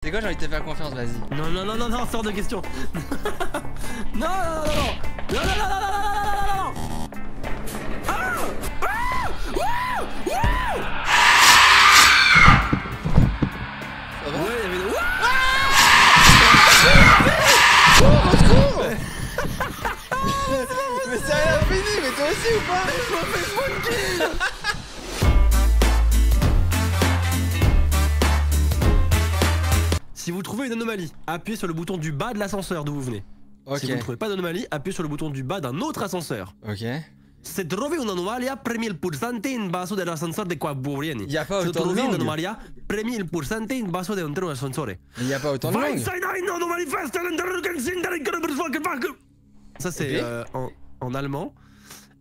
C'est quoi, j'ai envie de te faire confiance, vas-y. Non, non, non, non, non, sors de question. Non, non, non, non, non, non, non, non, non, non, non, non, non, non. Ah, ah, wouh, wouh. Ça va? Ouais, il y avait des... Au secours. Mais c'est rien fini, mais toi aussi ou pas? Je m'en fais monkey. Si vous trouvez une anomalie, appuyez sur le bouton du bas de l'ascenseur d'où vous venez. Ok. Si vous ne trouvez pas d'anomalie, appuyez sur le bouton du bas d'un autre ascenseur. Ok. Se trovi un'anomalia, premi il pulsante in basso dell'ascensore di qua vieni. Y a pas Se autant de trovi langues. un'anomalia, premi il pulsante in basso dell'ascensore. Mais y a pas autant de langues. Ça c'est Ok. en allemand.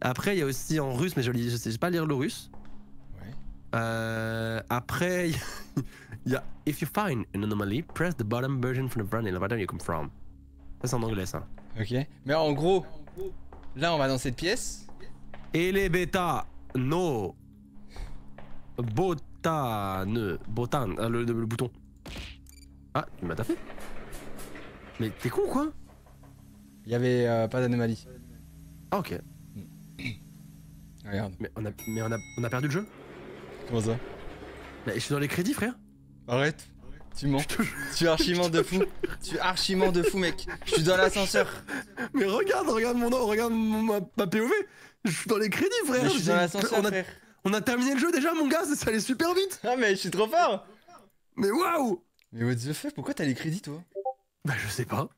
Après il y a aussi en russe, mais je sais pas lire le russe. Ouais. Après il y a If you find an anomaly, press the bottom version from the brand elevator you come from. Ça c'est en anglais ça. Ok. Mais en gros, là on va dans cette pièce. Et les bêta no botan le bouton. Ah tu m'as tapé. Mais t'es con quoi? Il y avait pas d'anomalie. Ah ok. Regarde. Mais on a perdu le jeu? Comment ça? Mais je suis dans les crédits frère. Arrête. Tu mens. Tu es archiment de fou. Tu es archiment de fou mec. Je suis dans l'ascenseur. Mais regarde mon nom, regarde ma POV. Je suis dans les crédits frère. Mais je suis dans l'ascenseur frère. On a terminé le jeu déjà mon gars, ça allait super vite. Ah mais je suis trop fort. Mais waouh. Mais what the fuck, pourquoi t'as les crédits toi? Bah je sais pas.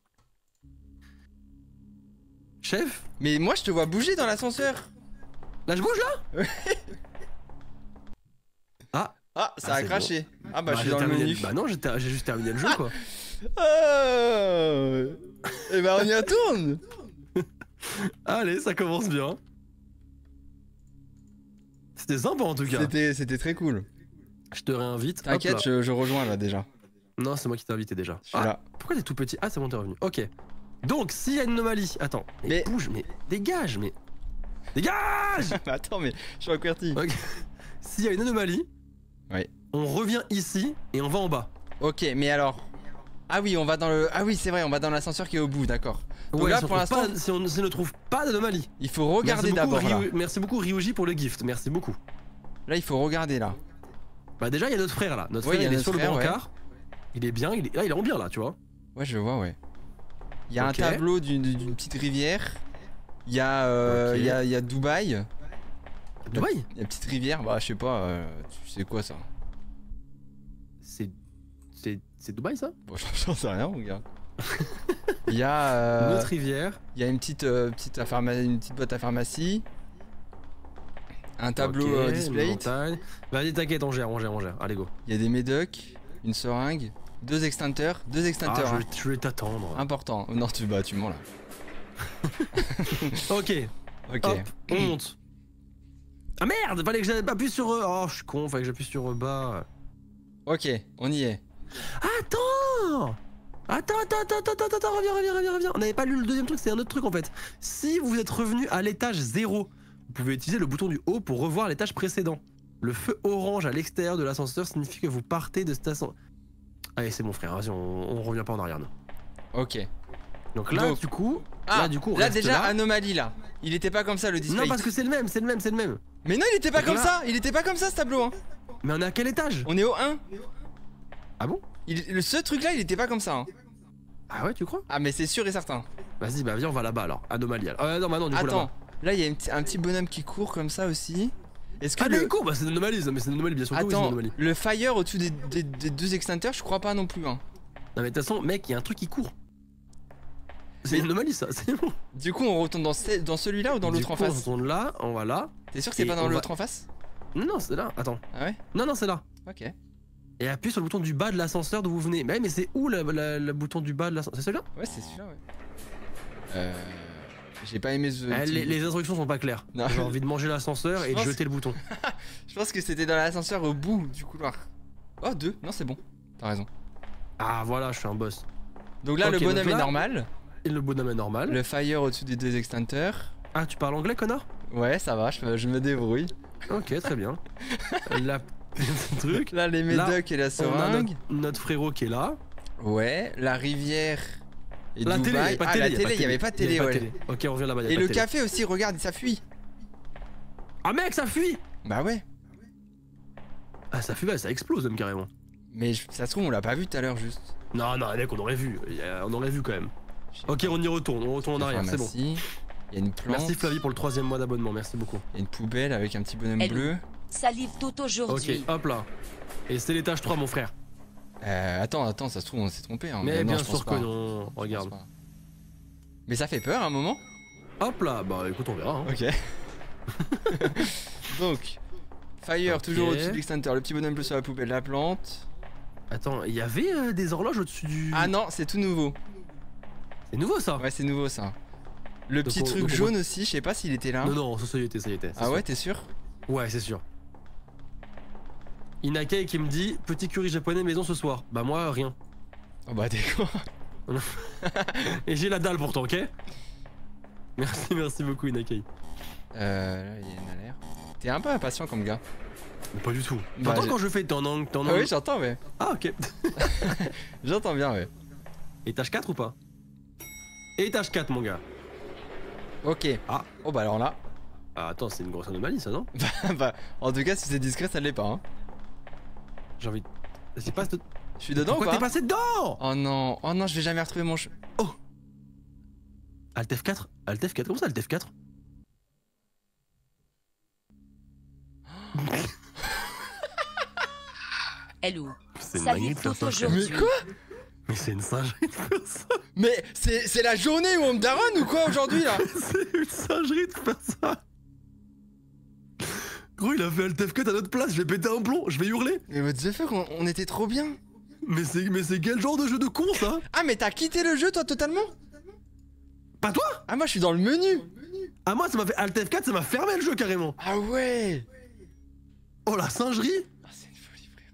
Chef? Mais moi je te vois bouger dans l'ascenseur. Là je bouge là? Ah. Ah ça a c'est craché. bon. Ah bah je suis j'ai dans le terminé menu. Bah non j'ai juste terminé le jeu quoi. Et bah on y retourne. Allez ça commence bien. C'était sympa en tout cas. C'était très cool. Je te réinvite. T'inquiète, je rejoins là déjà. Non c'est moi qui t'ai invité déjà. Je suis là. Pourquoi t'es tout petit? Ah c'est bon t'es revenu. Ok. Donc s'il y a une anomalie. Attends. Mais bouge, mais dégage, mais. Dégage. Attends mais je suis QWERTY. Ok. S'il y a une anomalie. Ouais. On revient ici et on va en bas. Ok mais alors. Ah oui on va dans le. Ah oui c'est vrai on va dans l'ascenseur qui est au bout, d'accord. Donc Ouais, là si pour l'instant. si on ne trouve pas d'anomalie. Il faut regarder d'abord là. Merci beaucoup Ryuji pour le gift, merci beaucoup. Là il faut regarder là. Bah déjà il y a notre frère là, notre Ouais, frère il est sur le frère, brancard. ouais. Il est bien, là il est en bien là tu vois. Ouais je vois ouais. Il y a Ok. un tableau d'une petite rivière. Il y a, Ok. il y a Dubaï. Dubaï. Il y a une petite rivière, bah je sais pas, tu sais quoi ça? C'est Dubaï ça? Bon j'en sais rien mon gars. Il y a Notre rivière. il y a une petite boîte à pharmacie. Un tableau Ok, display. une montagne. Vas-y t'inquiète on gère. Allez go. Il y a des médocs, une seringue, deux extincteurs Ah, hein. je vais t'attendre. Important. Non tu mens là. Ok. Ok. Hop, on monte. Ah merde, fallait que j'appuie sur oh je suis con, fallait que j'appuie sur bas. Ok, on y est. Attends, reviens. On n'avait pas lu le deuxième truc, c'est un autre truc en fait. Si vous êtes revenu à l'étage 0, vous pouvez utiliser le bouton du haut pour revoir l'étage précédent. Le feu orange à l'extérieur de l'ascenseur signifie que vous partez de cet ascenseur. Allez, c'est bon frère, vas-y, on revient pas en arrière. Ok. Donc là, du coup, là reste déjà là. anomalie là. Il était pas comme ça le display. Non, parce que c'est le même. Mais non, il était pas Donc comme là- ça. Il était pas comme ça ce tableau hein. Mais on est à quel étage? On est au 1. Ah bon? Ce truc là, il était pas comme ça hein. Ah ouais, tu crois? Ah mais c'est sûr et certain. Vas-y, bah viens, on va là-bas alors. Anomalie. Non, bah non, du coup Attends, là-bas. là il y a un petit bonhomme qui court comme ça aussi. Est-ce que Ah, le court, bah c'est une anomalie, mais c'est une anomalie, bien sûr. que oui, c'est une Attends, anomalie. le fire au-dessus des deux extincteurs, je crois pas non plus hein. Non, mais de toute façon, mec, il y a un truc qui court. C'est une anomalie ça, c'est bon. Du coup, on retourne dans celui-là ou dans l'autre en face? On retourne là, on va là. T'es sûr que c'est Et pas dans on va- l'autre en face? Non, c'est là, attends. Ah ouais? Non, c'est là. Ok. Et appuie sur le bouton du bas de l'ascenseur d'où vous venez. Mais c'est où le bouton du bas de l'ascenseur? C'est celui-là? Ouais, c'est celui-là, ouais. J'ai pas aimé ce. Les instructions sont pas claires. Non. J'ai envie de manger l'ascenseur et de jeter le bouton. Je pense que c'était dans l'ascenseur au bout du couloir. Oh, 2. Non, c'est bon. T'as raison. Ah, voilà, je suis un boss. Donc là, Ok, le bonhomme donc là- est normal. Et le bonhomme est normal. Le fire au-dessus des deux extincteurs. Ah, tu parles anglais, connard? Ouais, ça va, je me débrouille. Ok, très bien. La truc. Là, les médocs et la On a seringue. notre frérot qui est là. Ouais, la rivière et La télé, Dubaï. pas de Ah, télé, la télé, il y avait pas de télé, ouais. Ok, on revient là-bas. Et le café aussi, regarde, ça fuit. Ah mec, ça fuit. Bah ouais. Ah ça fuit, bah, ça explose même carrément. Mais ça se trouve, on l'a pas vu tout à l'heure juste. Non, non, mec, on aurait vu. On aurait vu quand même. Ok, on y retourne. On retourne en arrière, c'est bon. Il y a une plante. Merci Flavie pour le 3ème mois d'abonnement, merci beaucoup. Il y a une poubelle avec un petit bonhomme bleu. Salive tout aujourd'hui. Ok, hop là. Et c'est l'étage 3, mon frère. Attends, ça se trouve, on s'est trompé. Hein. Mais non, bien je pense sûr que pas. non. Je Regarde. pense pas. Mais ça fait peur à un moment. Hop là, bah écoute, on verra. Hein. Ok. Donc, Fire, Ok. toujours au-dessus de l'extincteur. Le petit bonhomme bleu sur la poubelle, la plante. Attends, il y avait des horloges au-dessus du. Ah non, c'est tout nouveau. C'est nouveau ça. Ouais, c'est nouveau ça. Le Donc petit truc donc jaune aussi, je sais pas s'il était là. Non, non, ça y était, ça y était. Ah ouais, t'es sûr? Ouais, c'est sûr. Inakei qui me dit petit curry japonais maison ce soir. Bah moi rien. Oh bah t'es con. Et j'ai la dalle pourtant, ok? Merci beaucoup Inakei. Là, il y a une alerte. T'es un peu impatient comme gars. Mais pas du tout. Bah, T'entends quand je fais t'en angle. Ah oui, j'entends, ouais. Ah ok. J'entends bien, ouais. Étage 4 ou pas? Étage 4 mon gars. Ok. Ah. Oh bah alors là. Ah attends, c'est une grosse anomalie ça non? Bah, en tout cas, si c'est discret, ça l'est pas. Hein. J'ai envie de... C'est pas... Je suis dedans ou Pourquoi pas? t'es passé dedans? Oh non, je vais jamais retrouver mon Oh Alt F4? Alt F4, comment ça Alt F4? Hello. C'est une Salive dinguerie de faire tout ça. aujourd'hui. Mais quoi? Mais c'est une singerie de faire ça. Mais c'est la journée où on me daronne ou quoi aujourd'hui là? C'est une singerie de faire ça. Gros, il a fait Alt F4 à notre place, je vais péter un plomb, je vais hurler. Mais what the fuck, on était trop bien. Mais c'est quel genre de jeu de con ça? Ah mais t'as quitté le jeu toi totalement? Pas toi? Ah moi je suis dans le menu. Ah moi ça m'a fait Alt F4, ça m'a fermé le jeu carrément. Ah ouais. Oh la singerie. Ah c'est une folie frère.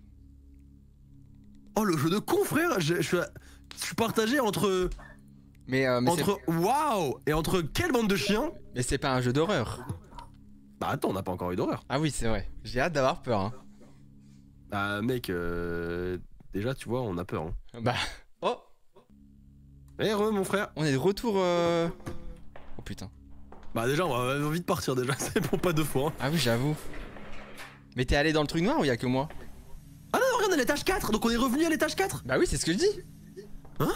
Oh le jeu de con frère, je suis partagé entre... Mais entre waouh et entre quelle bande de chiens. mais c'est pas un jeu d'horreur. Bah attends, on n'a pas encore eu d'horreur. Ah oui c'est vrai. J'ai hâte d'avoir peur hein. Ah mec, déjà tu vois, on a peur. Hein. Bah. Oh. Eh mon frère. On est de retour Oh putain. Bah déjà, on va vite partir déjà, c'est pour pas deux fois. Hein. Ah oui j'avoue. Mais t'es allé dans le truc noir ou y'a que moi? Ah non, regarde, on est à l'étage 4, donc on est revenu à l'étage 4. Bah oui c'est ce que je dis. Ah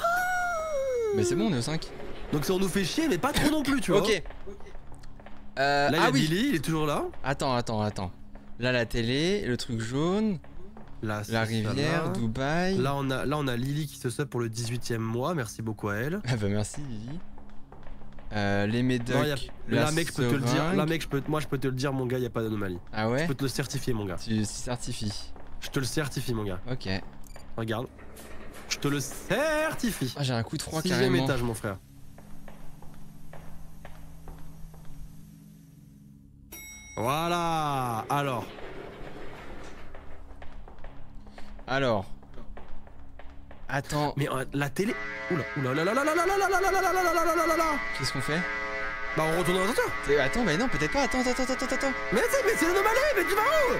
Mais c'est bon on est au 5. Donc ça on nous fait chier, mais pas trop non plus, tu vois. Ok. Là, il y a ah oui. Billy, il est toujours là. Attends. Là la télé, le truc jaune, Là, la rivière, là. Dubaï. Là on a Lily qui se sub pour le 18ème mois, merci beaucoup à elle. Ah bah merci Lily. Les médocs. Non, là mec, je peux te le dire, seringue. là mec, moi je peux te le dire, mon gars, y a pas d'anomalie. Ah ouais? Je peux te le certifier, mon gars. Tu certifies. Je te le certifie, mon gars. Ok. Regarde. Je te le certifie. Ah j'ai un coup de froid 6ème carrément. étage, mon frère. Voilà. Alors. Attends. Mais la télé. Oula là là là là là là là là là là là là là là là là. Qu'est-ce qu'on fait? Bah on retourne dans l'ascenseur. Attends, mais non, peut-être pas. Attends. Mais c'est une anomalie, mais tu vas où?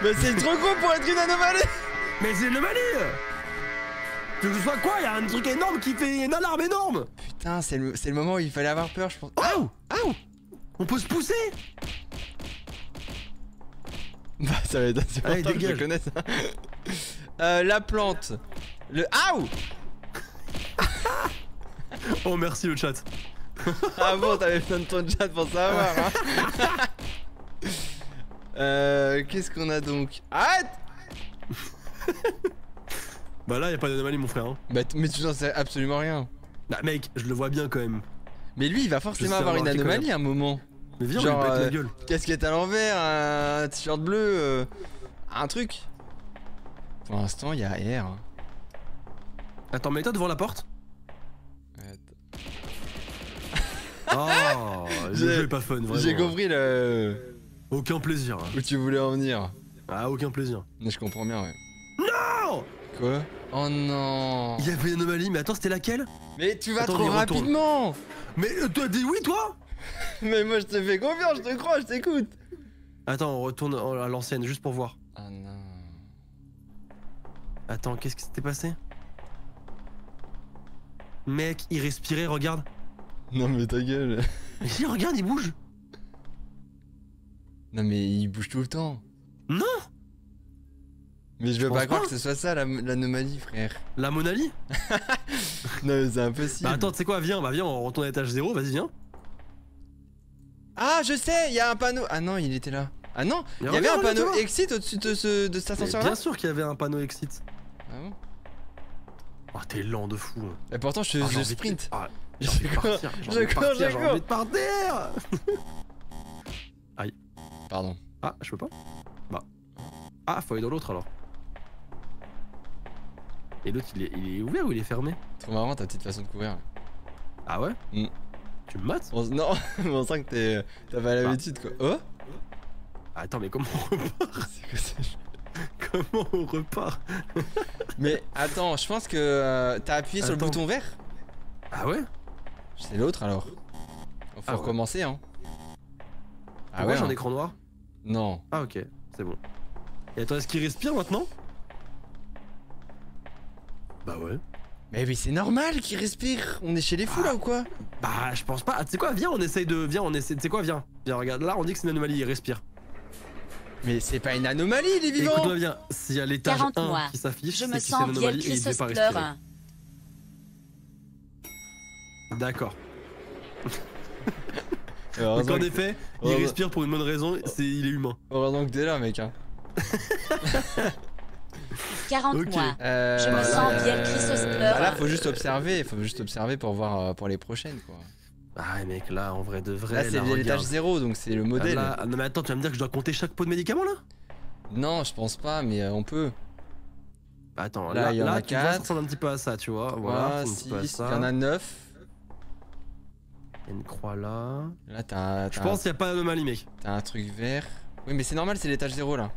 Mais c'est trop gros pour être une anomalie. Mais c'est une anomalie. Tu veux que ce soit quoi? Y'a un truc énorme qui fait une alarme énorme. Putain, c'est le moment où il fallait avoir peur, je pense. Aouh. On peut se pousser. Bah ça va être assez Allez, longtemps que je dégage. connais ça. La plante. Le. Aouh. Oh merci le chat. Ah bon, t'avais besoin de ton chat pour savoir. Hein. Qu'est-ce qu'on a donc? Arrête. Bah là y'a pas d'anomalie mon frère. Hein. Bah mais tu n'en sais absolument rien. Bah mec, je le vois bien quand même. Mais lui, il va Je forcément sais avoir une avoir anomalie à un moment. Mais viens, Genre, on lui pète la gueule. Casquette à l'envers, un t-shirt bleu, un truc. Pour l'instant, il y a air. Attends, mets-toi devant la porte. Oh, le J'ai- jeu est pas fun, vraiment. J'ai compris le... Aucun plaisir. où tu voulais en venir. Ah, aucun plaisir. Mais je comprends bien, ouais. Non. Quoi? Oh non. Il y avait une anomalie, mais attends, c'était laquelle? Mais tu vas Attends, trop on y retourne. rapidement. Mais toi, dis oui, toi? Mais moi, je te fais confiance, je te crois, je t'écoute. Attends, on retourne à l'ancienne, juste pour voir. Ah non. Attends, qu'est-ce qui s'était passé? Mec, il respirait, regarde. Non mais ta gueule. Mais si, regarde, il bouge. Non mais il bouge tout le temps. Non. Mais je veux pense pas croire pas. que ce soit ça l'anomalie, frère. La Monali? Non mais c'est impossible. Bah attends, tu sais quoi, viens, on retourne à l'étage 0, vas-y, viens. Ah je sais, il y a un panneau. Ah non, il était là. Ah non, il y avait regarde, un panneau regarde, exit au-dessus de cet Mais ascenseur là. bien sûr qu'il y avait un panneau exit. Ah bon. Oh, t'es lent de fou. Et pourtant je Ah, j'ai envie de- sprint. Ah, j'ai envie de Je partir, j'ai envie de cours, partir, je j'ai cours. envie de partir. Pardon. Ah, je peux pas. Bah. Ah, faut aller dans l'autre alors. Et l'autre, il est ouvert ou il est fermé? Trop marrant ta petite façon de courir. Ah ouais? Mm. Tu me mates? Non, on sent que t'as pas l'habitude quoi. Oh. Attends, mais comment on repart? C'est quoi ça? Comment on repart? Mais attends, je pense que t'as appuyé sur le Attends. bouton vert. Ah ouais? C'est l'autre alors. Faut Ah ouais. recommencer hein. Ah Pourquoi ouais. j'ai un hein. écran noir? Non. Ah ok, c'est bon. Et attends, est-ce qu'il respire maintenant? Bah ouais. Mais oui, c'est normal qu'il respire. On est chez les fous là ou quoi? Bah je pense pas. Ah, tu sais quoi, viens, on essaye de... Viens, on essaie... Tu sais quoi, viens. Viens, regarde, là on dit que c'est une anomalie, il respire. Mais c'est pas une anomalie, il est vivant. Écoute-moi bien, s'il y a l'étage 40 1 mois. qui s'affiche, Je c'est me que c'est sens une bien anomalie et il devait pas Christopher. respirer. D'accord. Donc Heureusement, en que... effet, il Heureusement- respire pour une bonne raison, il est humain. Heureusement que t'es là, mec. Hein. 40 Ok. mois. Je me Bah, sens là, bien Bah Christopher. là, faut juste observer pour voir pour les prochaines quoi. Ah ouais, mec, là en vrai de vrai. Là, c'est l'étage regarde. 0, donc c'est le modèle. Là, non mais attends, tu vas me dire que je dois compter chaque pot de médicaments là? Non, je pense pas, mais on peut. Bah, attends, Là, il y en a tu vois, ça 4. ressemble un petit peu à ça, tu vois. Voilà, c'est un petit peu à 6, ça. il y en a 9. Il y a une croix là. Là, t'as Je pense qu'il n'y a pas d'anomalie, mec. un truc vert. Oui, mais c'est normal, c'est l'étage 0 là.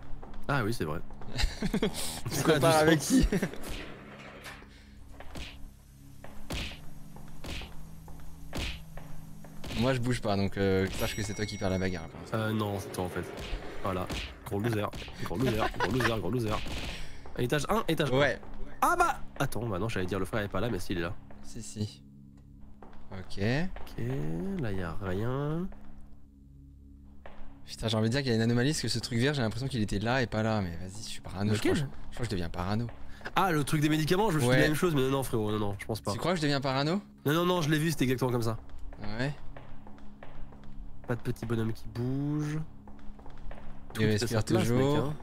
Ah oui, c'est vrai. Tu Ça a du compares avec sens. qui? Moi, je bouge pas, donc sache que c'est toi qui perds la bagarre. pour l'instant. Non, c'est toi en fait. Voilà. Gros loser. Gros loser. Gros loser. Gros loser. Étage 1, étage 1. Ouais. Ah bah attends, bah non, j'allais dire le frère est pas là, mais s'il est là. Si, si. Ok. Ok, là y a rien. Putain, j'ai envie de dire qu'il y a une anomalie parce que ce truc vert, j'ai l'impression qu'il était là et pas là. Mais vas-y, je suis parano. Je crois, Lequel? je crois que je deviens parano. Ah, le truc des médicaments, je me suis dit Ouais. la même chose, mais non, frérot, non, je pense pas. Tu crois que je deviens parano? Non, je l'ai vu, c'était exactement comme ça. Ouais. Pas de petit bonhomme qui bouge. Il Tout à respire sa place, toujours. mec, hein.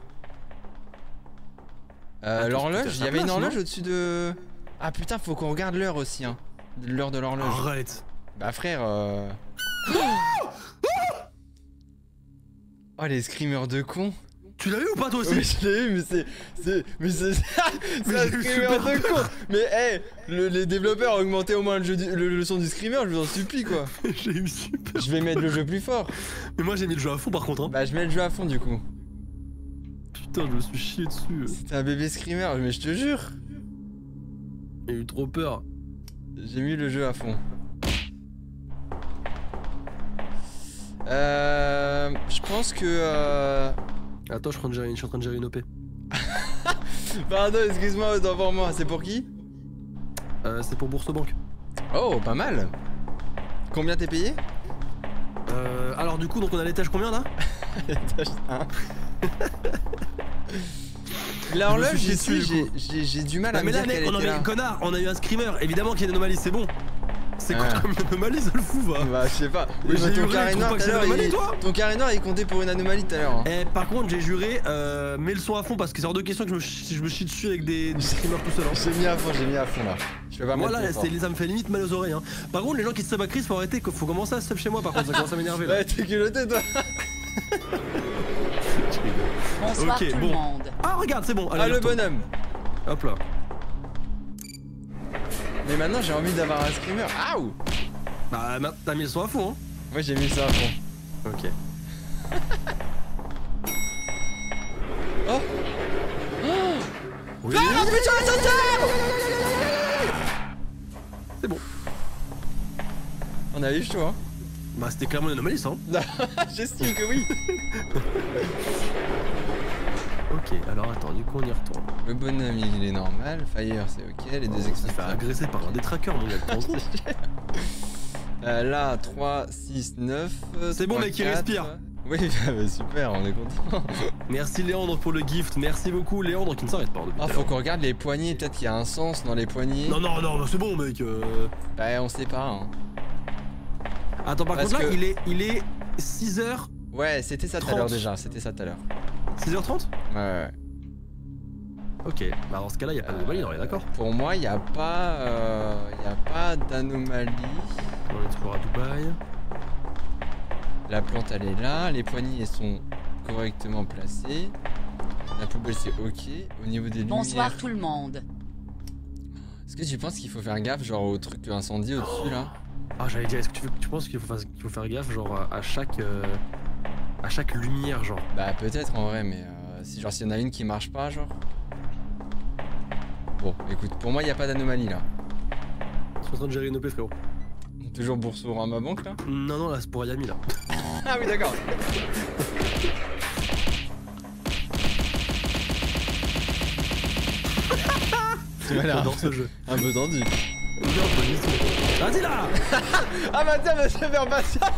tout à L'horloge, il y sa avait une place, horloge non au-dessus de. Ah putain, faut qu'on regarde l'heure aussi, hein. L'heure de l'horloge. Arrête. Bah frère. Oh les screamers de con. Tu l'as vu ou pas toi Mais aussi? je l'ai eu, mais c'est Mais un j'ai eu screamer super de con. Mais hey, les développeurs ont augmenté au moins le son du screamer, je vous en supplie quoi. J'ai eu super. Je vais mettre le jeu plus fort. Mais moi j'ai mis le jeu à fond par contre. Hein. Bah je mets le jeu à fond du coup. Putain, je me suis chié dessus. C'était un bébé screamer, mais je te jure. J'ai eu trop peur. J'ai mis le jeu à fond. Je pense que Attends, je suis en train de gérer une OP. Pardon, excuse-moi, autant pour moi. C'est pour qui? C'est pour Bourse Banque. Oh, pas mal. Combien t'es payé? Alors du coup, donc on a l'étage combien là? Étage 1. L'horloge, Je me suis j'y chié suis, dessus, j'ai du mal à Ah me mais là dire mec, qu'elle on a était eu là. connard, on a eu un screamer. Évidemment qu'il y a une anomalie, c'est bon. C'est quoi Ah. comme une anomalie, ça le fout va? Bah, je sais pas. Mais Oui, j'ai mais ton hurlé, carré tu noir trouves pas que tout à c'est l'heure, une anomalie, toi ton carré noir il comptait pour une anomalie tout à l'heure. Hein. Eh par contre j'ai juré, mets le son à fond parce que c'est hors de question que je me chie dessus avec des screamers tout seul. Hein. J'ai mis à fond là. Je vais pas Moi mettre là, trop fort. ça me fait limite mal aux oreilles. Hein. Par contre, les gens qui se sub à Chris, faut arrêter, faut commencer à se sub chez moi par contre, ça commence à m'énerver là. Ouais, t'es culotté toi. Bonsoir Ok, tout bon. le monde. Ah regarde, c'est bon. Allez, Ah, le retourne. bonhomme. Hop là. Mais maintenant j'ai envie d'avoir un screamer. Aouh. Bah t'as mis le son à fond. Hein. Moi j'ai mis ça à fond. Ok. Oh. Oui, Ah putain, c'est bon. On a eu chaud hein. Bah c'était clairement une anomalie ça. Hein. J'estime que oui. Ok, alors attends, du coup on y retourne. Le bonhomme il est normal, Fire c'est ok, les deux Il s'est fait extincteurs. agresser par un détraqueur, mon gars, le temps. Là, 3, 6, 9. C'est bon, 3, mec, il 4. respire. Oui, bah, super, on est content. Merci Léandre pour le gift, merci beaucoup Léandre qui ne s'arrête pas depuis Ah, tout à faut l'heure. qu'on regarde les poignées, peut-être qu'il y a un sens dans les poignées. Non, non, non, c'est bon, mec. Bah, on sait pas. Hein. Attends, par Parce contre, là, que- il est 6h. Ouais, c'était ça tout à 30. l'heure déjà, c'était ça tout à l'heure. 6h30 Ouais, ouais. Ok, bah dans ce cas-là, il n'y a pas d'anomalie, on est d'accord. Pour moi, il n'y a pas d'anomalie. On est toujours à Dubaï. La plante, elle est là. Les poignées, elles sont correctement placées. La poubelle, c'est ok. Au niveau des lumières... Bonsoir tout le monde. Est-ce que tu penses qu'il faut faire gaffe, genre au truc incendie au-dessus, là? Ah, j'allais dire, est-ce que tu penses qu'il faut faire gaffe, genre à chaque lumière, genre. Bah, peut-être en vrai, mais si genre s'il y en a une qui marche pas, genre... Bon, écoute, pour moi, il n'y a pas d'anomalie, là. Je suis en train de gérer une OP, frérot. Toujours Boursorama ma banque, là? Non, non, là, c'est pour Yami, là. Ah oui, d'accord. Tu m'as l'air J'adore ce jeu. un peu tendu. Non, pas du tout. Vas-y, là. Ah bah tiens, monsieur, faire patience.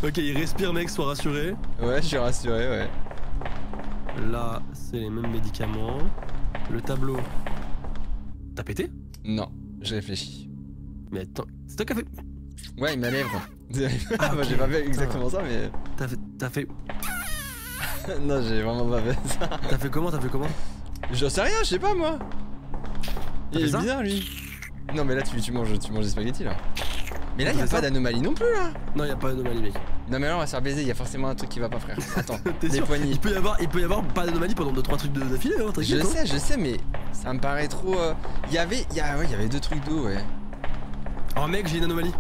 Ok, il respire, mec, sois rassuré. Ouais, je suis rassuré, ouais. Là, c'est les mêmes médicaments. Le tableau. T'as pété? Non, je réfléchis. Mais attends, c'est toi qui as fait. Ouais, il m'a lèvre. Ah, bah, ok. j'ai pas fait exactement ça, mais... T'as fait. non, j'ai vraiment pas fait ça. T'as fait comment? J'en sais rien, je sais pas, moi. T'as Il fait est ça bizarre, lui. Non, mais là, tu manges des spaghettis, là. Mais là, T'as y a fait pas ça d'anomalie non plus, là. Non, y'a pas d'anomalie, mec. Non, mais là, on va se faire baiser, y a forcément un truc qui va pas, frère. Attends, T'es les sûr? poignées. Il peut y avoir pas d'anomalie pendant 2-3 trucs d'affilée, hein, Je t'inquiète. sais, mais ça me paraît trop... Il y avait 2 trucs d'eau, ouais. Oh, mec, j'ai une anomalie.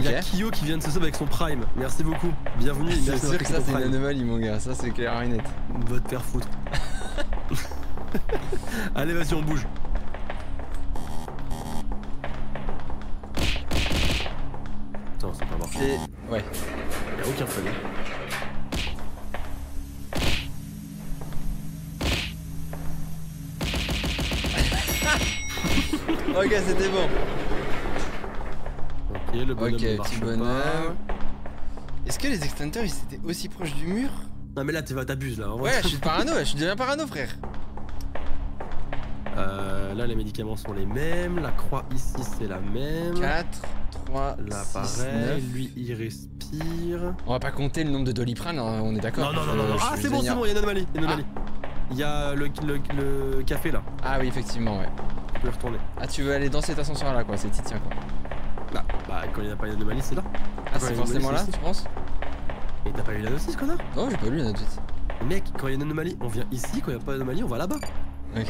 Il y a Ok. Kyo qui vient de se sauver avec son Prime. Merci beaucoup. Bienvenue. et C'est merci sûr d'avoir que pris ça, ton c'est une Prime. anomalie, mon gars. Ça, c'est clair et net. Va te faire foutre. Allez, vas-y, on bouge. Attends, ça va pas marcher. Et... Ouais. Y'a aucun fun. Ok, c'était bon. Ok, le bonhomme Ok, ne marche petit pas. bonhomme. Est-ce que les extincteurs, ils étaient aussi proches du mur? Non mais là t'abuses là. En vrai. Ouais, je suis parano, je suis devenu parano, frère. Là les médicaments sont les mêmes. La croix ici c'est la même. 4, 3, Là 6, pareil. 9. Lui il respire. On va pas compter le nombre de Doliprane, hein, on est d'accord. Non. Ah Je c'est suis bon, génial. il y a une anomalie. Il y a le café là. Ah oui, effectivement, ouais. Tu peux y retourner. Ah, tu veux aller dans cet ascenseur là, quoi, c'est Titien, quoi. Bah quand il n'y a pas une anomalie c'est là. Ah, Ouais, c'est il forcément me là, laisse tu penses? Et t'as pas eu la notice connard? Non, j'ai pas lu la note. Mec, quand il y a une anomalie, on vient ici, quand il n'y a pas d'anomalie, on va là-bas. Ok.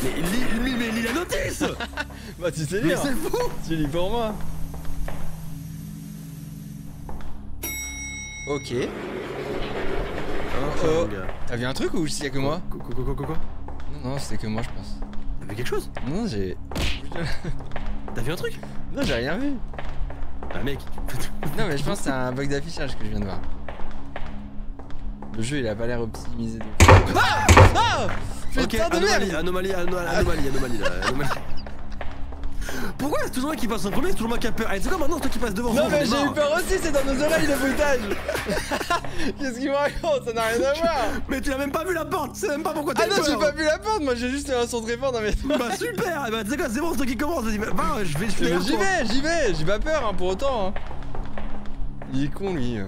Mais lis la notice. Bah, tu sais Mais lire. c'est fou. Tu lis pour moi. Ok. Oh. Mon gars. T'as vu un truc ou s'il y a que moi? Quoi? Non, c'était que moi, je pense. T'as vu quelque chose? Non, j'ai. T'as vu un truc? Non, j'ai rien vu. Bah mec. Non, mais je pense que c'est un bug d'affichage que je viens de voir. Le jeu, il a pas l'air optimisé. De... Ah! Ah! Ok, Putain de merde! anomalie là, anomalie. Pourquoi c'est toujours moi qui passe en premier, c'est toujours moi qui a peur? Allez, c'est quoi maintenant, c'est toi qui passe devant? Non, j'en mais ai j'ai eu marre. peur aussi, c'est dans nos oreilles le bruitage! Qu'est-ce qu'il me raconte? Ça n'a rien à voir! Mais tu n'as même pas vu la porte, tu sais même pas pourquoi t'as Ah eu non, peur. j'ai pas vu la porte, moi j'ai juste un son très fort dans mes. Bah super, bah tu sais quoi, c'est bon, c'est toi qui commence, vas-y, va, je vais Mais j'y vais, j'ai pas peur hein, pour autant. Hein. Il est con lui.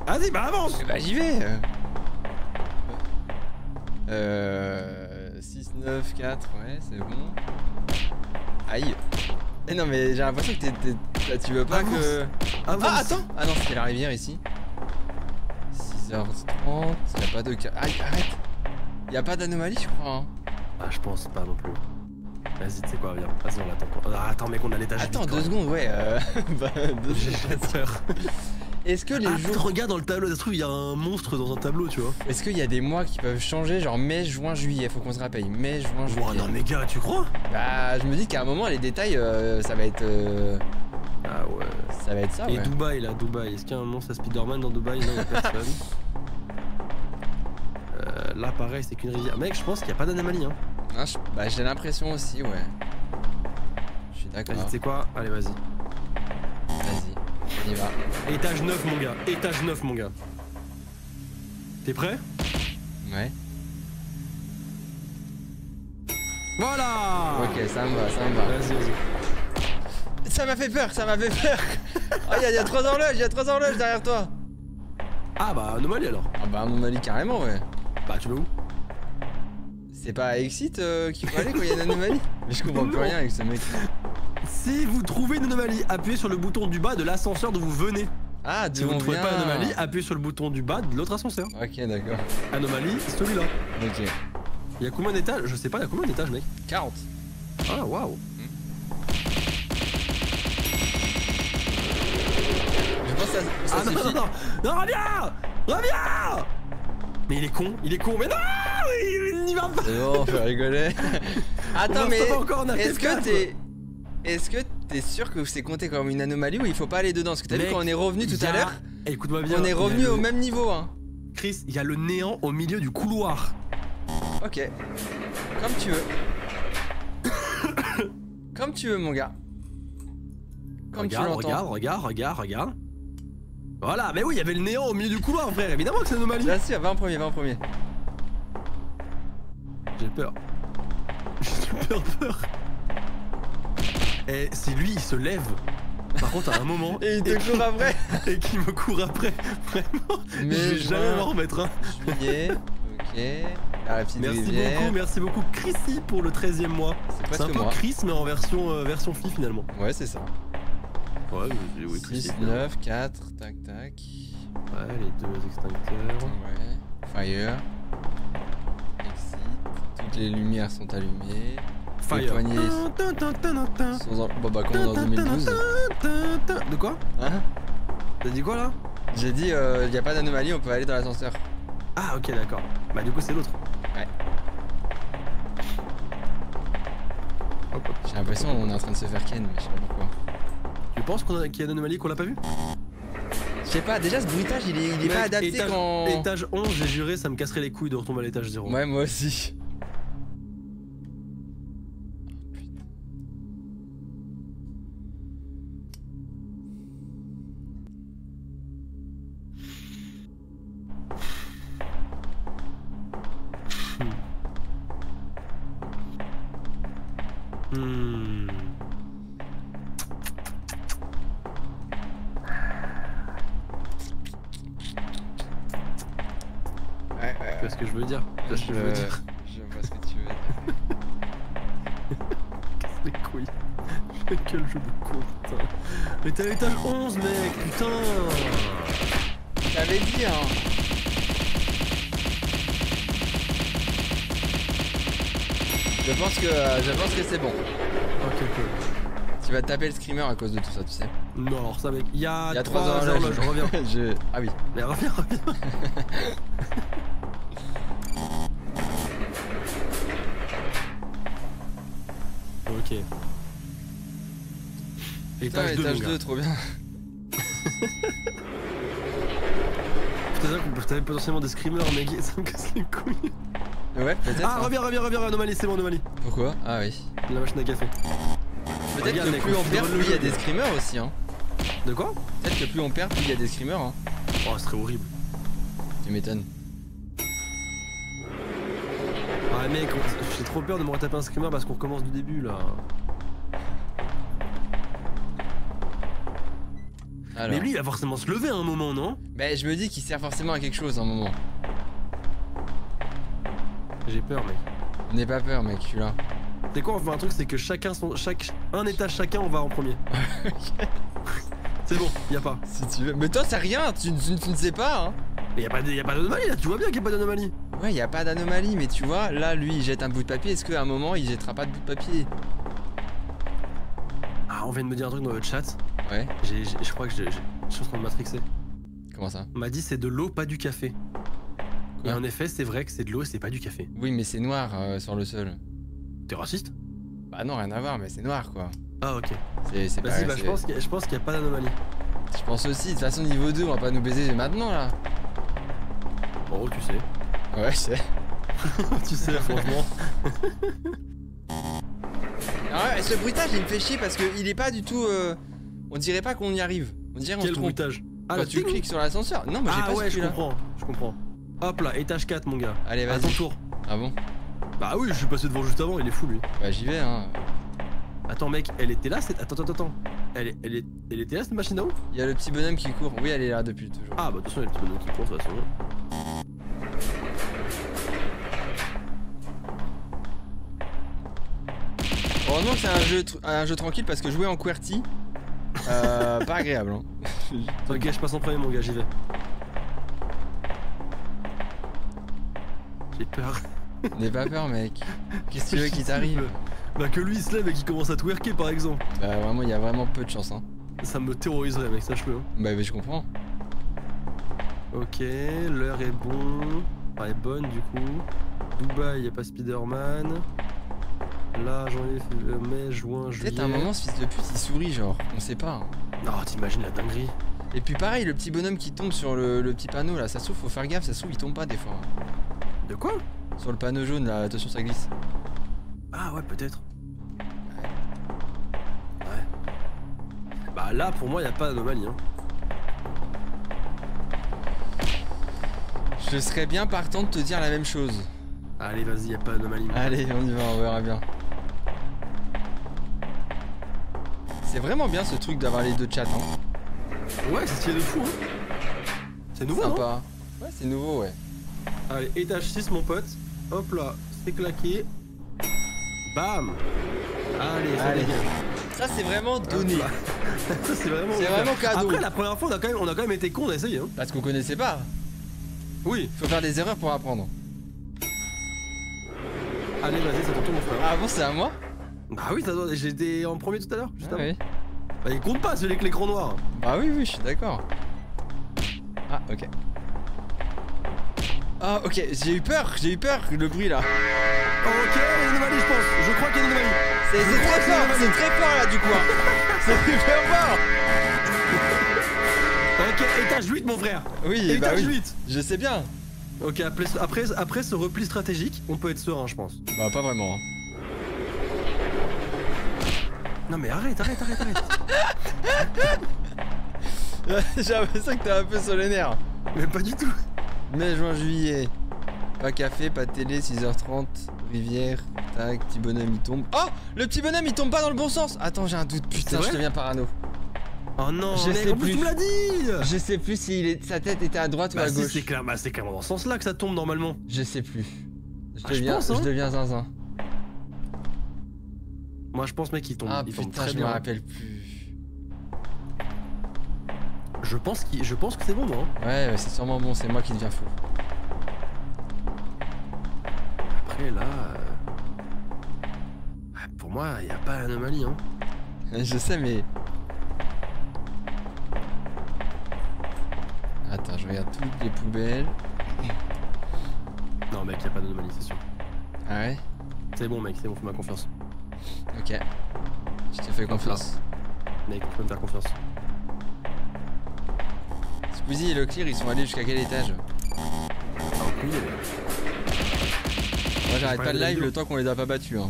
Vas-y, bah avance. Bah j'y vais. 6, 9, 4, ouais, c'est bon. Aïe. Eh non, mais j'ai l'impression que là, tu veux pas Avance. que. Avance. Ah, attends! Ah non, c'était la rivière ici. 6h30, y'a pas de. Aïe, arrête! Y'a pas d'anomalie, je crois. Hein. Ah, je pense pas non plus. Vas-y, tu sais quoi, viens. Vas-y, on l'attend. Ah, attends, mec, on a l'étage. Attends, vide, 2 quoi. secondes, ouais. Bah, 2 J'ai secondes. peur. Est-ce que les Ah, jours. regarde dans le tableau, ça se trouve, il y a un monstre dans un tableau, tu vois. Est-ce qu'il y a des mois qui peuvent changer, genre mai, juin, juillet? Faut qu'on se rappelle. Mai, juin, juillet. Oh non, mais gars, tu crois? Bah, je me dis qu'à un moment, les détails, ça va être. Ah ouais. Ça va être ça, Et ouais. Dubaï là, Dubaï. Est-ce qu'il y a un monstre à Spider-Man dans Dubaï? Non, y'a personne. Là pareil, c'est qu'une rivière. Mec, je pense qu'il n'y a pas d'anomalie hein. Non, bah, j'ai l'impression aussi, ouais. Je suis d'accord. Vas-y, tu sais quoi? Allez, vas-y. Vas-y, on y va. Étage 9 mon gars, étage 9 mon gars. T'es prêt? Ouais. Voilà. Ok, ça me va, ça me va. Vas-y, vas-y. Ça m'a fait peur, ça m'a fait peur. Oh, il y a 3 horloges, il y a 3 horloges derrière toi. Ah bah anomalie alors. Ah bah, anomalie carrément, ouais. Bah tu veux où? C'est pas à Exit qu'il faut aller quand il y a une anomalie. Mais je comprends plus Non. rien avec ce mec. Si vous trouvez une anomalie, appuyez sur le bouton du bas de l'ascenseur d'où vous venez. Ah, Si d'où vous ne on trouvez vient. pas l'anomalie, appuyez sur le bouton du bas de l'autre ascenseur. Ok, d'accord. Anomalie, celui-là. Ok. Il y a combien d'étages? Je sais pas, il y a combien d'étages mec? 40. Ah waouh. Je pense que ça Ah non, suffit. non, non, non, reviens! Reviens! Mais il est con, mais non! Il n'y va pas! C'est bon, on fait rigoler. Attends, On mais va encore en est-ce que AT4. t'es sûr que c'est compté comme une anomalie ou il faut pas aller dedans? Parce que t'as vu Mec, quand on est revenu tout il y à a- l'heure, Écoute-moi bien. on est il y a revenu le- au même niveau, hein. Chris, il y a le néant au milieu du couloir. Ok. Comme tu veux. Comme tu veux, mon gars. Comme tu l'entends. Regarde. Voilà, mais oui, il y avait le néant au milieu du couloir, frère. Évidemment que c'est une anomalie. Bien sûr, va en premier, va en premier. J'ai peur. J'ai super peur. Et si lui, il se lève, par contre, à un moment, Et il te court après. et qu'il me court après, vraiment, Mais je vais jamais m'en remettre. Hein. Juillet, ok. La petite rivière. Merci beaucoup, Chrissy pour le 13e mois. C'est C'est un presque peu moi. Chris, mais en version fille finalement. Ouais, c'est ça. Ouais, oui, 6, 9, 4, tac tac. Ouais, les deux extincteurs. Ouais. Fire. Exit. Toutes les lumières sont allumées. Les Fire. poignées sont en... Bon bah comme dans 2012. De quoi? Hein? T'as dit quoi là? J'ai dit y a pas d'anomalie, on peut aller dans l'ascenseur. Ah ok d'accord. Bah du coup c'est l'autre. Ouais. Hop, hop. J'ai l'impression qu'on est en train de se faire ken, mais je sais pas pourquoi. Tu penses qu'il y a une anomalie qu'on l'a pas vu? Je sais pas, déjà ce bruitage il est Mec, pas adapté étage, quand... étage 11, j'ai juré, ça me casserait les couilles de retomber à l'étage 0. Ouais, moi aussi. Hmm. Ouais, Tu vois ce que je veux dire? Tu vois ce que je veux dire? Je vois ce que tu veux dire. Casse les couilles. Quel jeu de con, putain. Mais t'es à l'étage 11, mec, putain. J'avais dit, hein. Je pense que c'est bon. Ok, cool. Tu vas te taper le screamer à cause de tout ça, tu sais. Non, alors ça, mec, il y a, Il y a 3 3 horloges, reviens. Ah oui. Mais reviens. Ok. Putain, Étage 2, étage mon gars. 2, trop bien. Putain, ça, vous avez potentiellement des screamers, mec, ça me casse les couilles. Ouais, peut-être. Ah, hein. reviens, anomalie, c'est bon, anomalie. Pourquoi? Ah oui. La machine à café. Peut-être Regarde, que mec, plus on on se perd, donne le plus il y a jeu. des screamers aussi, hein. De quoi? Peut-être que plus on perd, plus il y a des screamers, hein. Oh, ce serait horrible. Tu m'étonnes. Ah, mec, j'ai trop peur de me retaper un screamer parce qu'on recommence du début là. Alors. Mais lui, il va forcément se lever à un moment, non? Bah, je me dis qu'il sert forcément à quelque chose à un moment. J'ai peur, mec. N'aie pas peur, mec, je suis là. C'est quoi, on fait un truc, c'est que un étage chacun, on va en premier. C'est bon, y a pas. Si tu veux. Mais toi, c'est rien, tu ne sais pas, hein. Mais y a pas d'anomalie là, tu vois bien qu'il y a pas d'anomalie. Ouais, y a pas d'anomalie, mais tu vois, là, lui, il jette un bout de papier. Est-ce qu'à un moment, il jettera pas de bout de papier? Ah, on vient de me dire un truc dans le chat. Ouais. Je crois que je suis en train de matrixer. Comment ça? On m'a dit c'est de l'eau, pas du café. Quoi? Et en effet, c'est vrai que c'est de l'eau et c'est pas du café. Oui, mais c'est noir sur le sol. T'es raciste? Bah non, rien à voir, mais c'est noir, quoi. Ah ok. C'est Vas-y, pas... bah je pense qu'il y a pas d'anomalie. Je pense aussi, de toute façon niveau 2 on va pas nous baiser maintenant là. Bon, tu sais. Ouais je sais. Tu sais, franchement. Ah ouais, ce bruitage il me fait chier parce qu'il est pas du tout... On dirait pas qu'on y arrive. On dirait Quel on bruitage? Quand le tu ting. cliques sur l'ascenseur. Non mais j'ai Ah pas ouais, je celui-là. comprends, je comprends. Hop là, étage 4 mon gars. Allez À ton vas-y. tour. Ah bon? Bah oui, je suis passé devant juste avant, il est fou lui. Bah j'y vais hein. Attends mec, elle était là cette... Attends. Elle était là cette machine à eau? Il y a le petit bonhomme qui court. Oui elle est là depuis toujours. Ah bah de toute façon il y a le petit bonhomme qui court de toute façon. Heureusement que c'est un jeu tranquille parce que jouer en QWERTY, pas agréable hein. Ok, je passe en premier mon gars, j'y vais. J'ai peur. N'aie pas peur mec. Qu'est-ce que tu veux qui t'arrive? Bah que lui il se lève et qu'il commence à twerker par exemple. Bah vraiment il y a vraiment peu de chance hein. Ça me terroriserait mec, sache-le. Hein. Bah je comprends. Ok, l'heure est bon. Enfin, est bonne du coup. Dubaï, y a pas Spider-Man. Là, janvier, mai, juin, juillet. Peut-être à un moment ce fils de pute il sourit genre, on sait pas. Hein. Non, t'imagines la dinguerie. Et puis pareil le petit bonhomme qui tombe sur le petit panneau là, ça se trouve faut faire gaffe, ça se trouve il tombe pas des fois. Hein. De quoi? Sur le panneau jaune là, attention ça glisse. Ah ouais, peut-être. Ouais. Bah là, pour moi, y a pas d'anomalie. Hein. Je serais bien partant de te dire la même chose. Allez, vas-y, y a pas d'anomalie. Allez on y va, on verra bien. C'est vraiment bien ce truc d'avoir les deux chats hein. Ouais, c'est stylé de fou. Hein. C'est nouveau, non? Sympa. Ouais c'est nouveau ouais. Allez, étage 6, mon pote. Hop là, c'est claqué. Bam. Allez, ça Allez. dégage. Ça c'est vraiment donné. Hop là. Ça, c'est vraiment... C'est vraiment cadeau. Après, la première fois, on a quand même été con d'essayer. Hein. Parce qu'on connaissait pas. Oui. Faut faire des erreurs pour apprendre. Allez, vas-y, c'est ton tour, mon frère. Ah bon c'est à moi? Bah oui, j'étais en premier tout à l'heure, juste Ah, avant. oui. Bah il compte pas celui avec l'écran noir. Bah oui je suis d'accord. Ah ok. Ah ok, j'ai eu peur le bruit là. Ok, il y a une anomalie, je pense. Je crois qu'il y a une anomalie. C'est très fort là du coup. Hein. C'est super fort. Ok, étage 8, mon frère. Oui, Étage bah oui. 8. Je sais bien. Ok, après ce repli stratégique, on peut être serein, je pense. Bah pas vraiment. Hein. Non mais arrête. J'ai l'impression que t'es un peu sur les nerfs. Mais pas du tout. Mai, juin, juillet. Pas café, pas de télé, 6h30. Rivière. Tac, petit bonhomme il tombe. Oh! Le petit bonhomme il tombe pas dans le bon sens! Attends, j'ai un doute. Putain, vrai je deviens parano. Oh non, Je mec, sais en plus plus. tu me l'as dit. Je sais plus si sa tête était à droite ou à Bah si, gauche. c'est clairement dans ce sens-là que ça tombe normalement. Je sais plus. je pense, hein. Je deviens zinzin. Moi je pense mec il tombe, Ah il tombe putain, très je me bien. rappelle plus. Je pense que c'est bon moi. Hein. Ouais, c'est sûrement bon, c'est moi qui deviens fou. Après là... Pour moi, il a pas d'anomalie hein. Je sais, mais. Attends, je regarde toutes les poubelles. Non mec, y a pas d'anomalie, c'est sûr. Ah ouais? C'est bon mec, c'est bon, fais-moi confiance. Ok. Je te fais confiance. Mec, tu peux me faire confiance. Squeezie et Leclerc, ils sont allés jusqu'à quel étage? Ah, aucune idée. Moi j'arrête pas pas de la live vidéo. le temps qu'on les a pas battus. Hein.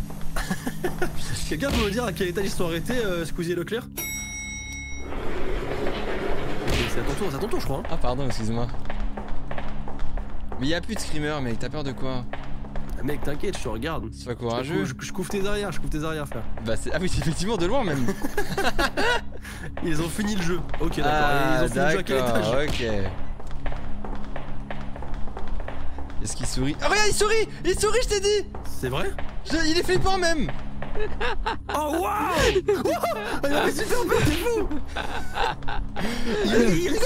Quelqu'un peut me dire à quel étage ils sont arrêtés, Squeezie et Leclerc? C'est à ton tour je crois. Hein. Ah pardon, excuse-moi. Mais y a plus de screamer mec, t'as peur de quoi? Ah, mec, t'inquiète, je te regarde. Sois courageux. Je couvre tes arrières, frère. Bah c'est. Ah oui, c'est effectivement de loin même. Ils ont fini le jeu. Ok, d'accord. Ah, Ils ont fini le jeu à quel étage? ok. Est-ce qu'il sourit? Oh regarde, il sourit! Il sourit, je t'ai dit! C'est vrai? Il est flippant même! Oh waouh! Il a fait super peur, t'es fou! Il rigole,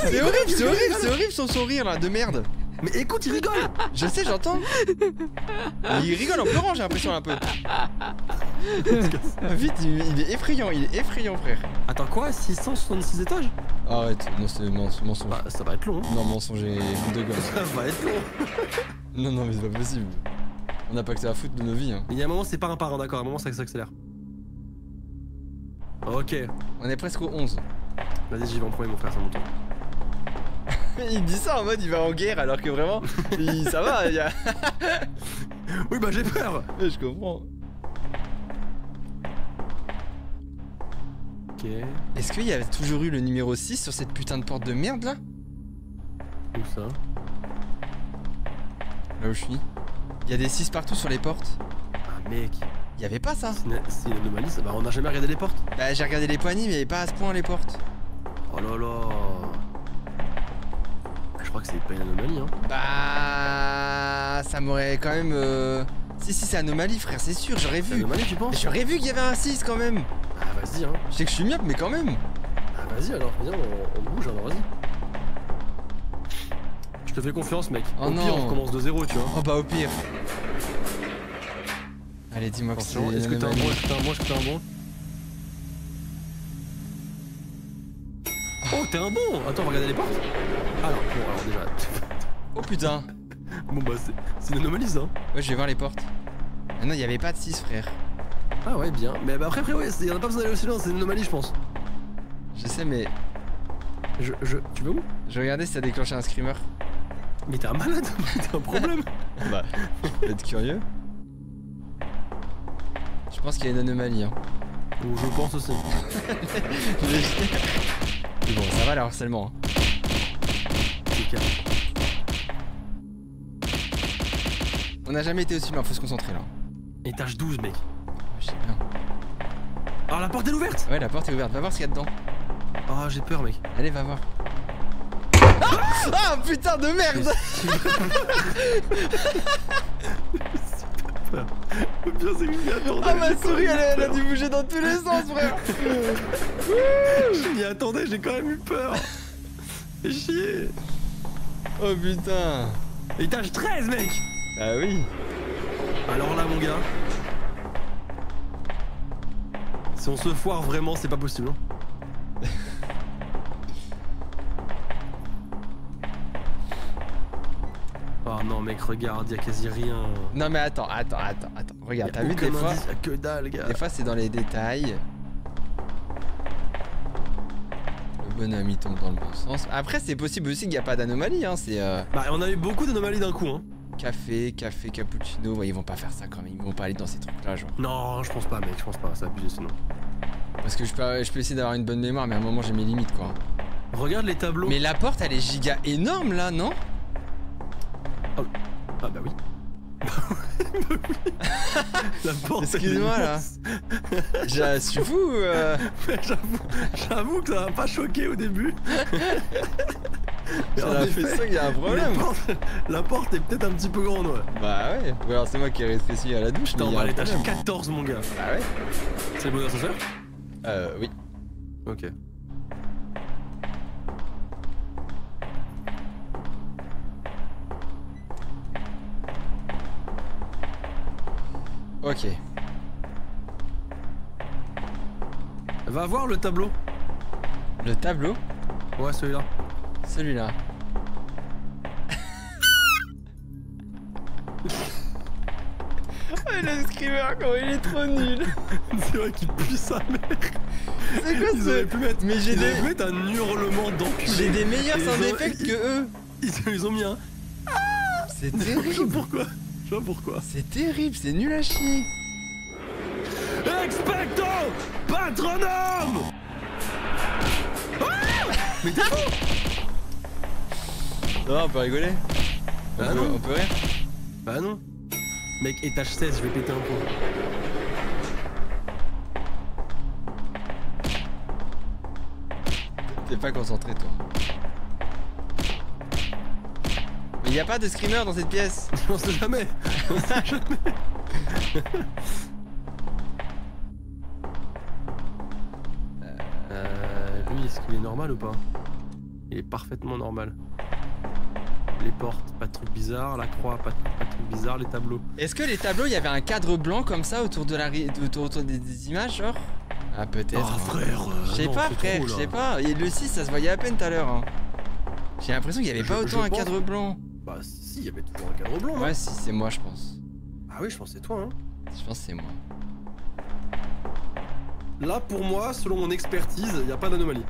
C'est horrible son sourire là, de merde! Mais écoute, il rigole! Je sais, j'entends! Il rigole en pleurant, j'ai l'impression un peu. Vite, il est effrayant frère. Attends quoi? 666 étages? Arrête, non c'est mensonge. Bah ça va être long. Hein. Non, mensonge et de gomme. Ça va être long. Non, mais c'est pas possible. On n'a pas que ça à foutre de nos vies. Hein. Il y a un moment, c'est pas un par un, d'accord. À un moment, ça s'accélère. Ok. On est presque au 11. Vas-y, j'y vais en premier, mon frère, c'est mon tour. Il dit ça en mode il va en guerre alors que vraiment, ça va, il y a... Oui, bah j'ai peur. Je comprends. Ok. Est-ce qu'il y avait toujours eu le numéro 6 sur cette putain de porte de merde là? Où ça? Là où je suis. Il y a des 6 partout sur les portes. Ah, mec. Il y avait pas ça. C'est une anomalie, ça. Bah, on a jamais regardé les portes. Bah j'ai regardé les poignées mais pas à ce point les portes. Oh là là. Je crois que c'est pas une anomalie, hein. Bah ça m'aurait quand même... Si c'est anomalie frère, c'est sûr, j'aurais C'est vu. une anomalie, tu penses? J'aurais vu qu'il y avait un 6 quand même. Ah, vas-y, hein. Je sais que je suis myope mais quand même. Ah, vas-y alors, viens, on bouge alors, vas-y. Je te fais confiance, mec. Oh Au pire, non. on recommence de zéro, tu vois. Oh bah au pire. Allez dis-moi que c'est Attention, est-ce que t'as un anomalie. bon? Est-ce que t'as un bon? Est-ce que t'as un bon? Oh, t'es un bon! Attends, on va regarder les portes. Alors, bon, alors déjà. Oh putain. Bon, bah, c'est une anomalie, ça. Ouais je vais voir les portes. Ah non il y avait pas de 6 frère. Ah, ouais, bien. Mais bah, après, ouais, y'en a pas besoin d'aller aussi loin, c'est une anomalie, je pense. Je sais mais... Tu veux où? Je regardais si ça déclenchait un screamer. Mais t'es un malade, t'as un problème. Bah, je peux être curieux. Je pense qu'il y a une anomalie hein. Ou je pense aussi. Mais bon, ça va le harcèlement. Hein. C'est calme. On n'a jamais été aussi loin, faut se concentrer là. Étage 12, mec. Je sais bien. Alors, la porte est ouverte. Ouais, la porte est ouverte, va voir ce qu'il y a dedans. Ah, j'ai peur, mec. Allez, va voir. Ah putain de merde. Le pire, c'est que je m'y attendais. Ah ma j'ai quand souris même eu elle a peur. dû bouger dans tous les sens frère. Je m'y attendais, j'ai quand même eu peur. Fais chier. Oh putain. Étage 13, mec. Ah oui. Alors là, mon gars. Si on se foire vraiment, c'est pas possible. Hein. Oh non, mec, regarde, y'a quasi rien. Non mais attends. Regarde, t'as vu des fois... Que dalle, gars. Des fois c'est dans les détails. Le bonhomme il tombe dans le bon sens. Après c'est possible aussi qu'il n'y a pas d'anomalie hein. C'est Bah, on a eu beaucoup d'anomalies d'un coup, hein. café, cappuccino. Ouais ils vont pas faire ça quand même. Ils vont pas aller dans ces trucs là genre. Non, je pense pas, mec, je pense pas, ça abusé sinon. Parce que je peux essayer d'avoir une bonne mémoire mais à un moment j'ai mes limites quoi. Regarde les tableaux. Mais la porte elle est giga énorme là non? Ah bah oui. La porte. Excuse-moi là. Je suis fou J'avoue que ça m'a pas choqué au début. Ça En a effet, fait ça qu'il y a un problème. la porte est peut-être un petit peu grande, ouais. Bah ouais. Ou alors c'est moi qui ai rétréci à la douche. Putain, mais on il y va a à un l'étage problème. 14, mon gars. Ah ouais. C'est le bon ascenseur? Oui. Ok. Ok. Va voir le tableau. Le tableau. Ouais, celui-là. Celui-là. Oh, le screamer, comment il est trop nul. C'est vrai qu'il pue sa mère. C'est quoi Ils auraient pu mettre, Mais j'ai ils auraient pu des... mettre un hurlement d'enculé. J'ai des meilleurs Et sound ils ont- effects que eux. Ils ont mis un. C'est Je sais terrible. pourquoi. Je sais pas pourquoi. C'est terrible, c'est nul à chier. Expecto Patronum. Mais t'es fou. Non, on peut rigoler. Bah non. On peut rire. Bah non. Mec, étage 16, je vais péter un pont. T'es pas concentré toi. Mais y a pas de screamer dans cette pièce. On sait jamais. On sait jamais. Lui, est-ce qu'il est normal ou pas? Il est parfaitement normal. Les portes, pas de trucs bizarres. La croix, pas de trucs bizarres. Les tableaux. Est-ce que les tableaux, il y avait un cadre blanc comme ça autour de autour des images genre? Ah peut-être. Oh hein. frère, Je sais non, pas c'est frère, trop, je là. sais pas. Et le 6 ça se voyait à peine tout à l'heure. Hein. J'ai l'impression qu'il y avait pas Je autant un pense- cadre blanc. Bah si, il y avait toujours un cadre blanc. non? Ouais si c'est moi je pense. Ah oui, je pense que c'est toi, hein. Je pense que c'est moi. Là, pour moi, selon mon expertise, il n'y a pas d'anomalie.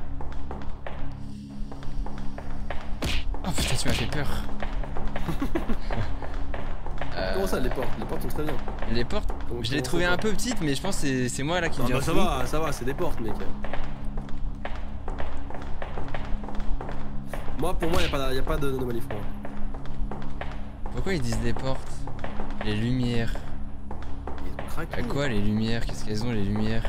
Oh putain, tu m'as fait peur. Comment ça, les portes? Les portes sont très bien. Les portes, Comment- je l'ai comment trouvé ça un peu petite, mais je pense que c'est moi là qui Ah viens bah fou. ça va, c'est des portes, mec. Moi, pour moi, y a pas d'anomalie, frère. Pourquoi ils disent des portes? Les lumières. Ils ont craqué. À quoi les lumières? Qu'est-ce qu'elles ont les lumières?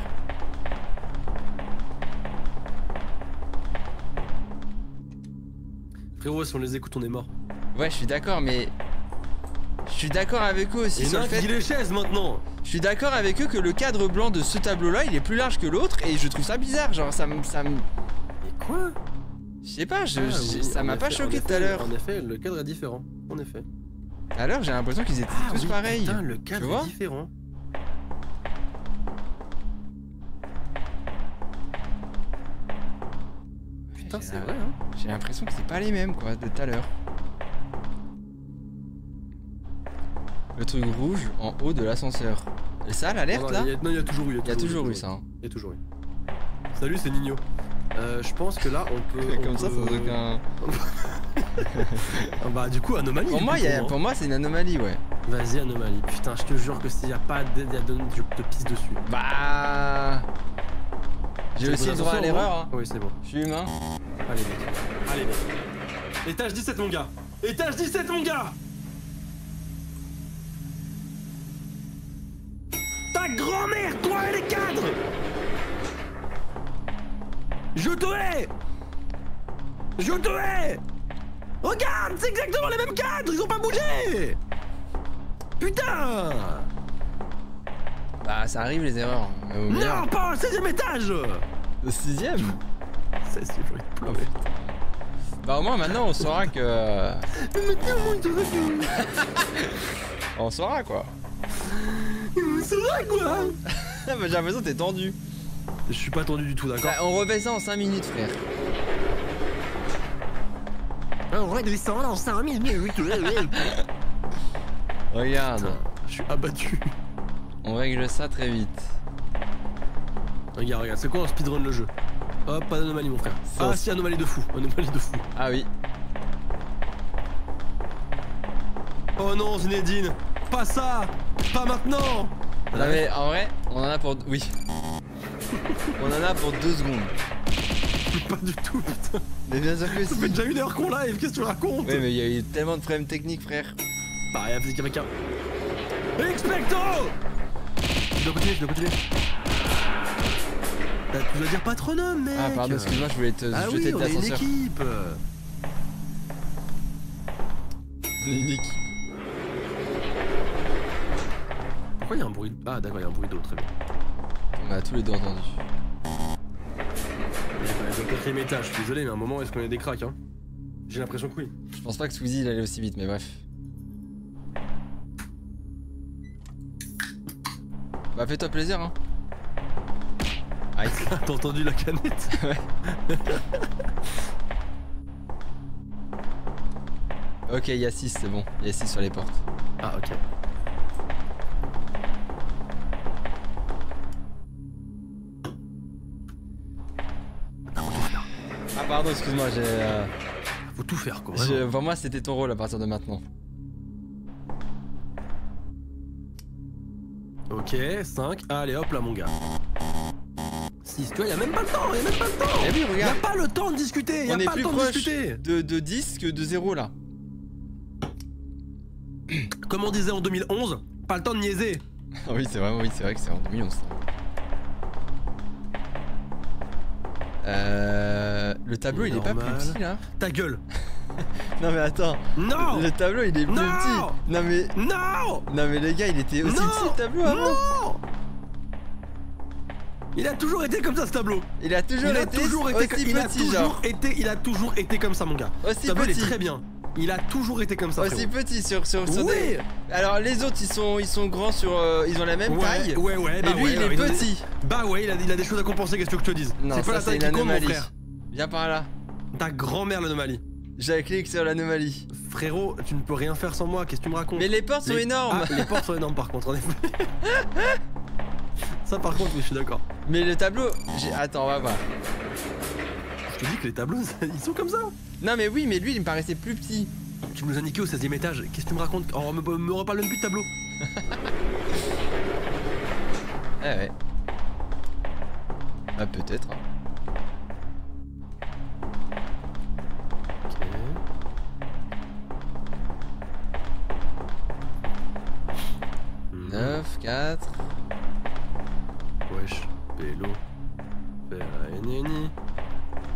Frérot, si on les écoute, on est mort. Ouais, je suis d'accord, mais je suis d'accord avec eux aussi Il y sur en a le un qui dit fait. les chaises maintenant. Je suis d'accord avec eux que le cadre blanc de ce tableau-là, il est plus large que l'autre, et je trouve ça bizarre. Genre, ça me, Mais quoi? je sais pas, Ah oui, ça en m'a pas effet, choqué en tout à effet, l'heure. En effet, le cadre est différent. En effet. Tout à l'heure, j'ai l'impression qu'ils étaient tous oui, pareils. Putain, le cadre vois est différent. Putain, J'ai c'est la- vrai, hein. J'ai l'impression que c'est pas les mêmes, quoi, de tout à l'heure. Le truc rouge en haut de l'ascenseur. Et ça, l'alerte là? Non, il y a toujours eu. Il y a toujours eu ça. Hein. Il y a toujours eu. Salut, c'est Nino. Je pense que là, on peut. Comme ça, sans aucun. Ah bah, du coup, anomalie. Pour moi, pour moi, c'est une anomalie, ouais. Vas-y, anomalie. Putain, je te jure que s'il y a pas je te pisse dessus. Bah. J'ai C'est aussi bon, le droit à attention, l'erreur. Hein. Oui, c'est bon. Je suis humain. Allez, mec. Allez, mec. Étage 17, mon gars. Étage 17, mon gars. Ta grand-mère, toi et les cadres. Je te hais. Je te hais. Regarde, c'est exactement les mêmes cadres, ils ont pas bougé. Putain. Bah, ça arrive les erreurs. Mais au meilleur. Non, pas au 16e étage. Le 6ème. Ça, c'est vrai de pleurer. Bah, au moins, maintenant, on saura que. Mais tiens, moi, il te On saura quoi. C'est vrai, quoi. Bah, j'ai l'impression que t'es tendu. Je suis pas tendu du tout, d'accord. Bah, on refait ça en 5 minutes, frère. On règle ça en 5 minutes. Regarde. Je suis abattu. On règle ça très vite. Regarde, c'est quoi on speedrun le jeu? Hop, pas d'anomalie, mon frère. Ça, Ah, si, anomalie de fou. Anomalie de fou. Ah oui. Oh non, Zinedine. Pas ça. Pas maintenant. Non mais en vrai, on en a pour... Oui. On en a pour 2 secondes. Pas du tout, putain. Mais bien sûr que Ça si. fait déjà 1 heure qu'on live, qu'est-ce que tu racontes? Oui mais il y a eu tellement de problèmes techniques frère. Bah, y'a physique avec un. Expecto. Je dois continuer. Tu dois dire patronome, mec. Ah pardon, excuse-moi, je voulais te Ah jeter oui, de on est une l'ascenseur. équipe. Unique. Pourquoi y'a un bruit? Ah d'accord, y'a un bruit d'eau, très bien. On a tous les deux entendu. J'ai au 4ème étage, je suis désolé, mais à un moment, est-ce qu'on a des cracks, hein? J'ai l'impression que oui. Je pense pas que Squeezie il allait aussi vite, mais bref. Bah fais-toi plaisir hein. Aïe. T'as entendu la canette? Ouais. Ok, il y a 6, c'est bon. Il y a 6 sur les portes. Ah ok. Ah pardon, excuse-moi, Faut tout faire quoi. pour moi c'était ton rôle à partir de maintenant. Ok, 5. Allez hop là mon gars. 6, tu vois, y'a même pas le temps, y'a même pas le temps. Eh oui, Y'a regarde, pas le temps de discuter, y'a on est pas plus le temps de proche discuter. de 10 que de 0 là. Comme on disait en 2011, pas le temps de niaiser. Ah oui, c'est vrai que c'est en 2011. Le tableau il est pas plus Normal. petit là. Ta gueule. Non mais attends, Non. le tableau il est plus Non. petit. Non. Non mais les gars, il était aussi Non. petit le tableau avant. Non. Il a toujours été comme ça ce tableau. Il a toujours Il a été toujours aussi été, petit il a toujours été comme ça mon gars. Aussi Ce tableau il est petit. très bien. Il a toujours été comme ça. Aussi frérot. petit sur Oui. des... Alors les autres ils sont grands sur... ils ont la même taille. Ouais, bah Et lui ouais, il est alors, petit. Bah ouais, il a des choses à compenser, qu'est-ce que je te dise? Non, C'est pas ça la c'est taille une qui compte mon anomalie. frère. Viens par là. Ta grand-mère l'anomalie. J'ai la clé sur l'anomalie. Frérot, tu ne peux rien faire sans moi, qu'est-ce que tu me racontes? Mais les portes sont énormes. Ah, les portes sont énormes par contre, en effet. Ça par contre, oui, je suis d'accord. Mais le tableau, attends, on va voir. Je te dis que les tableaux, ils sont comme ça. Non mais oui, mais lui il me paraissait plus petit. Tu nous as niqué au 16ème étage. Qu'est-ce que tu me racontes? Oh, me reparle même plus de tableau. Ah ouais. Ah peut-être. Hein. Ok. 9, 4. Wesh, vélo. Faire la NNI.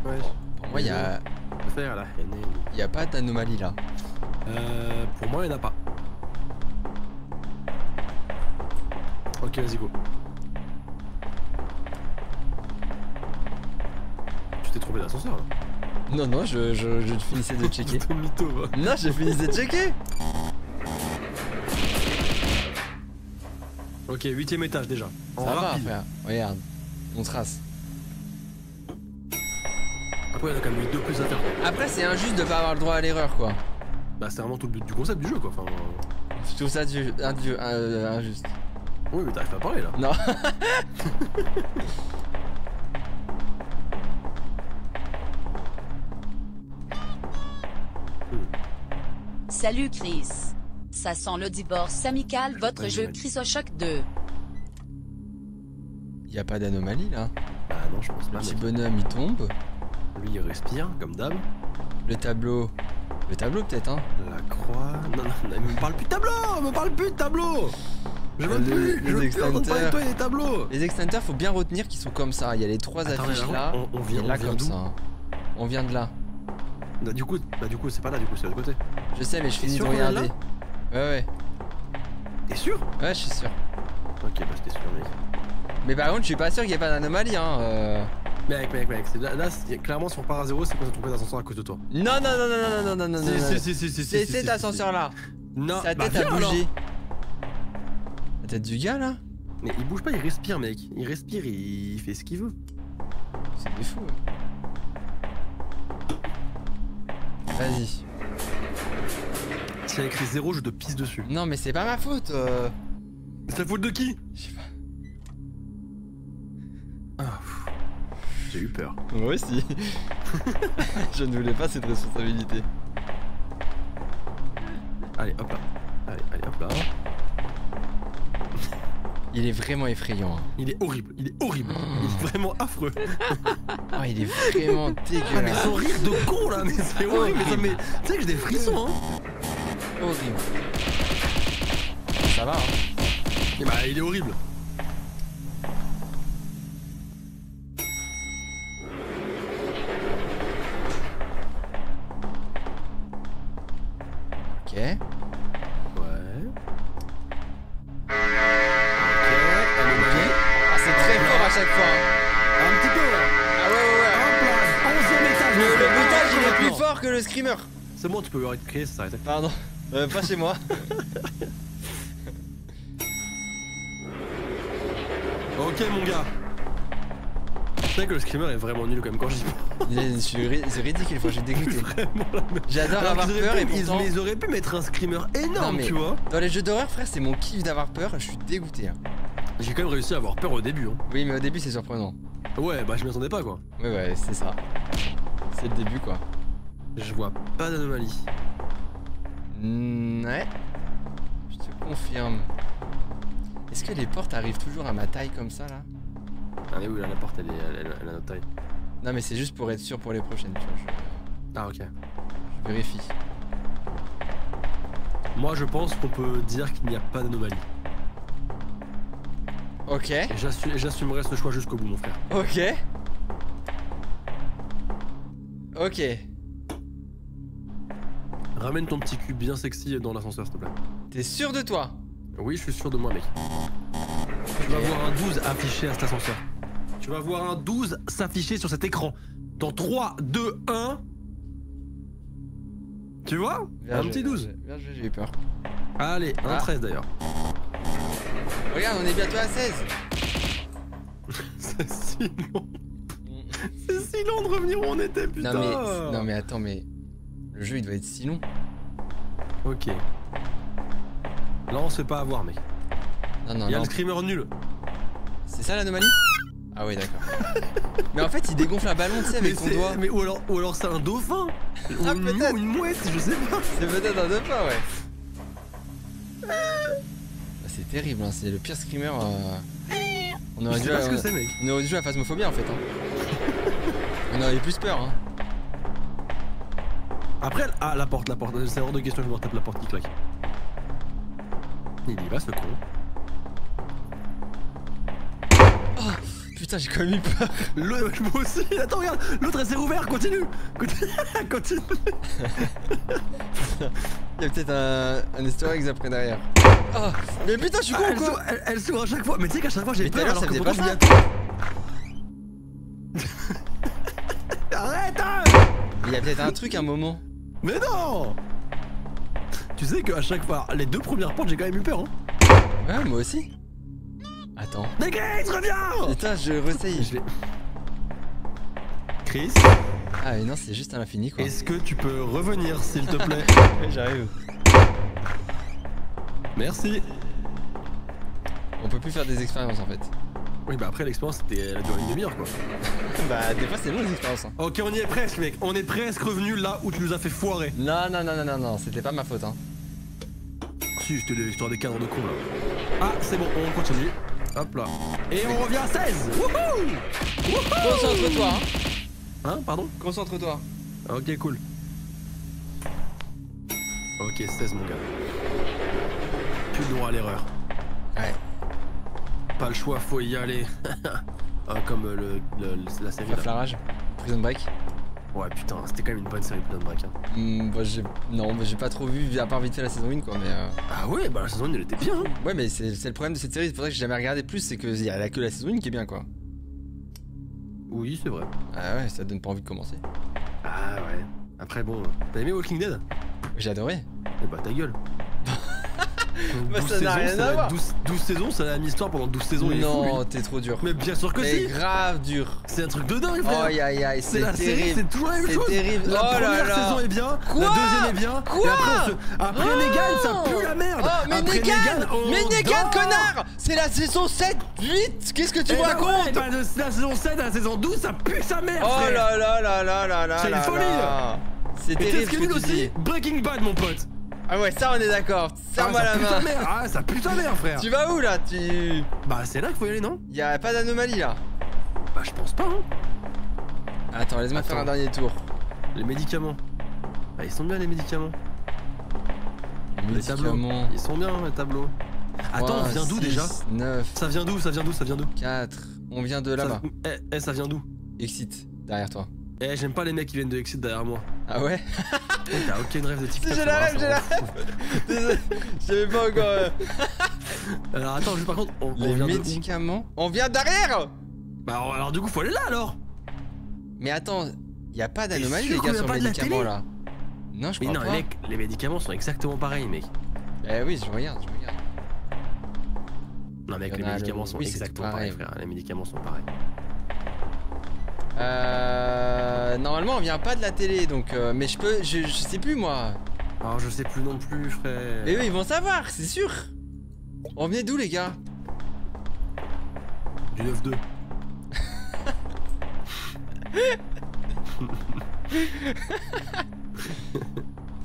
Wesh. Pour moi, il y a pas d'anomalie là. Pour moi, il n'y en a pas. Ok, vas-y, go. Tu t'es trompé d'ascenseur là? Non, non, je finissais de checker. Ton mytho, va. Non, je finissais de checker. Ok, 8ème étage déjà. En Ça va, rapide. frère. Regarde, on trace. Après, il y en a quand même eu 2 plus à faire. Après, c'est injuste de pas avoir le droit à l'erreur, quoi. Bah, c'est vraiment tout le but du concept du jeu, quoi. Enfin, Je trouve ça injuste. oui, mais t'arrives pas à parler là. Non. Salut Chris. Ça sent le divorce amical, votre pas jeu d'anomalie. Chrysochoc 2. Y a pas d'anomalie là. Bah, non, je pense Le pas. petit Mec. bonhomme il tombe. Lui, il respire, comme d'hab. Le tableau. Le tableau peut-être, hein. La croix. Non, non, il me parle plus de tableau! Me parle plus de tableau! Je veux Les- plus! les Je veux plus entendre parler de toi et des tableaux! Les extincteurs, faut bien retenir qu'ils sont comme ça. Il y a les 3 Attends, affiches mais là. on vient- et là on vient comme d'où ça. Hein. On vient de là. Bah, du coup, c'est pas là, du coup, c'est de l'autre côté. Je sais, mais je finis de sûr qu'on vient de regarder. Ouais, T'es sûr? ouais, je suis sûr. Ok, bah, j'étais sûr, mec. Mais par contre, je suis pas sûr qu'il y ait pas d'anomalie, hein. Mec, là, clairement, si on repart à 0, c'est qu'on s'est trompé d'ascenseur à cause de toi. Non, non, non, non, non, non, non, non, non. Si. C'est cet ascenseur là. Non, Sa bah, tête a viens, alors. bougé. La tête du gars là. Mais il bouge pas, il respire, mec. Il respire, il fait ce qu'il veut. C'est des fous. Vas-y. S'il y a écrit 0, je te pisse dessus. Non, mais c'est pas ma faute. C'est la faute de qui? Je sais pas. Ah, pff. J'ai eu peur. Moi aussi. Je ne voulais pas cette responsabilité. Allez, hop là. Allez, hop là. Il est vraiment effrayant. Hein. Il est horrible, il est vraiment affreux. Oh, il est vraiment Ah, mais dégueulasse. son rire de con là, mais c'est horrible. Mais ça met... Tu sais que j'ai des frissons, hein. Horrible. Ça va, hein. Et bah, il est horrible. Ok. Ouais. Ah, c'est très fort à chaque fois. Hein. Un petit peu là. Ah ouais, ouais, ouais. Hop là, 11ème étage. Le c'est bruitage, il est maintenant. plus fort que le screamer. C'est bon, tu peux arrêter de crier, ça s'arrête. Pardon. Pas chez moi. Ok, mon gars. Tu sais que le screamer est vraiment nul quand même quand j'y pense. C'est ridicule, faut que je suis dégoûté. Vraiment la merde. J'adore Alors avoir qu'ils auraient peur pu- et pourtant... ils auraient pu mettre un screamer énorme, Non, mais- tu vois. Dans les jeux d'horreur, frère, c'est mon kiff d'avoir peur. Je suis dégoûté. Hein. J'ai quand même réussi à avoir peur au début. Hein. Oui, mais au début, c'est surprenant. Ouais, bah je m'y attendais pas quoi. Ouais, ouais, c'est ça. C'est le début, quoi. Je vois pas d'anomalie. Ouais. Je te confirme. Est-ce que les portes arrivent toujours à ma taille comme ça, là? Ah mais oui, là, la porte elle a notre taille. Non, mais c'est juste pour être sûr pour les prochaines, tu vois. Ah ok. Je vérifie. Moi je pense qu'on peut dire qu'il n'y a pas d'anomalie. Ok. Et j'assumerai ce choix jusqu'au bout mon frère. Ok. Ok. Ramène ton petit cul bien sexy dans l'ascenseur s'il te plaît. T'es sûr de toi? Oui je suis sûr de moi mec. Tu vas voir un 12 affiché à cet ascenseur. Tu vas voir un 12 s'afficher sur cet écran. Dans 3, 2, 1. Tu vois? Bien Un joué, petit 12. Bien joué, j'ai eu peur. Allez, un Ah. 13 d'ailleurs. Regarde, on est bientôt à 16. C'est si long. C'est si long de revenir où on était, putain. Non mais attends, mais le jeu il doit être si long. Ok. Là on se fait pas avoir mec. Non, non, Il y a non. le screamer nul. C'est ça l'anomalie? Ah oui d'accord. Mais en fait il dégonfle un ballon tu sais avec ton doigt. Mais ou alors c'est un dauphin. Ah, ou peut-être. une mouette, je sais pas. C'est peut-être un dauphin ouais. C'est terrible hein, c'est le pire screamer. On aurait Je dû sais pas ce que c'est, mec. On aurait dû jouer à Phasmophobia en fait hein. On aurait eu plus peur hein. Après, ah la porte, c'est hors de question que je me retape la porte qui claque. Il y va ce con. Oh putain j'ai quand même eu peur. L'autre, moi aussi, attends regarde, l'autre elle s'est rouvert, continue. Continue. Il y a peut-être un easter egg après derrière. Oh mais putain je suis con ou quoi? Elle s'ouvre à chaque fois, mais tu sais qu'à chaque fois j'ai Mais tout à peur l'heure, alors ça que faisait pourtant pas je m'y ça. attends. Arrête hein. Il y a peut-être un truc un moment. Mais non. Tu sais qu'à chaque fois, les 2 premières portes j'ai quand même eu peur hein. Ouais moi aussi. Attends. Negate, reviens. Putain je réessaye. Je vais... Chris, Ah mais non c'est juste à l'infini quoi. est-ce que tu peux revenir s'il te plaît? J'arrive. Merci. On peut plus faire des expériences en fait. Oui bah après l'expérience elle a duré une demi-heure quoi. Bah des fois c'est long les expériences hein. Ok on y est presque mec, on est presque revenu là où tu nous as fait foirer. Non, c'était pas ma faute hein. Si c'était l'histoire des cadres de con là. Ah c'est bon, on continue. Hop là. Et on revient à 16. Wouhou. Concentre-toi hein. Hein pardon? Concentre-toi. Ok cool. Ok 16 mon gars. Plus le droit à l'erreur. Ouais. Pas le choix, faut y aller. Ah, comme la série La là. flarage. Prison Break. Ouais putain, c'était quand même une bonne série Prison Break hein. Bah, non, j'ai pas trop vu à part vite fait la saison 1 quoi mais Ah ouais bah la saison 1 elle était bien hein. Ouais mais c'est le problème de cette série, c'est pour ça que j'ai jamais regardé plus, c'est qu'il y a que la saison 1 qui est bien quoi. Oui c'est vrai. Ah ouais ça donne pas envie de commencer. Ah ouais. Après bon, t'as aimé Walking Dead? J'ai adoré. Eh bah ta gueule. Bah, 12 ça n'a rien saisons, à voir. 12 saisons, ça a une histoire pendant 12 saisons. il est fou, lui. Non t'es trop dur. Mais bien sûr que Mais si. grave dur. C'est un truc de dingue Oh frère. aïe aïe C'est c'est la série, terrible. c'est toujours la même C'est chose. terrible. La Oh là première là. saison est bien, Quoi? la deuxième est bien. Quoi? Et après, Oh. Negan, ça pue la merde. Oh mais Après Negan on Mais Negan dort. connard. C'est la saison 7, 8. Qu'est-ce que tu Eh me bah racontes? ouais, bah, de la saison 7 à la saison 12, ça pue sa mère Oh frère. là là là là là là C'est une là folie. là. C'est Et tu sais terrible ce ce qui est que nul tu dis. aussi? Breaking Bad mon pote. Ah ouais ça on est d'accord. Serre-moi ça la pue sa main. mère. Ah ça pue sa mère frère. Tu vas où là? Tu... Bah c'est là qu'il faut y aller non? Y'a pas d'anomalie là. Bah je pense pas hein. Attends laisse-moi faire un Attends. dernier tour. Les médicaments. Bah ils sont bien les médicaments. Les tableaux. Médicaments. Ils sont bien les tableaux. Attends, on vient d'où déjà? 9, Ça vient d'où? Ça vient d'où? Ça vient d'où? 4. On vient de là-bas. Ça vient d'où? Exit, derrière toi. Eh, j'aime pas les mecs qui viennent de Exit derrière moi. Ah ouais? Eh, t'as aucune rêve de TikTok. J'ai ça la va, rêve, ça j'ai va. la rêve. Désolé, j'avais pas encore. Alors attends, juste par contre, on Les vient de où? médicaments. On vient derrière! Bah alors du coup, faut aller là alors. Mais attends, y a pas d'anomalie sûr les qu'on gars vient sur pas les de la médicaments télé là. Non, je Mais crois non, pas. mec, les médicaments sont exactement pareils, mec. Eh oui, je regarde. Non, mec, Il y les en a médicaments le- sont oui, c'est exactement pareil. pareils, frère. Les médicaments sont pareils. Normalement, on vient pas de la télé donc. Mais je sais plus moi. Alors, je sais plus non plus, frère. Mais eux, ils vont savoir, c'est sûr. On venait d'où les gars? Du 9-2.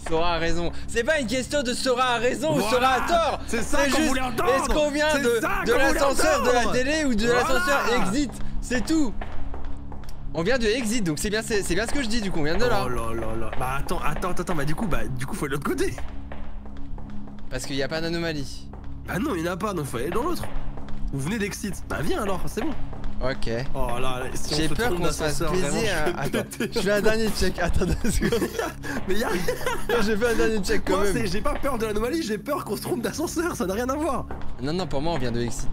Sora a raison. C'est pas une question de Sora a raison ou Voilà, Sora a tort. c'est ça qu'on juste, voulait entendre. est-ce qu'on vient C'est de ça de qu'on voulait l'ascenseur de la entendre. télé ou de Voilà. l'ascenseur Exit? C'est tout. On vient de Exit, donc c'est bien ce que je dis du coup, on vient de là. Oh là là là. Bah attends, bah du coup, faut aller de l'autre côté. Parce qu'il n'y a pas d'anomalie. Bah non, il n'y en a pas, donc faut aller dans l'autre. Vous venez d'Exit. Bah viens alors, c'est bon. Ok. Oh là, si on J'ai se peur trompe qu'on se fasse d'ascenseur, plaisir. vraiment, je vais Attends, péter. je fais un dernier check. Attends 2 secondes. Mais y'a J'ai fait un dernier check quand moi, même. j'ai pas peur de l'anomalie, j'ai peur qu'on se trompe d'ascenseur, ça n'a rien à voir. Non, pour moi, on vient de Exit.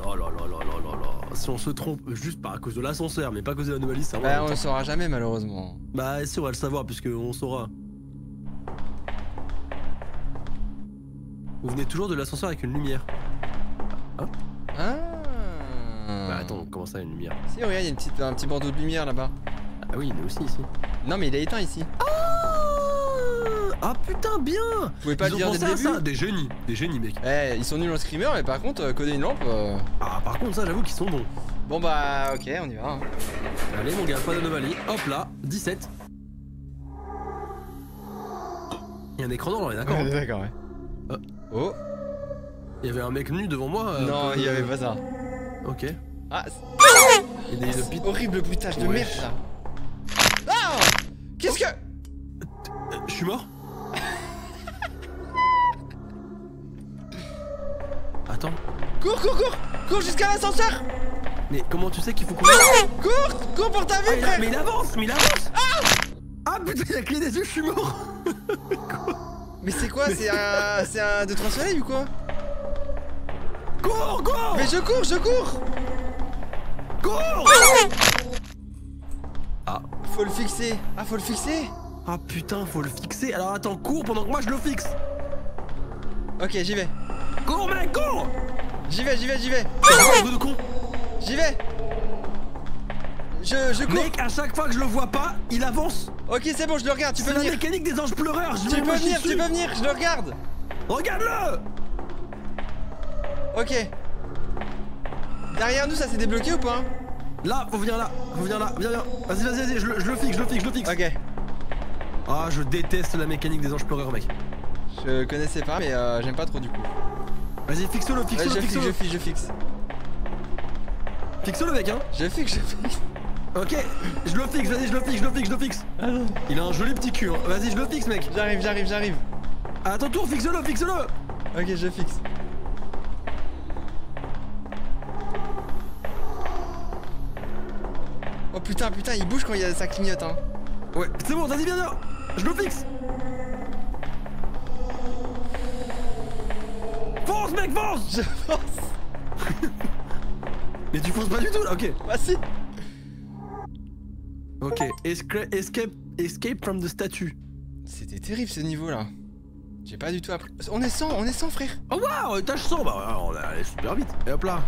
Oh là là là là là là. Si on se trompe juste pas à cause de l'ascenseur, mais pas à cause de l'anomalie, ça va. Bah, on le saura jamais malheureusement. Bah si, on va le savoir, puisque on saura. Vous venez toujours de l'ascenseur avec une lumière. Ah. Bah attends, comment ça, une lumière? Si, regarde, il y a un petit bandeau de lumière là-bas. Ah oui, il est aussi ici. Non, mais il est éteint ici. Ah putain, bien. Vous pouvez pas Ils le ont dire dès pensé le à début. ça. Des génies mec. Eh, ils sont nuls en screamer, mais par contre, coder une lampe. Ah par contre ça j'avoue qu'ils sont bons. Bon bah, ok, on y va. Hein. Allez mon gars, pas d'anomalie. Hop là, 17. Il y a un écran noir, on est d'accord. Ouais, d'accord, ouais. Oh, Il y avait un mec nu devant moi. non, il y avait pas ça. Ok. Ah, Il y a des c'est horrible bruitage de Ouais. merde là. Ah, qu'est-ce que. Je suis mort. Attends. Cours, cours, cours, cours jusqu'à l'ascenseur. Mais comment tu sais qu'il faut courir? Cours pour ta vie, frère. Mais il avance, Ah putain, il a cligné des yeux, je suis mort. Mais c'est quoi? C'est un 2-3 soleil ou quoi? Cours. Mais je cours. Cours. Ah. Faut le fixer. Ah, faut le fixer. Ah putain, faut le fixer. Alors attends, cours pendant que moi je le fixe. Ok, j'y vais. Cours mec, cours. J'y vais. C'est un truc de con. J'y vais. Je cours. Mec, à chaque fois que je le vois pas, il avance. Ok, c'est bon, je le regarde. Tu peux C'est la venir. mécanique des anges pleureurs. Tu peux venir. Je le regarde. Regarde-le. Ok. Derrière nous, ça s'est débloqué ou pas? Là, faut venir là. Viens. Vas-y, je le fixe. Ok. Ah, je déteste la mécanique des anges pleureurs, mec. Je connaissais pas, mais j'aime pas trop du coup. Vas-y, fixe-le. Ouais, je fixe. Fixe-le, mec, hein. Je fixe. Ok, je le fixe, vas-y, je le fixe. Il a un joli petit cul, hein. Vas-y, je le fixe, mec. J'arrive. À ton tour, fixe-le. Ok, je fixe. Oh putain, il bouge quand ça clignote, hein. Ouais, c'est bon, vas-y, viens. Je le fixe. Fonce, mec, fonce. Je pense. Mais tu fonces pas du tout, là, ok. Bah si. Ok, escape from the statue. C'était terrible ce niveau là. J'ai pas du tout appris. On est 100 frère. Oh waouh, tâche 100, bah on est allé super vite. Et hop là.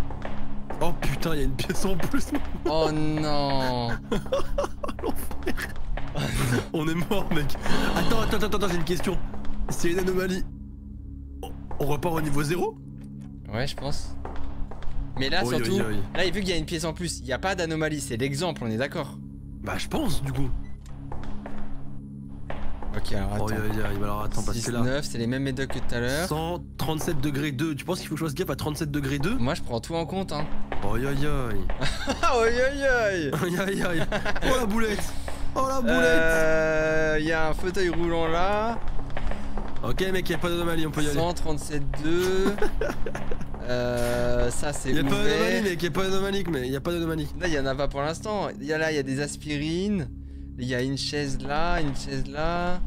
Oh putain, il y a une pièce en plus. Oh non. On est mort, mec. Attends, j'ai une question. C'est une anomalie. On repart au niveau 0? Ouais, je pense. Mais là, Oi, surtout, oi, oi. là, vu qu'il y a une pièce en plus, il n'y a pas d'anomalie, c'est l'exemple, on est d'accord? Bah, je pense, du coup. Ok, alors attends. Alors attends, parce 6, que là. 9, c'est les mêmes médocs que tout à l'heure. 137 degrés 2. Tu penses qu'il faut que je fasse gaffe à 37 degrés 2? Moi, je prends tout en compte, hein. Oi. Ah, oi, oi, oi. Aïe. Oh la boulette. Oh la boulette. Il y a un fauteuil roulant là. Ok, mec, y'a pas d'anomalie, on peut y aller. 137,2. Ça, c'est Y'a pas d'anomalie, ouvert. mec, y'a pas d'anomalie, mais y'a pas d'anomalie. Là, il y en a pas pour l'instant. Il y a des aspirines. Il y a une chaise là, une chaise là.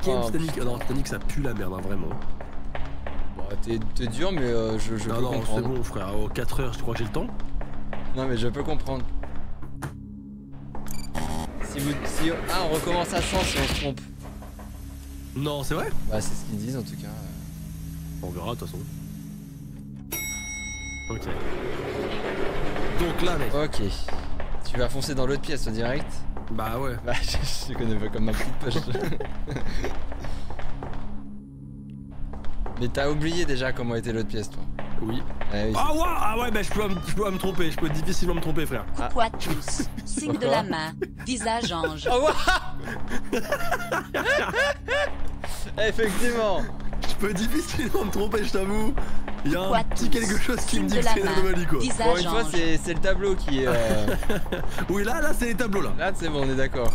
Oh, Titanic. Non, Titanic, ça pue la merde, hein, vraiment. Bah, t'es dur, mais je peux Non, c'est comprendre. bon, frère. Oh, 4 heures, je crois que j'ai le temps. Non, mais je peux comprendre. Ah, on recommence à 100 si on se trompe. Non, c'est vrai? Bah, c'est ce qu'ils disent en tout cas. On verra, de toute façon. Ok. Donc là, mec. Ok. Tu vas foncer dans l'autre pièce, toi, direct? Bah ouais. Bah, je connais pas comme ma petite poche. Mais t'as oublié déjà comment était l'autre pièce, toi. Oui. Oui, Ah ouais, bah je peux me tromper, je peux difficilement me tromper, frère. Coucou à tous. Signe de la main. Visage ange. Oh, wow. Effectivement. Je peux difficilement me tromper, je t'avoue. Il y a un Quoi, petit quelque chose qui me dit signe que de la c'est une main. anomalie, quoi. Pour une Visage fois, ange. c'est le tableau qui est. Oui, là, c'est les tableaux, là. Là, c'est bon, on est d'accord.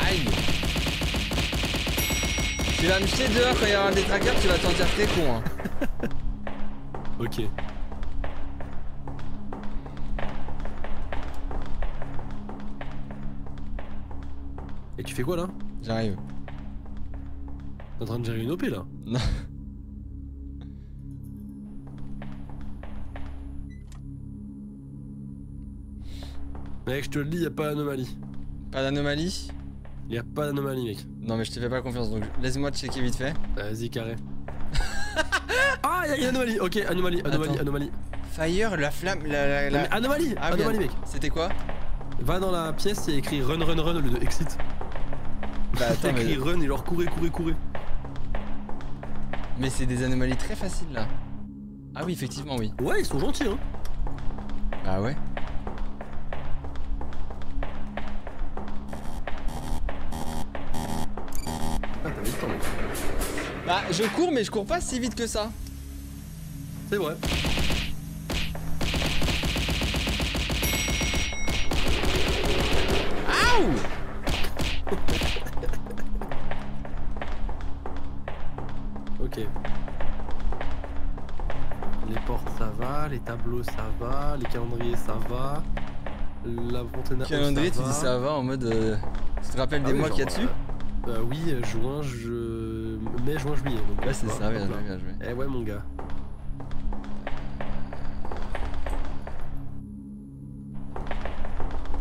Aïe. Tu vas me jeter dehors quand il y aura un détraqueur, tu vas t'en dire très con, hein. Ok. Et tu fais quoi, là? J'arrive. T'es en train de gérer une OP, là? Non. Mec, je te le dis, y a pas d'anomalie. Pas d'anomalie? Y a pas d'anomalie, mec. Non, mais je te fais pas confiance, donc laisse-moi checker vite fait. Vas-y, carré. Ah, il y a une anomalie. Ok, anomalie, anomalie, Attends. anomalie. Fire, la flamme, Non, mais anomalie, Ah, oui, anomalie, mec. C'était quoi? Va dans la pièce, il y a écrit run, run, run au lieu de exit. Bah Il y a attends, écrit run et genre courez, courez, courez. mais c'est des anomalies très faciles là. Ah oui, effectivement, oui. Ouais, ils sont gentils, hein. Ah ouais. Ah, t'avais le temps, mec. Bah je cours, mais je cours pas si vite que ça. C'est vrai. Aouh. Ok. Les portes ça va, les tableaux ça va, les calendriers ça va, la fontaine à eau, Calendrier, tu ça dis va. ça va en mode. Tu te rappelles Ah des oui, mois qu'il y a genre, dessus? Oui, juin, mai, juin, juillet. Donc, Ouais, c'est voilà, ça, bien hop joué, là. bien joué. Eh ouais, mon gars.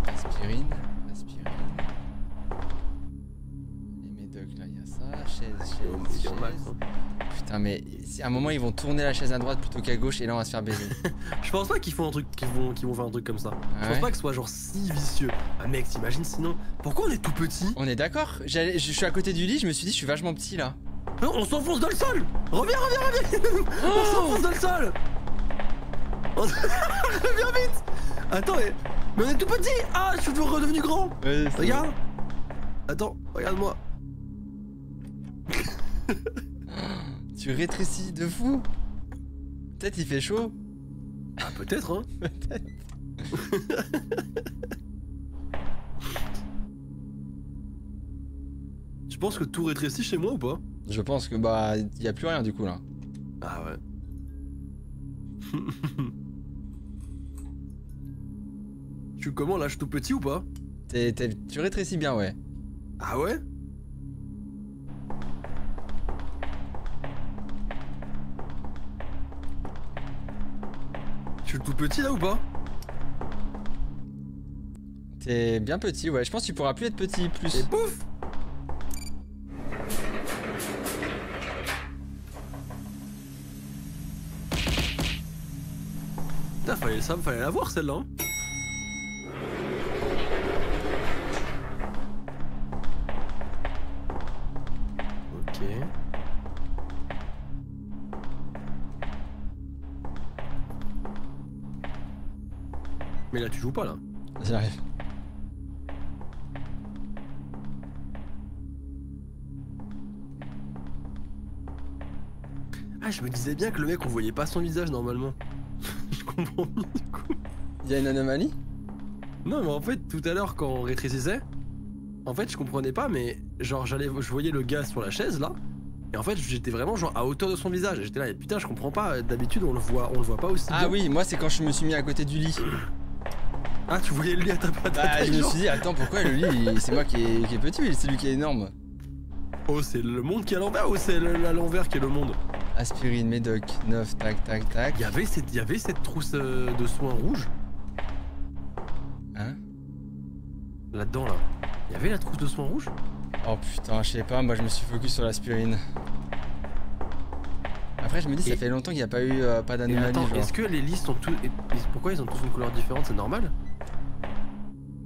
Aspirine, aspirine. Les médocs là, il y a ça. Chaise, Il est au max, chaise. hein. Putain, mais si à un moment ils vont tourner la chaise à droite plutôt qu'à gauche et là on va se faire baiser. Je pense pas qu'ils font un truc, qu'ils vont faire un truc comme ça. Je Ouais. pense pas que ce soit genre si vicieux. Ah mec, t'imagines sinon. Pourquoi on est tout petit? On est d'accord? Je suis à côté du lit, je me suis dit je suis vachement petit là. Non, on s'enfonce dans le sol! Reviens, reviens, reviens! On s'enfonce dans le sol! Reviens vite! Attends, mais on est tout petit! Ah, je suis toujours redevenu grand! Ouais, Regarde! Attends, regarde-moi! Tu rétrécis de fou. Peut-être il fait chaud. Ah, peut-être, hein? Tu penses que tout rétrécit chez moi ou pas? Je pense que bah y a plus rien du coup là. Ah ouais. Je suis comment là? Je suis tout petit ou pas? Tu rétrécis bien, ouais. Ah ouais? Je suis tout petit là ou pas? T'es bien petit, ouais. Je pense que tu pourras plus être petit plus. Et pouf! Putain, fallait la voir celle-là. Hein. Ok. Mais là tu joues pas là. J'arrive. Ah, je me disais bien que le mec on voyait pas son visage normalement. Je comprends mieux du coup. Y a une anomalie? Non mais en fait tout à l'heure quand on rétrécissait, en fait je comprenais pas mais genre je voyais le gars sur la chaise là et en fait j'étais vraiment genre à hauteur de son visage. J'étais là et putain je comprends pas, d'habitude on le voit pas aussi Ah bien. oui, moi c'est quand je me suis mis à côté du lit. Ah tu voyais le lit à ta patte. Bah je me suis dit attends pourquoi le lit c'est moi qui est petit, c'est lui qui est énorme. Oh c'est le monde qui est à l'envers ou c'est à l'envers qui est le monde? Aspirine, médoc, 9, tac tac tac. Il y avait cette trousse de soins rouge Hein? là-dedans là. Il y avait la trousse de soins rouge? Oh putain, je sais pas, moi je me suis focus sur l'aspirine. Après je me dis ça Et- fait longtemps qu'il n'y a pas eu pas Et d'anomalie attends, genre. est-ce que les lits sont tous... Pourquoi ils ont tous une couleur différente? C'est normal?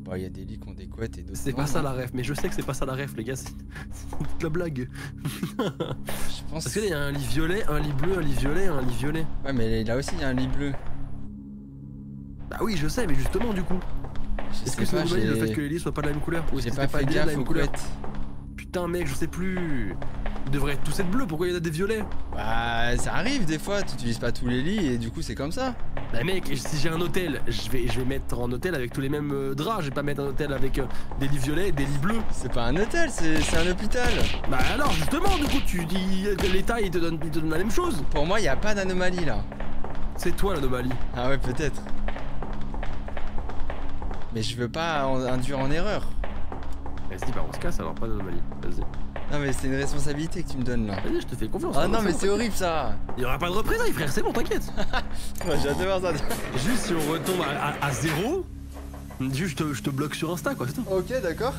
Bah il y a des lits qui ont des couettes et d'autres C'est non, pas ça non. la ref, mais je sais que c'est pas ça la ref les gars, c'est toute la blague. Je pense Parce qu'il y a un lit violet, un lit bleu, un lit violet, un lit violet. Ouais mais là aussi il y a un lit bleu. Bah oui je sais, mais justement du coup. Je Est-ce sais que c'est pas, normal le fait que j'ai les lits soient pas de la même couleur? Ou est-ce j'ai que pas c'était fait bien de la gaffe même aux couleur? couettes. Putain mec, je sais plus. Ils devraient être tous être bleus, pourquoi il y en a des violets? Bah ça arrive des fois, tu utilises pas tous les lits et du coup c'est comme ça. Bah mec, si j'ai un hôtel, je vais mettre en hôtel avec tous les mêmes draps, je vais pas mettre un hôtel avec des lits violets et des lits bleus. C'est pas un hôtel, c'est un hôpital. Bah alors justement du coup tu dis que l'État il te donne la même chose. Pour moi, il y a pas d'anomalie là. C'est toi l'anomalie. Ah ouais, peut-être. Mais je veux pas induire en erreur. Vas-y bah on se casse alors, pas d'anomalie. Vas-y. Non mais c'est une responsabilité que tu me donnes là. Vas-y, je te fais confiance. Ah hein, non mais bon, c'est horrible ça. Il y aura pas de représailles frère, c'est bon t'inquiète. Moi j'adore ça. Juste si on retombe à zéro, juste je te bloque sur Insta quoi, c'est tout. Ok, d'accord.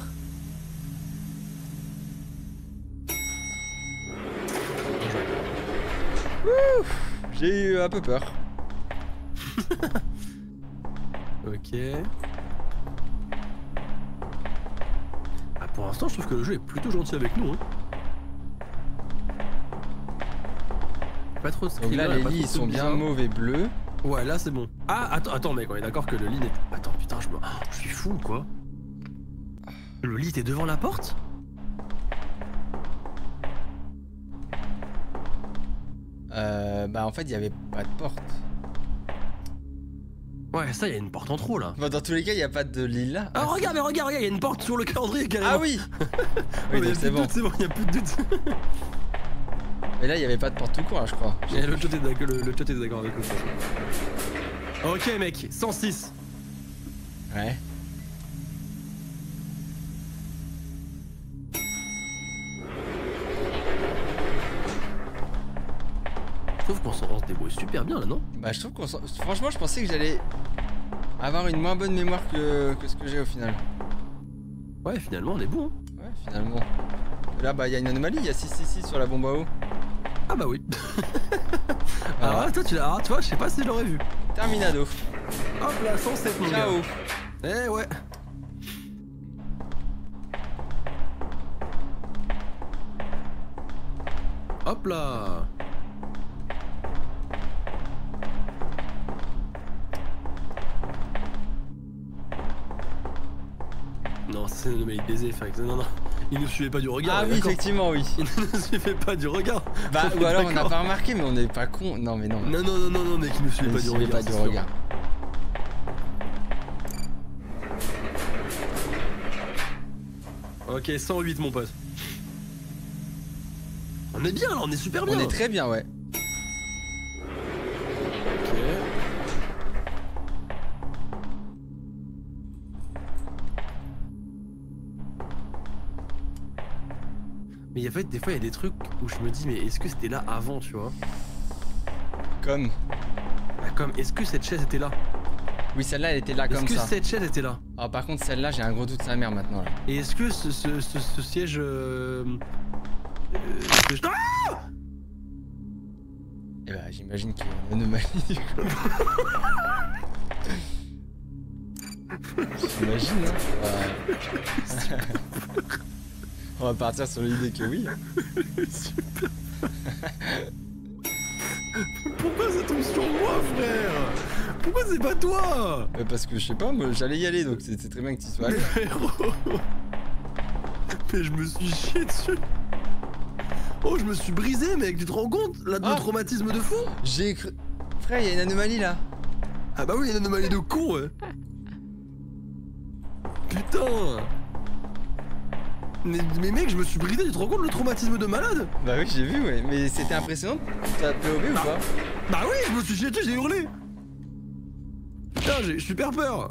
J'ai eu un peu peur. Ok. Ah, pour l'instant, je trouve que le jeu est plutôt gentil avec nous. Hein. Pas trop de Donc screamers, là, les pas lits trop ils de sont bien bizarres. mauves et bleus. Ouais, là c'est bon. Ah, attends, mec, on est d'accord que le lit n'est. Attends, putain, je suis fou ou quoi? Le lit était devant la porte? Bah en fait il y avait pas de porte. Ouais, ça, il y a une porte en trop là. Bon, dans tous les cas il y a pas de lit là. Ah, regarde, il y a une porte sur le calendrier carrément. Ah oui. Oui donc c'est bon. C'est bon, il y a plus de doute. Mais là il y avait pas de porte tout court là, je crois. Et le chat est d'accord avec nous. Ok, mec, 106. Ouais. Je trouve qu'on se débrouille super bien là, non? Bah je trouve qu'on franchement je pensais que j'allais avoir une moins bonne mémoire que ce que j'ai au final. Ouais, finalement, on est bon. Hein. Ouais finalement. Là bah il y a une anomalie, il y a 666 sur la bombe à eau. Ah bah oui. Voilà. Alors là, toi, tu vois, je sais pas si je l'aurais vu. Terminado. Hop là, 107 mon gars. Ciao. Eh ouais. Hop là. Non, c'est une anomalie de baiser, fact. Non, il nous suivait pas du regard. Ah oui d'accord. effectivement oui. Il nous suivait pas du regard. Bah On ou est alors on n'a d'accord. pas remarqué mais on n'est pas con. Non mais non. Non, mec, il nous suivait Il pas du suivait regard. pas du c'est sûr. regard. Ok, 108 mon pote. On est bien là, on est super bien. On est très bien ouais. Ok. Mais en fait, des fois, il y a des trucs où je me dis, mais est-ce que c'était là avant, tu vois? Comme. Bah, comme, est-ce que cette chaise était là? Oui celle-là elle était là Est-ce comme que ça. cette chaise était là? Alors par contre celle-là j'ai un gros doute de sa mère maintenant là. Et est-ce que ce siège. Ah Et bah j'imagine qu'il y a une anomalie du coup. J'imagine hein. On va partir sur l'idée que oui. Pourquoi ça tombe sur moi, frère? Pourquoi c'est pas toi? Parce que je sais pas, moi j'allais y aller donc c'est très bien que tu sois allé. Mais frérot. Mais je me suis chié dessus. Oh, je me suis brisé, mec, tu te rends compte là, de Ah. le traumatisme de fou? J'ai cru. Frère, il y a une anomalie là. Ah bah oui, il y a une anomalie de con, ouais. Putain. Mais mec, je me suis brisé, tu te rends compte le traumatisme de malade? Bah oui, j'ai vu, ouais. Mais c'était impressionnant. T'as POV ou pas? Bah oui, je me suis chié dessus, j'ai hurlé. Putain, j'ai super peur.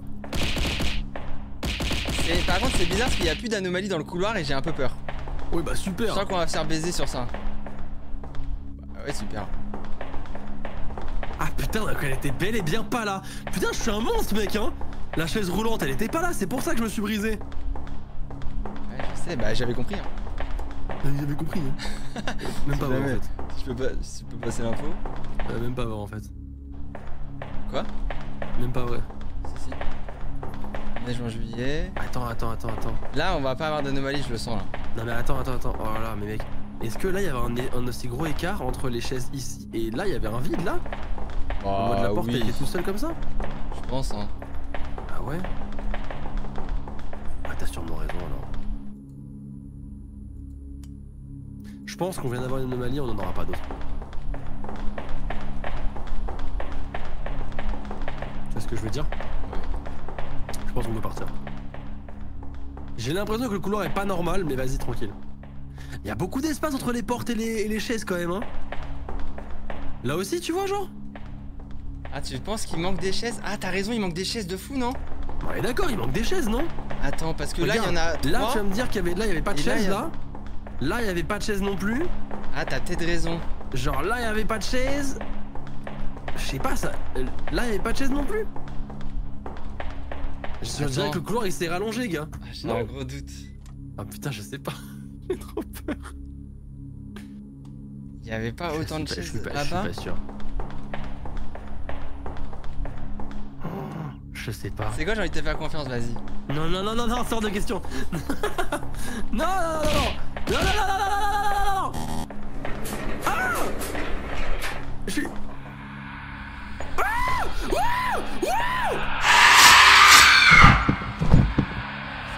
Et par contre, c'est bizarre parce qu'il y a plus d'anomalie dans le couloir et j'ai un peu peur. Oui, bah Je super. sens qu'on va se faire baiser sur ça. Bah ouais, super. Ah putain, elle était bel et bien pas là. Putain, je suis un monstre, mec, hein. La chaise roulante, elle était pas là, c'est pour ça que je me suis brisé. Ouais, je sais, bah j'avais compris. Hein. J'avais compris. Hein. Même pas vrai, en Jamais. fait. Si tu peux passer l'info. Même pas vrai, en fait. Quoi? Même pas vrai. Si. Mai, juin, juillet. Attends. Là, on va pas avoir d'anomalie, je le sens là. Non mais attends. Oh là là, mais mec. Est-ce que là, il y avait un aussi gros écart entre les chaises ici et là, il y avait un vide, là? En mode la porte, elle oui, était tout seul comme ça? je pense hein. Ah ouais? Ah, t'as sûrement raison, alors. Je pense qu'on vient d'avoir une anomalie, on n'en aura pas d'autres. Tu vois ce que je veux dire? Je pense qu'on peut partir. J'ai l'impression que le couloir est pas normal, mais vas-y, tranquille. Il y a beaucoup d'espace entre les portes et les chaises quand même, hein. Là aussi, tu vois, genre? Ah, tu penses qu'il manque des chaises? Ah, t'as raison, il manque des chaises de fou, non? Ouais, d'accord, il manque des chaises, non? Attends, parce que là, il y en a Regarde, 3. là, tu vas me dire qu'il y avait, là, il y avait pas de Et là, chaise, il y a- là. Là, il y avait pas de chaise non plus. Ah, t'as peut-être raison. Genre là, il y avait pas de chaise. Je sais pas, ça. Là, il y avait pas de chaise non plus. Je dirais Attends. que le couloir il s'est rallongé, gars. Ah, j'ai Non. un gros doute. Ah putain, je sais pas. J'ai trop peur. Il y avait pas autant de Je chaises suis pas là-bas. sûr. Oh, je sais pas. C'est quoi, j'ai envie de te faire confiance, vas-y. Non, non, non, non, non, sors de question. Non, non, non, non, non, non, non, non, non, non, non, non, non. Ah! Je suis... Ah! Wouh! Wouh!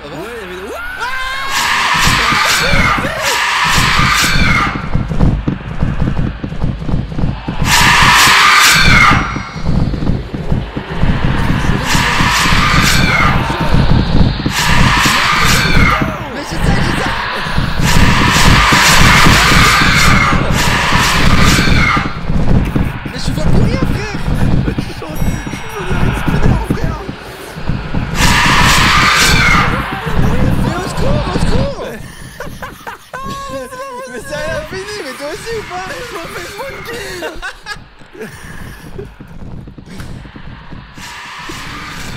Ça va? Ouais, il y avait... Mais c'est ça, c'est ça. Mais je vois plus rien, frère. Mais au secours, au secours. Mais ça a fini, mais toi aussi ou pas?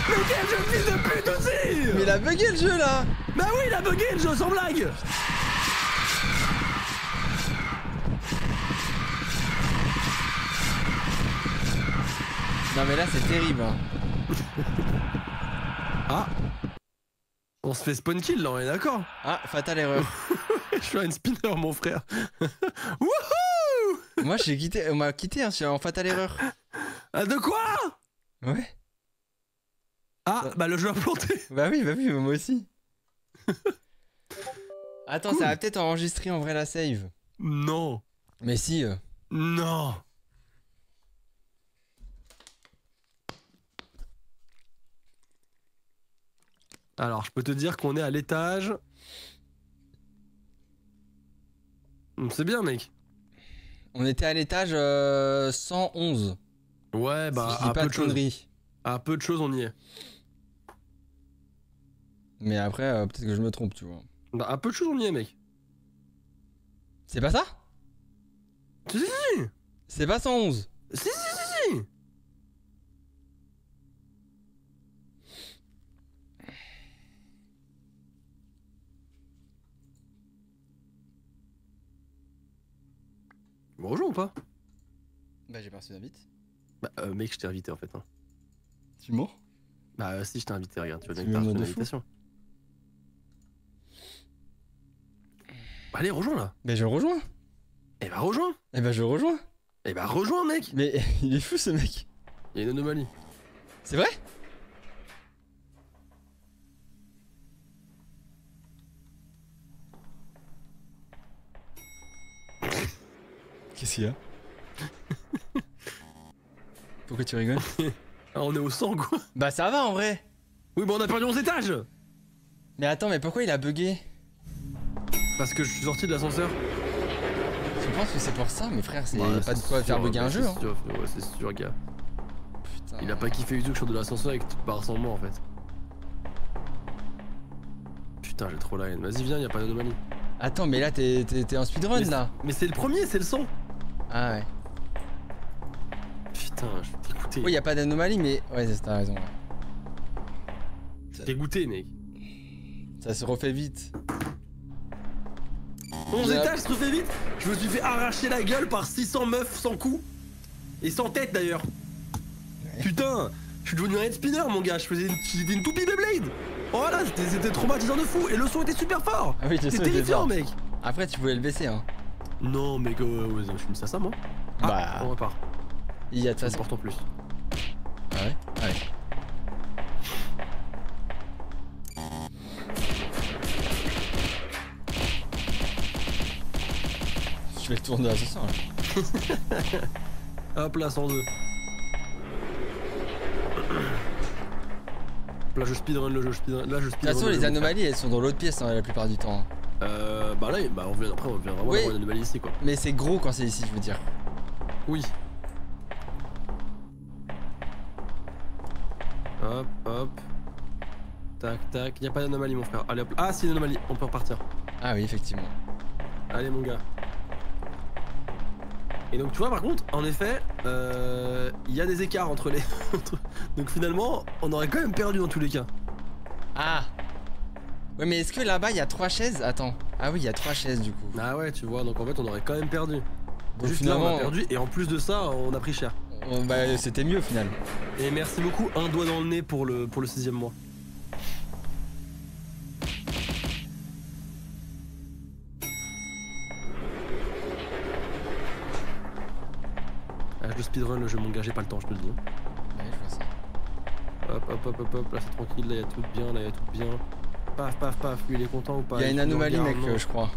Mais quel jeu de fils de pute aussi! Mais il a bugué le jeu là. Bah oui, il a bugué le jeu, sans blague! Non mais là c'est terrible hein. Ah! On se fait spawn kill là, on est d'accord? Ah, fatale erreur. Je suis un spinner, mon frère. Wouhou! Moi j'ai quitté, on m'a quitté hein, en fatale erreur. Ah, de quoi? Ouais. Ah, bah le jeu a planté. Bah oui, moi aussi. Attends, Cool. ça va peut-être enregistrer en vrai la save. Non. Mais si. Non. Alors, je peux te dire qu'on est à l'étage. C'est bien, mec. On était à l'étage 111. Ouais, bah, si je dis pas de choses. conneries. À peu de choses, on y est. Mais après, peut-être que je me trompe, tu vois. Bah, à peu de choses, on y est, mec. C'est pas ça? Si, si, si. C'est pas 111. Si, si, si, si. Tu me rejoins ou pas? Bah j'ai pas reçu d'invite. Bah, mec, je t'ai invité en fait. Hein. Tu mens? Bah, si, je t'ai invité, regarde, tu vas Tu bien que me t'as reçu demandes une de fou. invitation. Bah, allez, rejoins là. Bah je le rejoins. Eh bah, rejoins. Eh bah je le rejoins. Eh bah, rejoins, mec. Mais il est fou ce mec. Il y a une anomalie. C'est vrai? Qu'est-ce qu'il y a? Pourquoi tu rigoles? Ah, on est au 100 quoi. Bah ça va en vrai. Oui, bah, on a perdu 11 étages. Mais attends, mais pourquoi il a bugué? Parce que je suis sorti de l'ascenseur. Je pense que c'est pour ça, mais frère, c'est Bah, pas de c'est quoi faire sûr, bugger un bah, jeu. c'est Hein. sûr, ouais, c'est sûr, gars. Putain. Il a pas kiffé du tout que je sorte de l'ascenseur et que tu te barres sans moi en fait. Putain, j'ai trop la haine. Vas-y, viens, y a pas d'anomalie. Attends, mais là t'es en speedrun là. Mais c'est le premier, c'est le 100. Ah ouais. Putain, je suis dégoûté. Oui, y a pas d'anomalie, mais ouais, t'as raison. Ouais. Je suis dégoûté, mec. Ça se refait vite. 11 J'ai étages, se refait vite. Je me suis fait arracher la gueule par 600 meufs sans coup. Et sans tête d'ailleurs. Ouais. Putain, je suis devenu un head spinner, mon gars. J'étais une toupie Beyblade. Oh là, c'était traumatisant de fou. Et le son était super fort. Ah oui, le son C'était était terrifiant, bien. mec. Après, tu pouvais le baisser, hein. Non, mec, ouais, je suis une sassa, moi. Bah. Ah, on repart. Il y a de toute Ça façon. porte en plus. Ah ouais? Ah ouais. Je fais le tour de l'ascenseur là. Hop là, 102. Là, je speedrun le jeu, je speedrun. Là, je De speedrun. toute façon, le les jeu, anomalies elles sont dans l'autre pièce hein, la plupart du temps. Hein. Bah là, bah on vient, après, on vient vraiment Oui. d'avoir une anomalie ici, quoi. Mais c'est gros quand c'est ici, je veux dire. Oui. Hop, hop. Tac, tac. Y'a pas d'anomalie, mon frère. Allez hop. Ah, si, une anomalie. On peut repartir. Ah oui, effectivement. Allez, mon gars. Et donc, tu vois, par contre, en effet, il y a des écarts entre les. Donc, finalement, on aurait quand même perdu dans tous les cas. Ah! Ouais, mais est-ce que là-bas il y a 3 chaises? Attends. Ah oui, il y a 3 chaises du coup. Ah ouais, tu vois, donc en fait, on aurait quand même perdu. Donc Juste là, on finalement, a perdu et en plus de ça, on a pris cher. bah, c'était mieux au final. Et merci beaucoup, un doigt dans le nez pour le 6ème mois. Ah, je speedrun le jeu, mon gars, j'ai pas le temps, je te le dis. Ouais, je vois ça. Hop, là c'est tranquille, là il y a tout bien, là il y a tout bien. Paf, paf, paf, lui il est content ou pas? Il y a une Il anomalie, regarde, mec, non. je crois.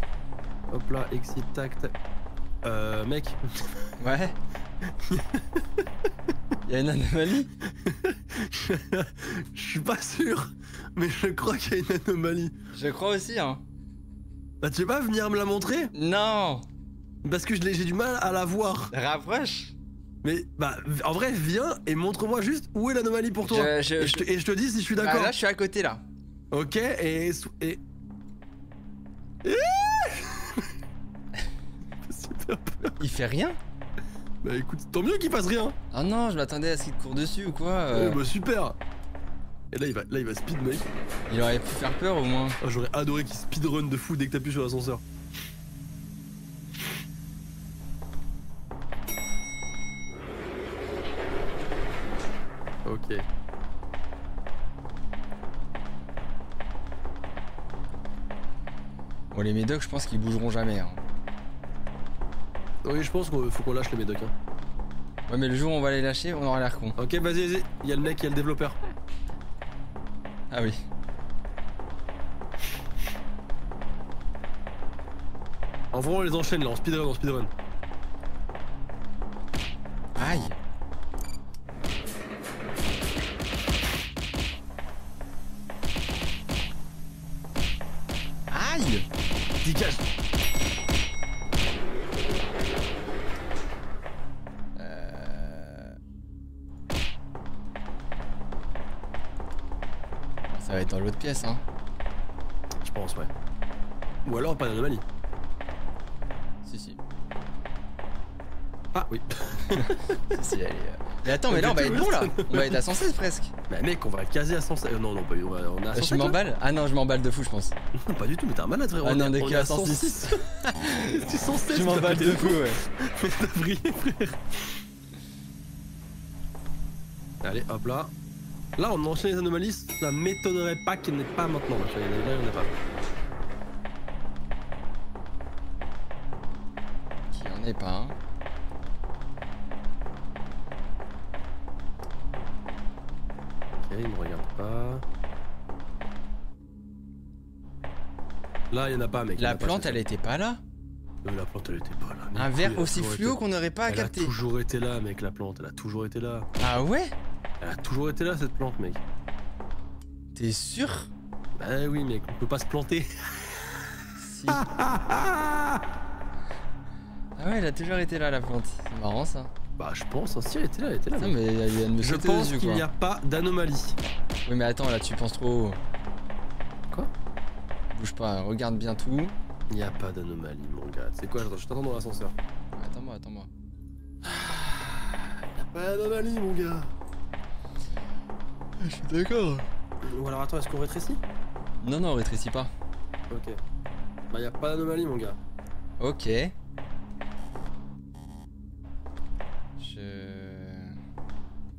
Hop là, exit, tac, tac. Mec. Ouais. Il y a une anomalie. Je suis pas sûr, mais je crois qu'il y a une anomalie. Je crois aussi, hein. Bah tu veux pas venir me la montrer? Non. Parce que j'ai du mal à la voir. Rapproche. Mais bah en vrai viens et montre-moi juste où est l'anomalie pour toi. Et je te dis si je suis Bah, d'accord. là, je suis à côté, là. Ok, et... Super peur. Il fait rien. Bah écoute, tant mieux qu'il fasse rien. Ah non, je m'attendais à ce qu'il te court dessus ou quoi. Bah super. Et là il va speed mec. Il aurait pu faire peur au moins. Oh, j'aurais adoré qu'il speedrun de fou dès que t'appuies sur l'ascenseur. Ok. Bon, les médocs, je pense qu'ils bougeront jamais. Hein. Oui, je pense qu'il faut qu'on lâche les médocs. Hein. Ouais, mais le jour où on va les lâcher, on aura l'air con. Ok, vas-y. Il y a le mec, il y a le développeur. Ah oui. En vrai, on les enchaîne là, en speedrun. Aïe. Aïe. Dégage. Ça va être dans l'autre pièce, hein. Je pense, ouais. Ou alors pas d'anomalie. Si. Ah oui. Si, elle est, Mais attends, mais là, on va être bon, là. On va être à 116 presque. Bah mec, on va caser à 100. Non, pas on est à 107. Je m'emballe. Ah non, je m'emballe de fou, je pense. Non, pas du tout, mais t'es un malade, frère. Ah non, on dès est qu'il y a 106. C'est 107. Je m'emballe de fou, ouais. Mais t'as brillé, frère. Allez, hop là. Là, on enchaîne les anomalies. Ça m'étonnerait pas qu'il n'y en ait pas maintenant. Là, il n'y en a pas. Qu'il n'y en ait pas, hein. Ok, il me regarde pas. Là, il n'y en a pas, mec. La plante, elle était pas là. La plante, elle était pas là. Un verre aussi fluo qu'on n'aurait pas à capter. Elle a toujours été là, mec, la plante. Elle a toujours été là. Ah ouais? Elle a toujours été là, cette plante, mec. T'es sûr? Bah oui, mec, on peut pas se planter. Si. Ah ouais, elle a toujours été là, la plante. C'est marrant, ça. Bah, je pense, hein. Si, elle était là, Non, mec. mais elle vient de me Je sauter pense dessus, qu'il quoi. n'y a pas d'anomalie. Oui, mais attends, là, tu penses trop haut. Quoi? Bouge pas, regarde bien tout. Il n'y a pas d'anomalie, mon gars. C'est quoi? Je t'attends dans l'ascenseur. Attends-moi. Pas d'anomalie, mon gars. Je suis d'accord. Ou alors, attends, est-ce qu'on rétrécit? Non, on rétrécit pas. Ok. Bah, y a pas d'anomalie, mon gars. Ok. Y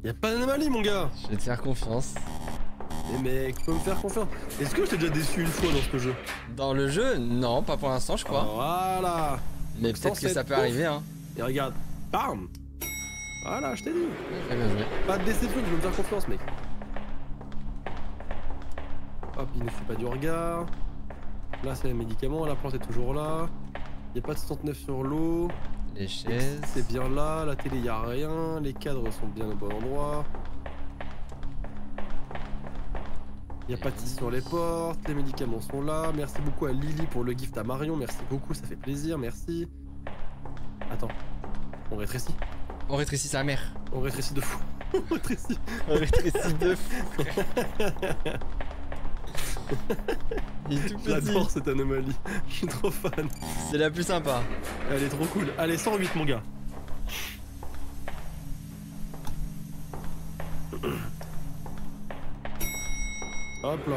a pas d'anomalie, mon gars. Je vais te faire confiance. Eh mec, tu peux me faire confiance. Est-ce que je t'ai déjà déçu une fois dans ce jeu? Dans le jeu, non, pas pour l'instant, je crois. Voilà. Mais Donc, peut-être que ça 107, peut arriver, hein. Et regarde, bam. Voilà, je t'ai dit. Très bien joué. Pas de déception, tu peux me faire confiance, mec. Hop, il ne suit pas du regard. Là, c'est les médicaments, la plante est toujours là. Y a pas de 69 sur l'eau. Les chaises. C'est bien là, la télé y a rien, les cadres sont bien au bon endroit. Y a pas de 6 sur les portes, les médicaments sont là. Merci beaucoup à Lily pour le gift à Marion, merci beaucoup, ça fait plaisir, merci. Attends, on rétrécit. On rétrécit sa mère. On rétrécit de fou. On rétrécit. On rétrécit de fou. Il est tout petit. J'adore cette anomalie, je suis trop fan. C'est la plus sympa. Elle est trop cool. Allez, 108 mon gars. Hop là.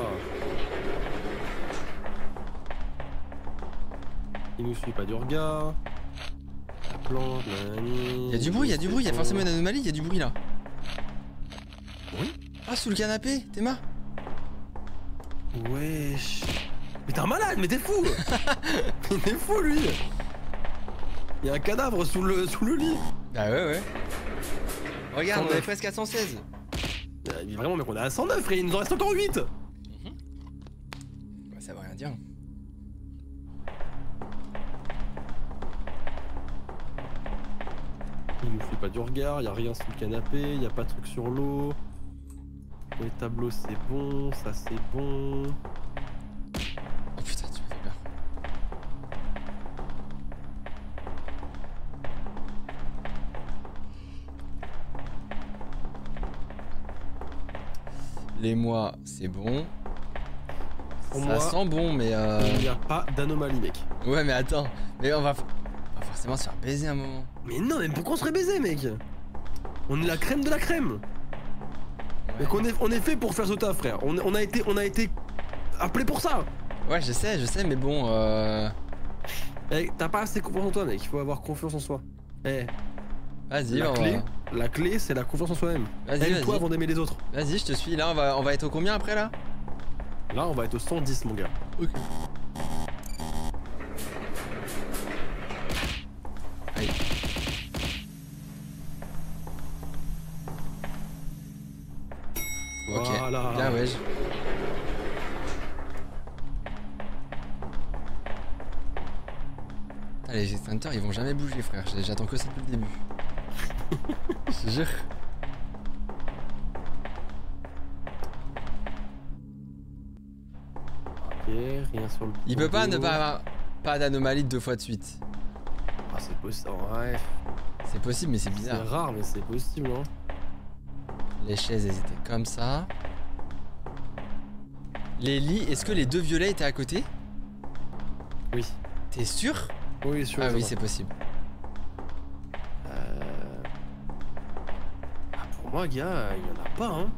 Il nous suit pas du regard. plante, nani. Y'a du bruit, y'a forcément une anomalie, y'a du bruit là. Oui. Ah, sous le canapé, Théma. Wesh. Mais t'es un malade, mais t'es fou. Il est fou lui. Il y a un cadavre sous le lit. Ah ouais. Regarde, 109. on est presque à 116. Mais vraiment, mec, on est à 109, frère, il nous en reste encore 8. Bah, ça veut rien dire. Il nous fait pas du regard, y a rien sous le canapé, y a pas de truc sur l'eau. Les tableaux c'est bon, ça c'est bon. Oh putain, tu me fais peur. Les mois, c'est bon. Pour Ça moi, sent bon, mais il n'y a pas d'anomalie, mec. Ouais, mais attends. Mais on va forcément se faire baiser un moment. Mais non, mais pourquoi on serait baisé, mec? On est la crème de la crème. Ouais, Donc on est fait pour faire ce taf, frère. On a été appelé pour ça. ouais je sais, mais bon. Eh, t'as pas assez confiance en toi, mec. Il faut avoir confiance en soi. Eh, Vas-y, la clé, c'est la confiance en soi-même. Vas-y, Aime-toi avant d'aimer les autres. Vas-y, je te suis. Là, on va être au combien après là? Là, on va être au 110, mon gars. Ok. Allez. Ok, Voilà. bien ouais. Les extincteurs ils vont jamais bouger frère, j'attends que ça depuis le début. Je te jure. Ok, rien sur le. Il peut pas ne pas avoir pas d'anomalie 2 fois de suite. Ah, c'est possible. Ouais. C'est possible mais c'est C'est bizarre. rare, mais c'est possible, hein. Les chaises elles étaient comme ça. Les lits, est-ce que les deux violets étaient à côté? Oui. T'es sûr? Oui, sûr. Ah oui, c'est possible. Ah, pour moi, gars, il y en a pas, hein.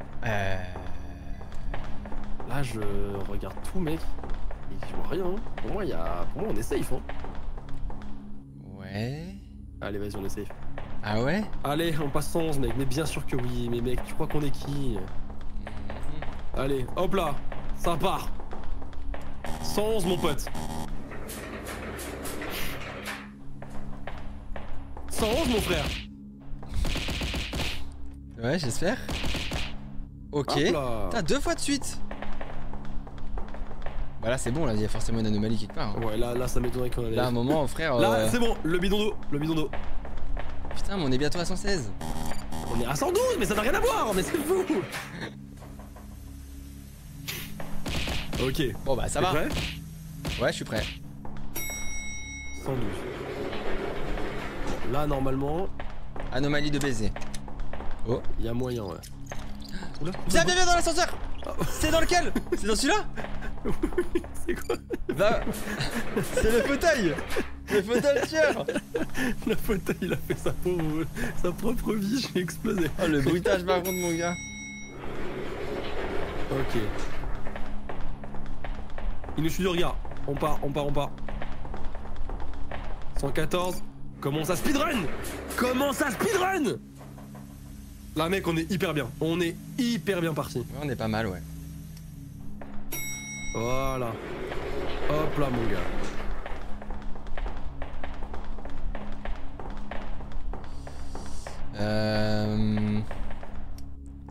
Là, je regarde tout, mec. Et je vois rien. Hein. Pour moi, on est safe, hein. Ouais. Allez, vas-y, on est safe. Ah ouais? Allez, on passe 111, mec. Mais bien sûr que oui. Mais mec, tu crois qu'on est qui? Allez, hop là. Ça part. 111, mon pote. 111, mon frère. Ouais, j'espère. Ok. Hop là. Putain, 2 fois de suite. Bah là c'est bon, là il y a forcément une anomalie quelque part. Hein. Ouais, là, ça m'étonnerait qu'on allait. Là à un moment frère. Là, c'est bon. Le bidon d'eau. Le bidon d'eau. Putain, mais on est bientôt à 116. On est à 112, mais ça n'a rien à voir. Mais c'est fou. Ok. Bon bah ça T'es va. prêt? Ouais, je suis prêt. 112. Là, normalement, Anomalie de baiser. Oh. il y a moyen, ouais. Oula. Viens dans l'ascenseur. Ah. C'est dans lequel? C'est dans celui-là? C'est quoi? Bah. C'est le fauteuil. Le fauteuil tueur. Le fauteuil, il a fait sa propre vie, j'ai explosé. Oh le bruitage par contre mon gars. Ok. Il nous suit du regard. On part. 114. Commence à speedrun. Là mec, on est hyper bien. On est hyper bien parti. Ouais, on est pas mal ouais. Voilà. Hop là mon gars.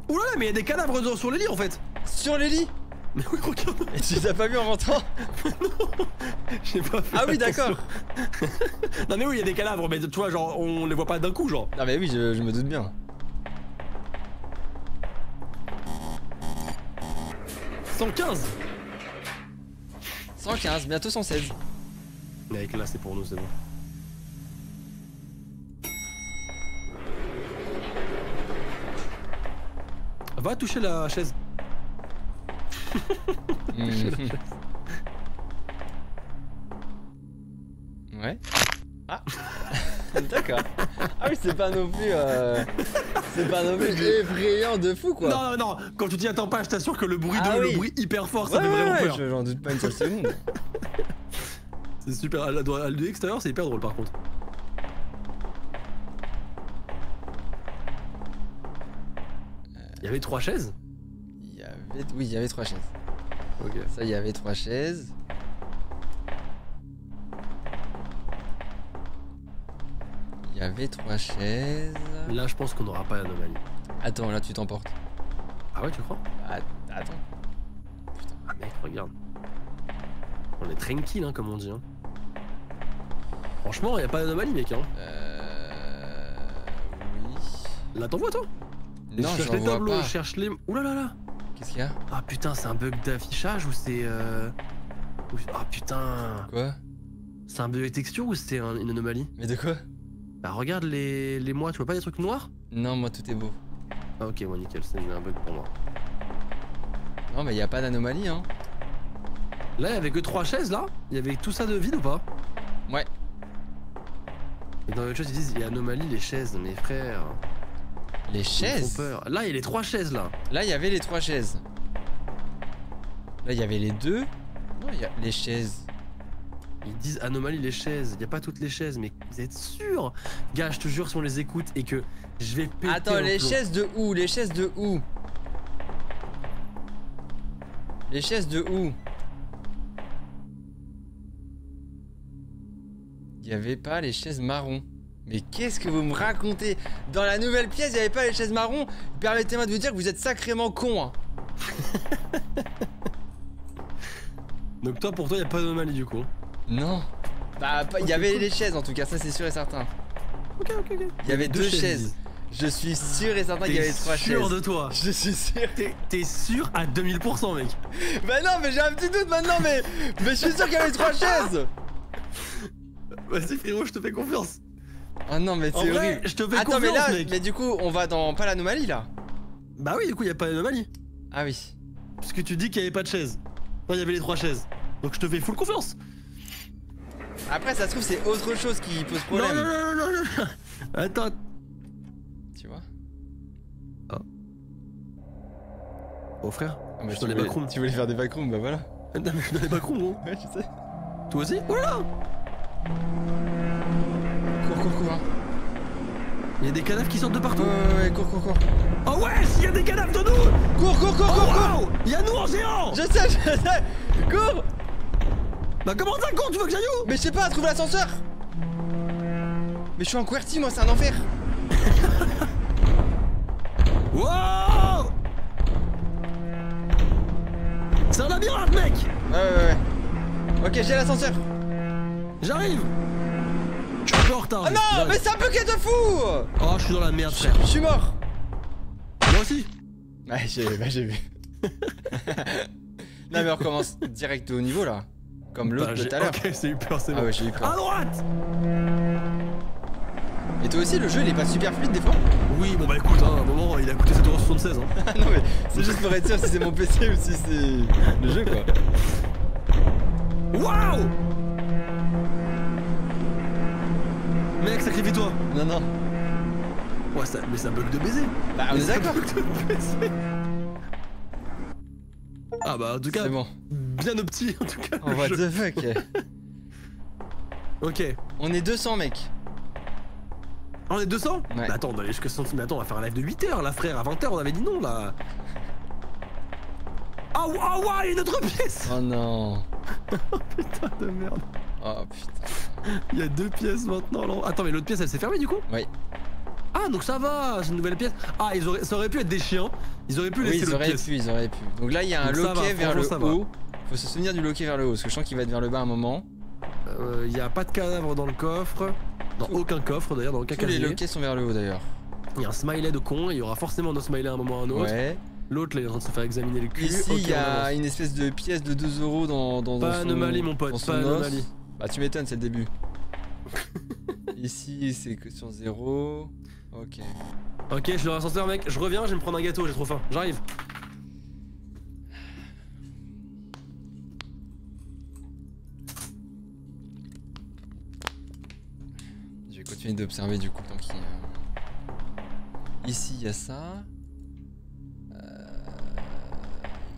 Oulala, mais il y a des cadavres sur les lits en fait. Sur les lits. Mais oui, regarde. Et tu les as pas vu en rentrant? J'ai pas fait Ah oui attention. d'accord. Non mais oui, il y a des cadavres, mais tu vois, genre, on les voit pas d'un coup, genre. Non mais oui, je me doute bien. 115. 115, bientôt 116. Mais avec là, c'est pour nous, c'est bon. Va toucher la chaise. Mhm. Ouais. Ah. D'accord. Ah oui, c'est pas non plus. C'est pas non plus effrayant de fou quoi. Non, non, quand tu t'y attends pas, je t'assure que le bruit, Ah oui. le bruit hyper fort, ça Ouais, fait vraiment ouais, peur. j'en doute pas une seule seconde. C'est super. À l'extérieur, c'est hyper drôle par contre. Il y avait 3 chaises? Oui, il y avait 3 chaises. Ok. Ça, il y avait 3 chaises. Il y avait 3 chaises. Là, je pense qu'on n'aura pas d'anomalie. Attends, là, tu t'emportes. Ah ouais, tu crois? Ah, attends. Ah mec, regarde. On est tranquille, hein, comme on dit. Hein. Franchement, y a pas d'anomalie, mec. Hein. Oui. Là, t'en vois, toi? Non, je cherche j'en les vois tableaux, pas. je cherche les. Ouh là là là. Qu'est-ce qu'il y a? Ah putain, c'est un bug d'affichage ou c'est. Ah putain. Quoi? C'est un bug de texture ou c'est une anomalie? Mais de quoi? Bah, regarde les mois, tu vois pas des trucs noirs? Non, moi, tout est beau. Ah, ok, ouais, nickel, c'est un bug pour moi. Non, mais il y a pas d'anomalie, hein. Là, il y avait que 3 chaises, là? Il y avait tout ça de vide ou pas? Ouais. Et dans les choses, ils disent il y a anomalie, les chaises, mes frères. Les Ils me chaises? font peur. Là, il y a les 3 chaises, là. Là, il y avait les 3 chaises. Là, il y avait les 2. Non, il y a les chaises. Ils disent anomalie, les chaises. Il y a pas toutes les chaises, mais vous êtes sûr? Gars, je te jure, si on les écoute et que je vais péter. Attends, un les plomb. chaises de où? Les chaises de où? Les chaises de où? Il y avait pas les chaises marron. Mais qu'est-ce que vous me racontez? Dans la nouvelle pièce, il n'y avait pas les chaises marron. Permettez-moi de vous dire que vous êtes sacrément con. Hein. Donc, toi, pour toi, il y a pas d'anomalie du coup. Non. Bah, il y avait les chaises en tout cas, ça c'est sûr et certain. Ok. Il y avait 2 chaises. Je suis sûr et certain qu'il y avait 3 chaises. T'es sûr de toi? Je suis sûr. T'es sûr à 2000%, mec. Bah non, mais j'ai un petit doute maintenant, mais je suis sûr qu'il y avait 3 chaises. Vas-y, frérot, je te fais confiance. Oh non, mais En c'est vrai, horrible. je te fais Attends, mais confiance, là, mec. mais du coup, on va dans pas l'anomalie là. Bah oui, du coup, il y a pas d'anomalie. Ah oui. Puisque tu dis qu'il y avait pas de chaises. Non, il y avait les 3 chaises. Donc, je te fais full confiance. Après, ça se trouve, c'est autre chose qui pose Non, problème. non. Attends. Tu vois? Oh, frère. Ah, bah, Je suis dans les backrooms. tu voulais faire des backrooms, bah voilà. Non, mais je suis dans les backrooms, gros. Ouais, je sais. Toi aussi? Oh là là. Cours. Hein. Il y a des cadavres qui sortent de partout. Ouais, cours. Oh ouais, il y a des cadavres de nous. Cours. Oh wow. Il y a nous en géant. Je sais. Cours. Bah comment ça compte? Tu veux que j'aille où? Mais je sais pas, trouve l'ascenseur. Mais je suis en QWERTY, moi, c'est un enfer. Wow. C'est un labyrinthe, mec. Ouais. Ok, j'ai l'ascenseur. J'arrive. Je suis un peu en retard. Oh non, J'arrive. mais c'est un bucket de fou. Oh, je suis dans la merde, frère. Je suis mort. Moi aussi. Ouais, j'ai vu. Non, mais on recommence direct au niveau là. Comme l'autre de tout à l'heure. Ok, j'ai eu peur, c'est Ah bon. ouais, j'ai eu peur. À droite. Et toi aussi, le jeu il est pas super fluide des fois? Oui, bon bah écoute, hein, à un moment, il a coûté 7,76€. Hein. Ah non, mais c'est juste pour être sûr si c'est mon PC ou si c'est le jeu quoi. Waouh. Mec, sacrifie-toi. Non. Ouais, mais ça bug de baiser. Bah, on Mais est ça d'accord. bug de baiser. Ah bah en tout cas, C'est bon. bien opti en tout cas. Oh, le what jeu. the fuck. Ok. On est 200 mec. On est 200. Ouais. Mais attends, on doit aller jusqu'à 100. Mais attends, on va faire un live de 8h là, frère. À 20h, on avait dit non là. Ah ouais, il y a une autre pièce. Oh non. Putain de merde. Oh putain. Il y a 2 pièces maintenant. Là. Attends, mais l'autre pièce, elle s'est fermée du coup? Oui. Ah, donc ça va, c'est une nouvelle pièce. Ah, ça aurait pu être des chiens. Ils auraient pu Oui, laisser ils l'autre pièce. auraient pu. Donc là, il y a un Donc ça loquet va, vers le franchement, ça va. haut. Faut se souvenir du loquet vers le haut, parce que je sens qu'il va être vers le bas à un moment. Il y a pas de cadavre dans le coffre. Dans aucun coffre d'ailleurs, dans aucun Tous les casier. loquets sont vers le haut d'ailleurs. Il y a un smiley de con, il y aura forcément un autre smiley à un moment ou à un autre. Ouais. L'autre là il est en train de se faire examiner le cul. Ici, Ok, il y on a avance. une espèce de pièce de 2 € dans Pas son... anomalie, mon pote, dans son pas os. anomalie. Bah tu m'étonnes, c'est le début. Ici, c'est que sur 0. Ok. Ok, je suis dans l'ascenseur mec, je reviens, je vais me prendre un gâteau, j'ai trop faim. J'arrive. Je vais continuer d'observer du coup tant qu'il... Ici, il y a ça.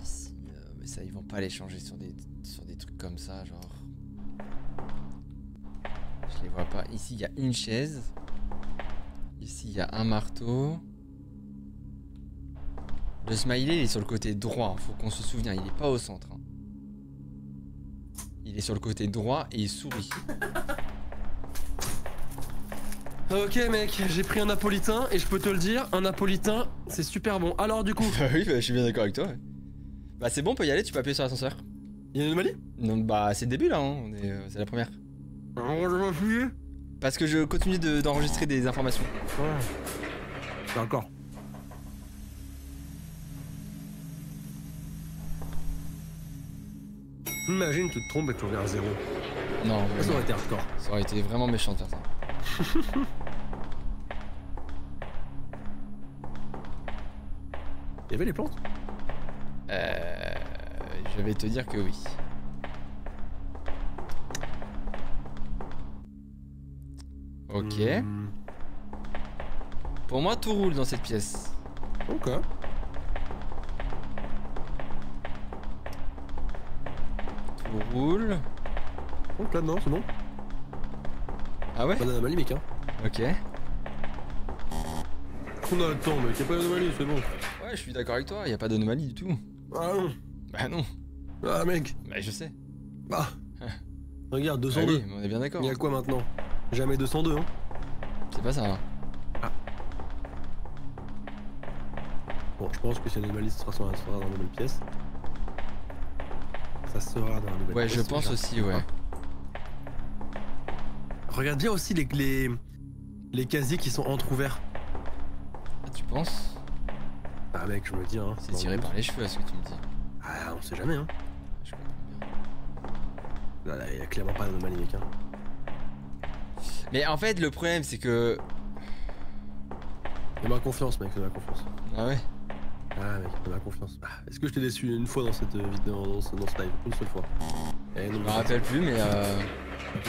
Ici, mais ça, ils vont pas les changer sur des trucs comme ça, genre... Je les vois pas. Ici, il y a une chaise. Ici, il y a un marteau. Le smiley il est sur le côté droit, faut qu'on se souvienne, il est pas au centre. Hein. Il est sur le côté droit et il sourit. Ok mec, j'ai pris un napolitain et je peux te le dire, un napolitain c'est super bon. Alors du coup... Bah oui, bah, je suis bien d'accord avec toi. Ouais. Bah c'est bon, on peut y aller, tu peux appuyer sur l'ascenseur. Y'a une anomalie? Non, bah c'est le début là, hein. C'est la première. Parce que je continue d'enregistrer des informations. Ouais. D'accord. Imagine tu te trompes et tu reviens à 0. Non, mais Ça aurait été hardcore. ça aurait été vraiment méchant de faire ça. Il y avait les plantes? Je vais te dire que oui. Ok. Pour moi, tout roule dans cette pièce. Ok. Tout roule. Donc là, non, c'est bon. Ah ouais? Pas d'anomalie, mec, hein. Ok. On a le temps, mec, y'a pas d'anomalie, c'est bon. Ouais, je suis d'accord avec toi, y a pas d'anomalie du tout. Ah non. Bah non. Ah, mec. Bah je sais. Bah. Regarde, Ah 202. oui, on est bien d'accord. Y'a quoi maintenant? Jamais 202, hein. C'est pas ça. Hein. Bon, je pense que si l'anomalie sera dans la nouvelle pièce. Ça sera dans la nouvelle Ouais, pièce. je pense aussi, ouais. Regarde bien aussi les casiers qui sont entrouverts. Ah, tu penses? Ah mec, je me dis, hein. C'est tiré par les cheveux à ce que tu me dis. Ah, on sait jamais, hein. Je comprends bien. Là, y'a clairement pas d'anomalie, mec, hein. Mais en fait, le problème, c'est que... Fais-moi confiance, mec, fais-moi confiance. Ah ouais? Ah mec, fais-moi confiance. Ah, est-ce que je t'ai déçu une fois dans cette vidéo, dans ce live? Une seule fois. Eh, non, Je me rappelle plus, mais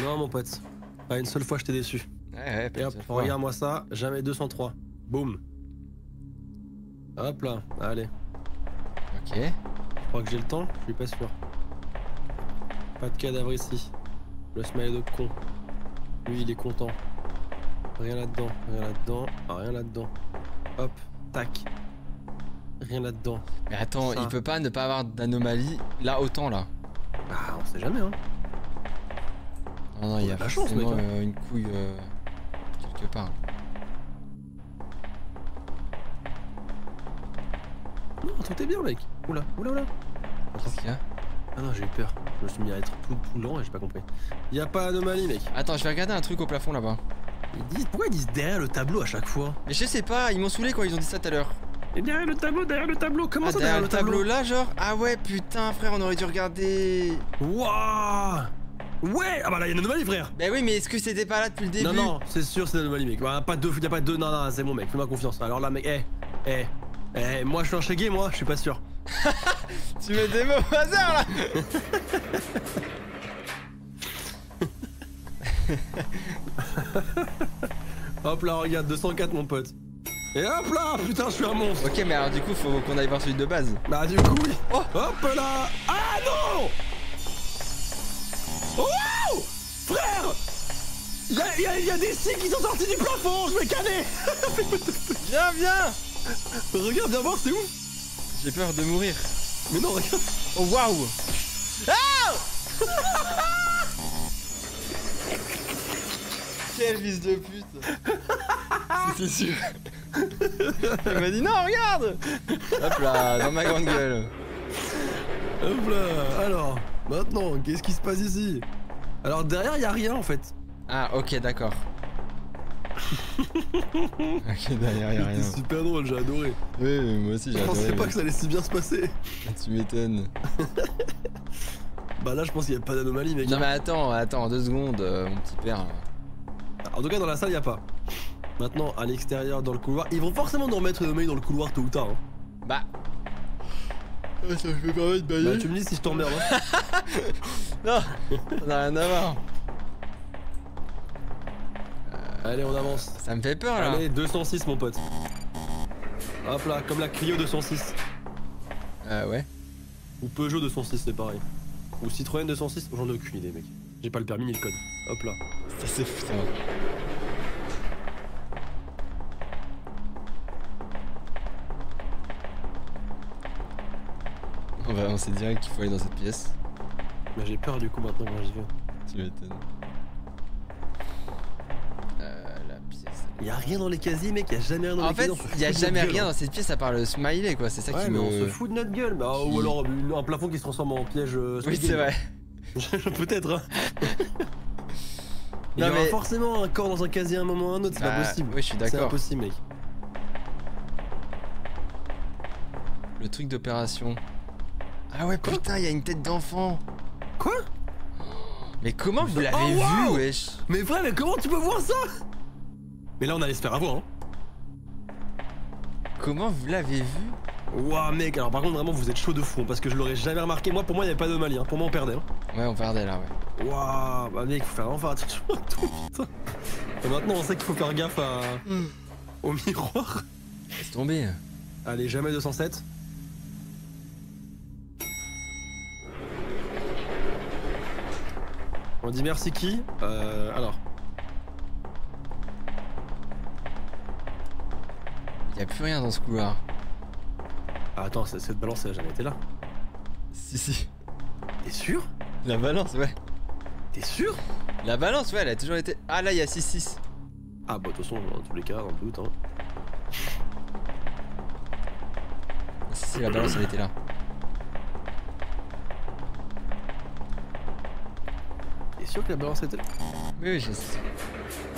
non, mon pote. Pas une seule fois je t'ai déçu. Ouais, Et hop, regarde-moi ça, jamais 203. Boum. Hop là, allez. Ok. Je crois que j'ai le temps, je suis pas sûr. Pas de cadavre ici. Le smile de con. Lui, il est content. Rien là-dedans, rien là-dedans, rien là-dedans. Hop, tac. Rien là-dedans. Mais attends, Ça. il peut pas ne pas avoir d'anomalie là autant là. Ah, on sait jamais, hein. Non, non, il y a de la chance, forcément mec, hein. une couille quelque part. Non, tout est bien, mec. Oula, oula, oula. Qu'est-ce qu'il y a? Ah non, j'ai eu peur. Je me suis mis à être tout lent et j'ai pas compris. Y a pas d'anomalie, mec. Attends, je vais regarder un truc au plafond là-bas. Pourquoi ils disent derrière le tableau à chaque fois? Mais je sais pas, ils m'ont saoulé quand ils ont dit ça tout à l'heure. Et derrière le tableau, comment Ah, ça derrière le tableau là, genre? Ah ouais, putain, frère, on aurait dû regarder. Wouah. Ouais, ah bah là y'a une anomalie, frère. Bah oui, mais est-ce que c'était pas là depuis le début? Non, non, c'est sûr, c'est une anomalie, mec. Bah, pas de deux, y'a pas de deux, non, non, c'est bon, mec, fais-moi confiance. Alors là, mec, moi je suis un chégué, moi, je suis pas sûr. Tu mets des mots au hasard là. Hop là, regarde, 204, mon pote. Et hop là, putain, je suis un monstre. Ok, mais alors du coup, faut qu'on aille voir celui de base. Bah, du coup, oui. Oh. Hop là. Ah non. Wow. Frère, y'a des scies qui sont sortis du plafond, je vais canner. Viens, viens. Regarde, viens voir, c'est où? J'ai peur de mourir. Mais non, regarde. Oh waouh. Ah. Quel fils de pute. C'est sûr. Il m'a dit non, regarde. Hop là, dans ma grande gueule. Hop là, alors, maintenant, qu'est-ce qui se passe ici? Alors derrière, y'a rien en fait. Ah ok, d'accord. Ok, derrière, y'a rien. C'était super drôle, j'ai adoré. Oui, mais moi aussi j'ai Je adoré. pensais pas que ça allait si bien se passer. Tu m'étonnes. Bah là, je pense qu'il y a pas d'anomalie, mec. Non mais attends, 2 secondes, mon petit père. Là. En tout cas, dans la salle, y'a pas. Maintenant, à l'extérieur, dans le couloir, ils vont forcément nous remettre une anomalie dans le couloir tôt ou tard. Hein. Bah. Ça me fait pas mal de bailler. Bah, tu me dis si je t'emmerde. Hein. Non, ça n'a rien à voir. Allez, on avance. Ça me fait peur là. Allez, 206, mon pote. Hop là, comme la Clio 206. Ouais. Ou Peugeot 206, c'est pareil. Ou Citroën 206, j'en ai aucune idée, mec. J'ai pas le permis ni le code. Hop là. Ça c'est fou ça. on sait direct qu'il faut aller dans cette pièce. Mais j'ai peur du coup maintenant quand j'y vais. Tu m'étonnes. La pièce. Y'a rien dans les casiers, mec, y'a jamais rien dans En les fait, casiers. il y a jamais rien dans cette pièce à part le smiley quoi, c'est ça Ouais, qui mais me. on se fout de notre gueule. Bah, ou alors un plafond qui se transforme en piège. Oui, c'est vrai. Peut-être, hein. Il y Non, aura mais- forcément un corps dans un casier à un moment ou à un autre, c'est Bah, pas possible. oui, je suis C'est d'accord. impossible, mec. Le truc d'opération. Ah ouais, Quoi putain, il y a une tête d'enfant. Quoi? Mais comment vous l'avez Oh, vu, wow wesh? Mais vrai, mais comment tu peux voir ça? Mais là, on allait se faire avoir, hein. Comment vous l'avez vu? Ouah, mec, alors par contre, vraiment, vous êtes chaud de fou, hein, parce que je l'aurais jamais remarqué. Moi, pour moi, il n'y avait pas d'anomalie, hein. Pour moi, on perdait, hein. Ouais, on perdait là, ouais. Ouah, bah, mec, faut faire vraiment faire attention à tout, putain. Et maintenant, on sait qu'il faut faire gaffe au miroir. Laisse tomber. Allez, jamais 207. On dit merci qui? Alors. Y a plus rien dans ce couloir. Ah, attends, cette balance, elle a jamais été là. Si, si. T'es sûr? La balance, ouais. T'es sûr? La balance, ouais, elle a toujours été. Ah là, il y a 6-6. Ah, bah, de toute façon, dans tous les cas, dans le doute, hein. Si, si, la balance, elle était là. T'es sûr que la balance était là? Oui, oui, je sais.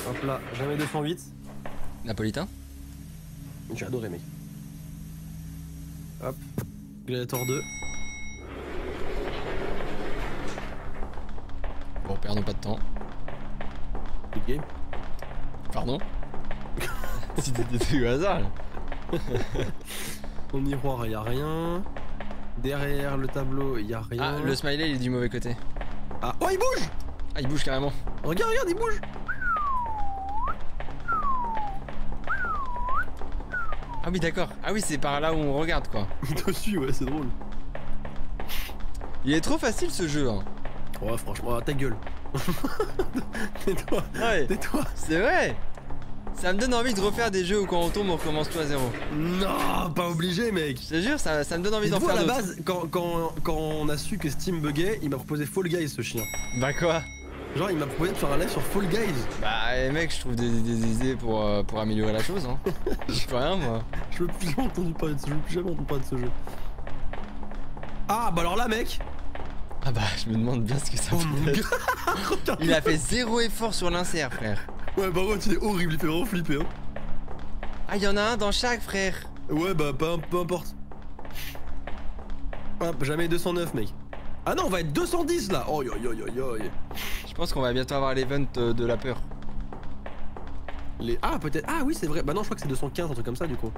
Hop là, jamais 208. Napolitain? J'ai adoré, mec. Hop. Gladiator 2. Bon, perdons pas de temps. Good game. Pardon? C'était des trucs au hasard là. Au miroir, y'a rien. Derrière le tableau, y'a rien. Ah, le smiley, il est du mauvais côté. Ah, oh, il bouge! Ah, il bouge carrément. Regarde, regarde, il bouge! Ah oui, d'accord. Ah oui, c'est par là où on regarde quoi. Dessus, ouais, c'est drôle. Il est trop facile ce jeu. Hein. Ouais, franchement, ta gueule. Tais-toi, Ouais, tais-toi. c'est vrai. Ça me donne envie de refaire des jeux où quand on tombe, on recommence tout à zéro. Non, pas obligé, mec. Je te jure, ça me donne envie d'en Dites-vous, à faire la d'autres. base, quand on a su que Steam buguait, il m'a proposé Fall Guys, ce chien. Bah quoi? Genre, il m'a proposé de faire un live sur Fall Guys. Bah mec, je trouve des idées pour améliorer la chose. Hein. Je peux rien moi. Je veux plus jamais entendu parler de ce jeu. Plus jamais entendu parler de ce jeu. Ah, bah alors là, mec. Ah bah, je me demande bien ce que ça Oh peut mon être. gars. Regarde. Il a fait zéro effort sur l'insert, frère. Ouais, par contre, il est horrible. Il fait vraiment flipper, hein. Ah, il y en a un dans chaque, frère. Ouais, bah, peu importe. Hop, jamais 209, mec. Ah non, on va être 210 là. Oh, yo, yo, yo, yo. Je pense qu'on va bientôt avoir l'event de la peur. Ah, peut-être. Ah, oui, c'est vrai. Bah, non, je crois que c'est 215, un truc comme ça, du coup.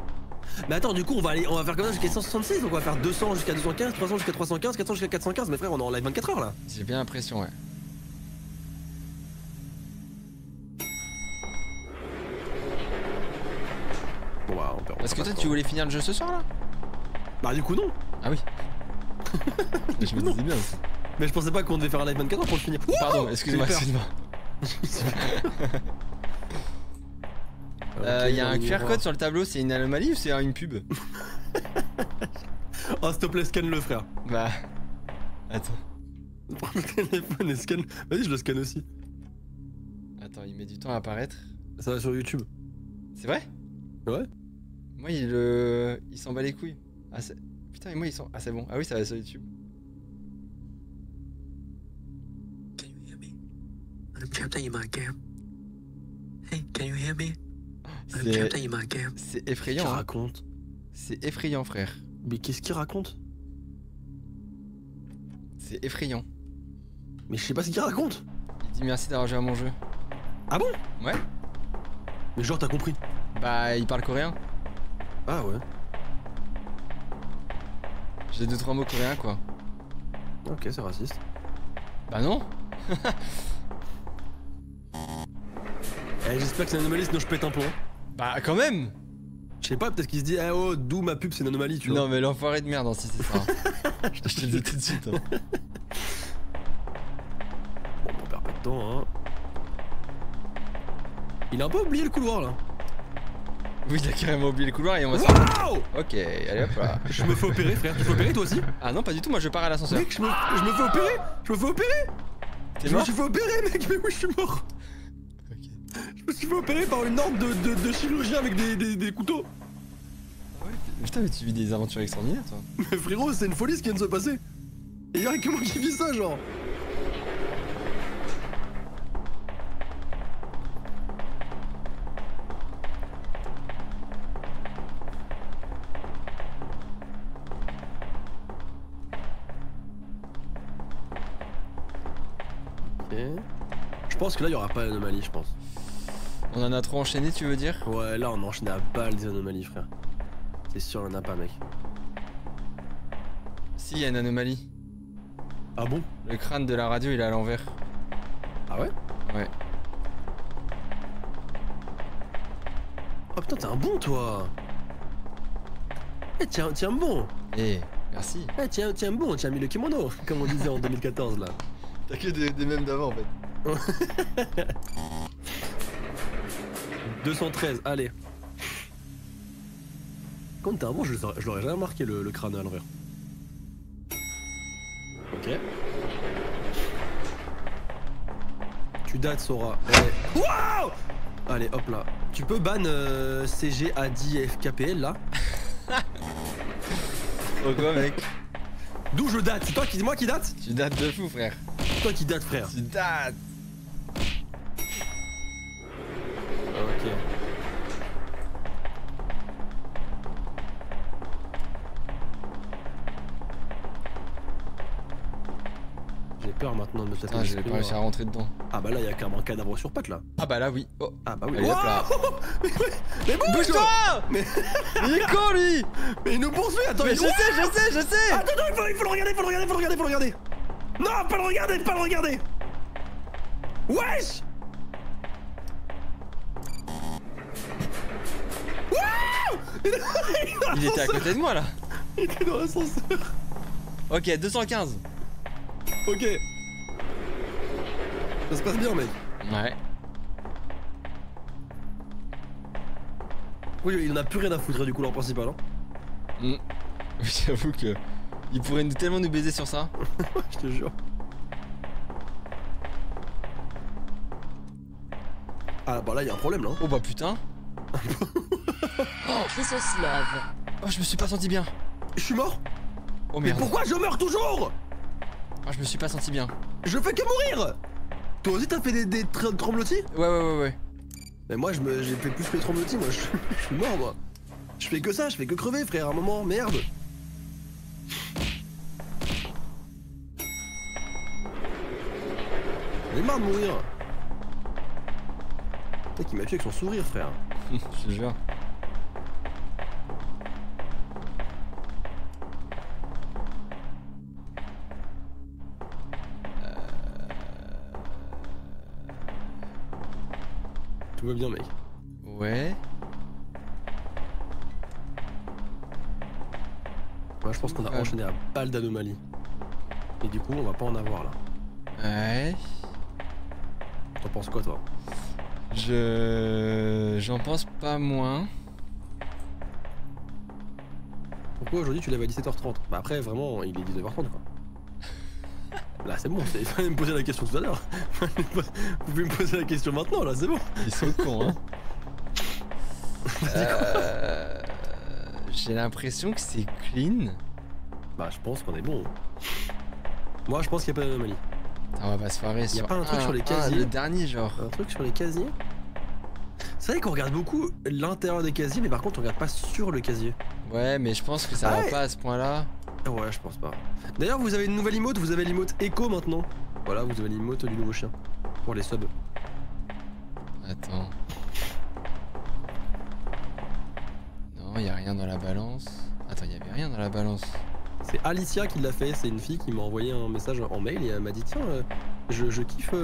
Mais attends, du coup, on va faire comme ça jusqu'à 166. Donc, on va faire 200 jusqu'à 215, 300 jusqu'à 315, 400 jusqu'à 415. Mais frère, on est en live 24 heures là. J'ai bien l'impression, ouais. Bon, bah, on perd. Parce que toi, tu voulais finir le jeu ce soir là? Bah, du coup, non. Ah oui. Je me disais bien aussi. Mais je pensais pas qu'on devait faire un live 24 heures pour le finir. Pardon, Wouh, excuse-moi, j'ai eu peur. excuse-moi. Il y a un QR code sur le tableau, c'est une anomalie ou c'est une pub? Oh, s'il te plaît, scanne-le, frère. Bah. Attends. Prends le téléphone et scanne. Vas-y, je le scanne aussi. Attends, il met du temps à apparaître. Ça va sur YouTube. C'est vrai? Ouais. Moi, il s'en bat les couilles. Ah, putain, et moi, ah, c'est bon. Ah oui, ça va sur YouTube. Can you hear me? I'm trapped in my game. Hey, can you hear me? I'm trapped in my game. C'est Qu'est-ce effrayant. qu'il Hein. raconte? C'est effrayant, frère. Mais qu'est-ce qu'il raconte? C'est effrayant. Mais je sais pas ce qu'il raconte. Il dit merci d'avoir joué à mon jeu. Ah bon? Ouais. Mais genre, t'as compris. Bah, il parle coréen. Ah ouais. J'ai 2-3 mots coréens, quoi. Ok, c'est raciste. Bah non. Eh, j'espère que c'est une anomalie, sinon je pète un plomb. Bah, quand même. Je sais pas, peut-être qu'il se dit, ah oh, d'où ma pub, c'est une anomalie, tu vois. Non, mais l'enfoiré de merde, hein, si c'est ça. Je te le dis tout de suite. Hein. Bon, on perd pas de temps, hein. Il a un peu oublié le couloir là. Oui, il a carrément oublié le couloir et on va se... Waouh! Ok, allez hop là. Je me fais opérer, frère. Tu te fais opérer toi aussi? Ah non, pas du tout, moi je pars à l'ascenseur. Mec, je me fais opérer! Je me fais opérer! T'es Je me mort? suis fait opérer, mec! Mais oui, je suis mort! Ok. Je me suis fait opérer par une ordre de chirurgien avec des couteaux! Ouais, putain, mais tu vis des aventures extraordinaires toi. Mais frérot, c'est une folie ce qui vient de se passer! Et y'a que moi qui vis ça, genre! Ok. Je pense que là, il y aura pas d'anomalie, je pense. On en a trop enchaîné, tu veux dire? Ouais, là, on enchaîne à balle des anomalies, frère. C'est sûr, il y en a pas, mec. Si, il y a une anomalie. Ah bon? Le crâne de la radio, il est à l'envers. Ah ouais? Ouais. Oh putain, t'es un bon, toi! Eh, tiens bon! Eh, merci. Eh, tiens bon, tiens mis le kimono, comme on disait en 2014, là. T'as que des mêmes d'avant en fait. 213, allez. Quand t'es un bon, je l'aurais jamais marqué le crâne à l'envers. Ok. Tu dates, Sora. Ouais. Wow! Allez, hop là. Tu peux ban CG ADI FKPL là? Pourquoi mec? D'où je date? C'est toi qui moi qui date? Tu dates de fou frère. C'est toi qui date, frère. Tu dates. Ok. J'ai peur maintenant de me taper. Putain, je vais pas réussir à rentrer dedans. Ah bah là, il y a carrément un cadavre sur pattes là. Ah bah là oui. Oh. Ah bah oui. Allez, hop là. Mais bon, Bouge-toi! Mais Il est con lui! il nous poursuit, attends, Mais il je sais! Attends, il faut le regarder, faut le regarder! Non, pas le regarder! Wesh! Wouh! Il était à côté de moi là. Il était dans l'ascenseur. Ok, 215. Ok. Ça se passe bien, mec. Ouais. Oui, il en a plus rien à foutre du couloir principal, hein. Oui, j'avoue que il pourrait tellement nous baiser sur ça. Je te jure. Ah bah là, il y a un problème là. Oh bah putain. Chrisos Love. Oh, je me suis pas senti bien. Je suis mort. Oh Mais merde. pourquoi je meurs toujours? Ah, je me suis pas senti bien. Je fais que mourir. Toi aussi t'as fait des tremblotis? Ouais. Mais moi j'ai fait plus que les tremblotis, moi je suis mort moi. Je fais que ça, je fais que crever frère à un moment, merde. J'en ai marre de mourir. Le mec il m'a tué avec son sourire frère. Je te jure. Tout va bien mec. Ouais. Moi je pense qu'on a Ouais. enchaîné à balle d'anomalies. Et du coup on va pas en avoir là. Ouais. T'en penses quoi toi? J'en pense pas moins. Pourquoi aujourd'hui tu lèves à 17h30? Bah après vraiment il est 19h30 quoi. Là c'est bon, il fallait me poser la question tout à l'heure. Vous pouvez me poser la question maintenant là, c'est bon. Ils sont cons hein. J'ai l'impression que c'est clean. Bah je pense qu'on est bon. Moi je pense qu'il n'y a pas d'anomalie. Putain, on va pas se foirer sur pas un truc sur les casiers le dernier genre. Un truc sur les casiers? C'est vrai qu'on regarde beaucoup l'intérieur des casiers, mais par contre on regarde pas sur le casier. Ouais, mais je pense que ça Ah va ouais. pas à ce point-là. Ouais, je pense pas. D'ailleurs, vous avez une nouvelle emote, vous avez l'emote Echo maintenant. Voilà, vous avez l'emote du nouveau chien. Pour les subs. Attends. Non, y a rien dans la balance. Attends, y avait rien dans la balance. C'est Alicia qui l'a fait, c'est une fille qui m'a envoyé un message en mail et elle m'a dit tiens, je kiffe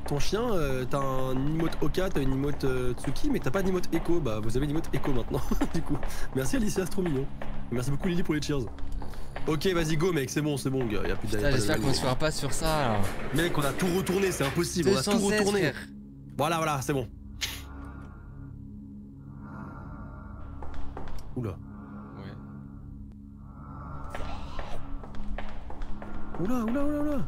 ton chien, t'as un emote Oka, t'as une emote Tsuki, mais t'as pas d'emote Echo. Bah vous avez une emote Echo maintenant, du coup. Merci Alicia, c'est trop mignon. Et merci beaucoup Lily pour les cheers. Ok, vas-y go mec, c'est bon, gars, y'a plus de Putain, j'espère qu'on se fera pas sur ça là. Mec, on a tout retourné, c'est impossible, on a tout 216, retourné. frère. Voilà, c'est bon. Oula. Ouais. Oula, oula, oula, oula.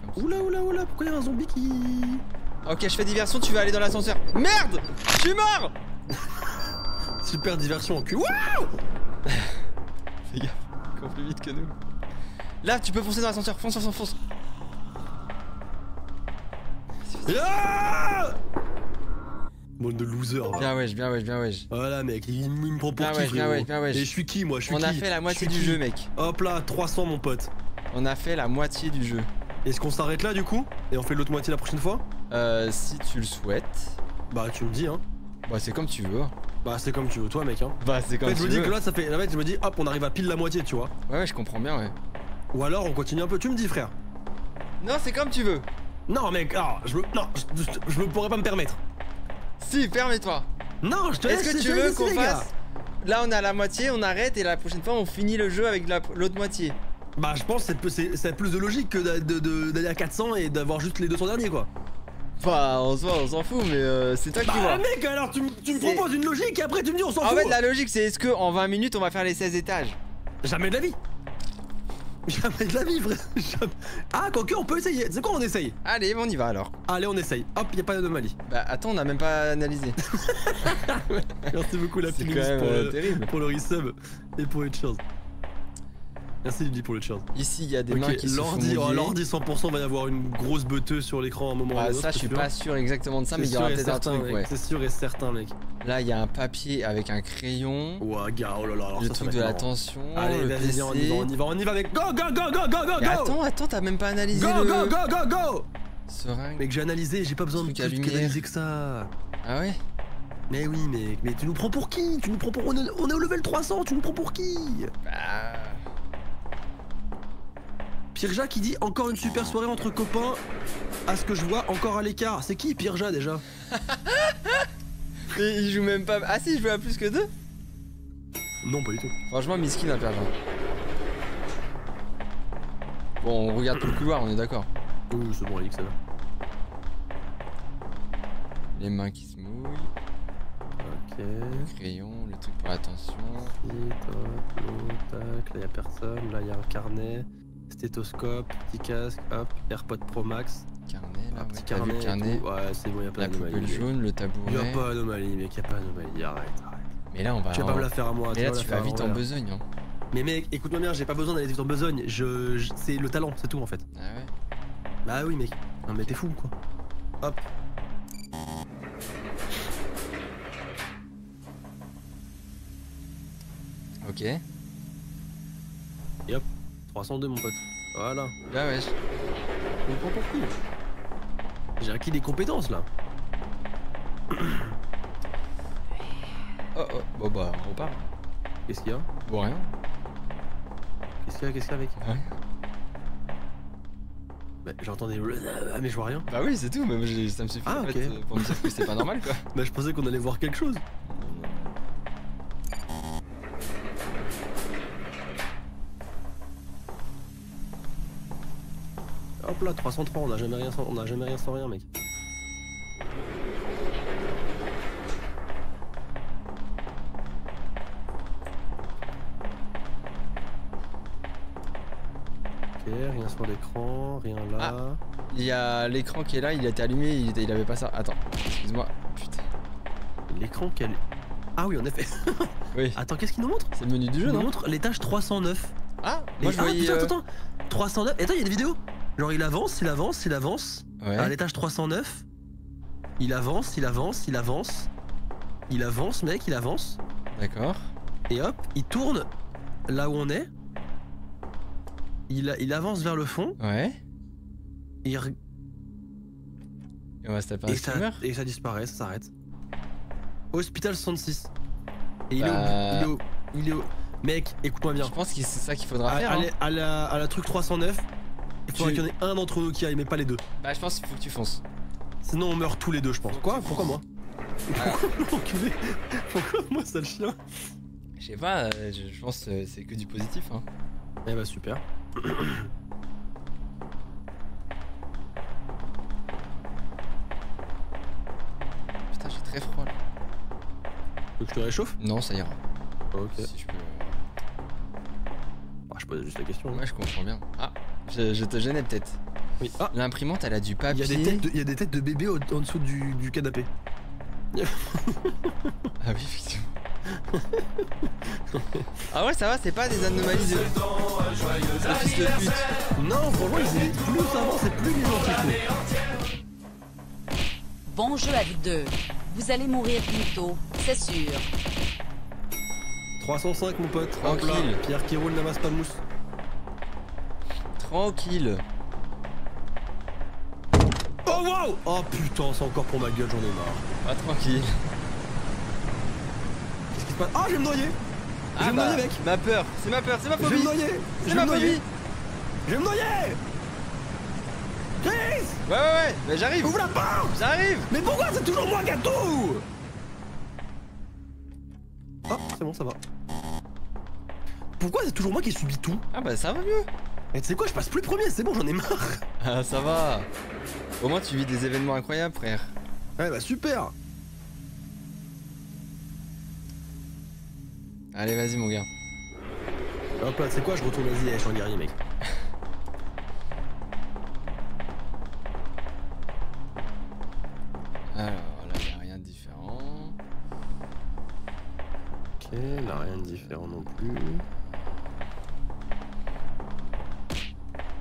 Comme ça. Oula, oula, oula. Pourquoi il y a un zombie qui... Ok, je fais diversion, tu vas aller dans l'ascenseur. Merde! Je suis mort! Super diversion en cul. Waouh! Fais gaffe, il court plus vite que nous. Là, tu peux foncer dans l'ascenseur, fonce, fonce, fonce. Ah! Bande de losers. Va. Bien wesh, bien wesh, bien wesh. Voilà mec, il me prend pour Bien qui wesh, bien frérot. wesh, bien wesh. Et je suis qui moi? Je suis On qui? a fait la moitié Je suis du qui jeu, mec. Hop là, 300 mon pote. On a fait la moitié du jeu. Est-ce qu'on s'arrête là du coup? Et on fait l'autre moitié la prochaine fois? Si tu le souhaites. Bah tu me dis hein. Bah c'est comme tu veux. Bah c'est comme tu veux toi mec hein. Bah c'est En comme fait tu je me dis veux. que là ça fait... En fait je me dis hop on arrive à pile la moitié tu vois. Ouais, ouais, je comprends bien, ouais. Ou alors on continue un peu, tu me dis frère. Non, c'est comme tu veux. Non mec, ah, non, je me pourrais pas me permettre. Si, permets-toi. Non, je te laisse. Est-ce que tu je te veux laisse, qu'on les gars. fasse... Là, on est à la moitié, on arrête et la prochaine fois, on finit le jeu avec l'autre moitié. Bah je pense que c'est plus de logique que d'aller à 400 et d'avoir juste les 200 derniers quoi. Enfin, en soi, on s'en fout, mais c'est toi qui Bah vois. mec, alors tu me C'est- proposes une logique et après tu me dis on s'en En fout. fait, la logique, c'est est-ce que en 20 minutes, on va faire les 16 étages? Jamais de la vie. Jamais de la vie, frère. Jamais. Ah, quoique, on peut essayer. C'est quoi, on essaye? Allez, on y va alors. Allez, on essaye. Hop, y'a pas d'anomalie. Bah attends, on a même pas analysé. Merci beaucoup, la C'est quand Pinglis, même terrible. pour le resub et pour les cheers. Merci, Lily, pour le cheers. Ici, il y a des Ok, mains qui se font l'ordi, mouiller. l'ordi 100% va y avoir une grosse beuteuse sur l'écran à un moment ou à un Ah, autre, ça, je suis pas sûr exactement de ça, mais il y aura peut-être un truc, mec. ouais. C'est sûr et certain, mec. Là, il y a un papier avec un crayon. Ouah, gars, oh là là, alors Le ça, truc va de être la marrant. tension. Allez, le vas-y, viens, PC. on y va avec. Go, go, go, go, go, go, Mais go. attends, t'as même pas analysé Go, le... go, go, go, go. Seringue. Mec, j'ai analysé, j'ai pas besoin de Truc à plus lumière. qu'analyser que ça. Ah ouais? Mais oui, mec, mais tu nous prends pour qui? Tu nous prends pour... On est au level 300, tu nous prends pour qui? Bah... Pirja qui dit encore une super soirée entre copains. À ce que je vois, encore à l'écart. C'est qui Pirja déjà? Mais il joue même pas... Ah si, il joue à plus que 2? Non, pas du tout. Franchement, miskin à perdre. Bon, on regarde tout le couloir, on est d'accord. Oui, c'est bon, Alix, ça va. Les mains qui se mouillent, Ok. le crayon, le truc pour l'attention. Top, l'eau, tac. Là, y'a personne. Là, y'a un carnet. Stéthoscope, petit casque, hop. AirPod Pro Max. Carnet, là, Un ouais. petit T'as vu carnet. le carnet? et tout. Ouais, c'est bon, y'a pas La d'anomalie. poubelle jaune, le Y'a tabouret. pas d'anomalie, mec, y'a pas d'anomalie. Arrête. Mais là, on va... Tu vas pas me la faire à moi. Mais là, vas me tu la vas faire à vite en l'envers. besogne, hein. Mais mec, écoute-moi bien, j'ai pas besoin d'aller vite en besogne. C'est le talent, c'est tout en fait. Ah ouais? Bah oui, mec. Non, mais t'es fou quoi. Hop. Ok. Et hop. 302, mon pote. Voilà. Bah ouais. On prend pour qui? J'ai acquis des compétences là. Oh oh, bon bah, on repart. Qu'est-ce qu'il y a? Bon, rien. Qu'est-ce qu'il y a? Qu'est-ce qu'il y a, mec? Rien. Bah, j'entends des. Ah, mais je vois rien. Bah oui, c'est tout, mais ça me suffit Ah, en ok. fait pour me dire que c'est pas normal quoi. Bah, je pensais qu'on allait voir quelque chose. Hop là, 303, on a jamais rien sans rien, mec. Ok, rien sur l'écran, rien là. Ah. Il y a l'écran qui est là, il a été allumé, il avait pas ça. Attends, excuse-moi. Putain. L'écran quel... Ah oui, en effet. Oui, Attends, qu'est-ce qu'il nous montre? c'est le menu du Il jeu, nous non? montre l'étage 309. Ah, moi je Ah, voyais... putain, attends. 309. Et attends, il y a des vidéos. Genre, il avance, il avance, il avance. Ouais. À l'étage 309. Il avance, il avance, il avance. Il avance, mec, il avance. D'accord. Et hop, il tourne là où on est. Il avance vers le fond. Ouais. Et, re- Et on va se taper un et, ça, streamer. et ça disparaît, ça s'arrête. Hospital 66. Et il, Bah. il est au... Mec, écoute-moi bien. Je pense que c'est ça qu'il faudra À, faire. à Hein. la- à la truc 309, il faudrait Tu- qu'il y en ait un d'entre nous qui aille, mais pas les deux. Bah je pense qu'il faut que tu fonces. Sinon on meurt tous les deux, je pense. Quoi? Pourquoi moi? Ah. Pourquoi enculé? Pourquoi moi, sale chien? Je sais pas, je pense que c'est que du positif. Hein. Eh bah super. Putain, j'ai très froid là. veux que je te réchauffe? Non, ça ira. Ok. Si je peux. Ah, je pose juste la question. Ouais, je comprends bien. Ah, je te gênais peut-être. Oui. Ah, L'imprimante, elle a du il papier. y a des têtes de bébés en dessous du canapé. Ah oui, effectivement. Ah ouais, ça va, c'est pas des anomalies de fils de pute. Non, franchement, plus ça avance et plus ils ont Bon jeu à vous deux. Vous allez mourir bientôt, c'est sûr. 305 mon pote. Hop là, Tranquille. Pierre qui roule n'amasse pas de mousse. Tranquille. Oh wow. Oh putain, c'est encore pour ma gueule, j'en ai marre. Ah, tranquille. Qu'est-ce qui se passe? Ah, je vais me noyer. Je vais me noyer, mec. Ma peur, c'est ma peur, c'est ma Je vais phobie. me noyer. C'est Je vais ma me noyer. phobie. Je vais me noyer. Chris, Ouais, mais j'arrive. ouvre la porte. J'arrive. Mais pourquoi c'est toujours moi qui a tout? Ah, c'est bon, ça va. Pourquoi c'est toujours moi qui subis tout? Ah bah ça va mieux. Et tu sais quoi, je passe plus premier, c'est bon, j'en ai marre. Ah ça va. Au moins tu vis des événements incroyables, frère. Ouais, bah super. Allez, vas-y mon gars. Hop là, tu sais quoi, je retourne vas-y, je suis un guerrier, mec. Alors là, y a rien de différent. Ok, là rien de différent non plus.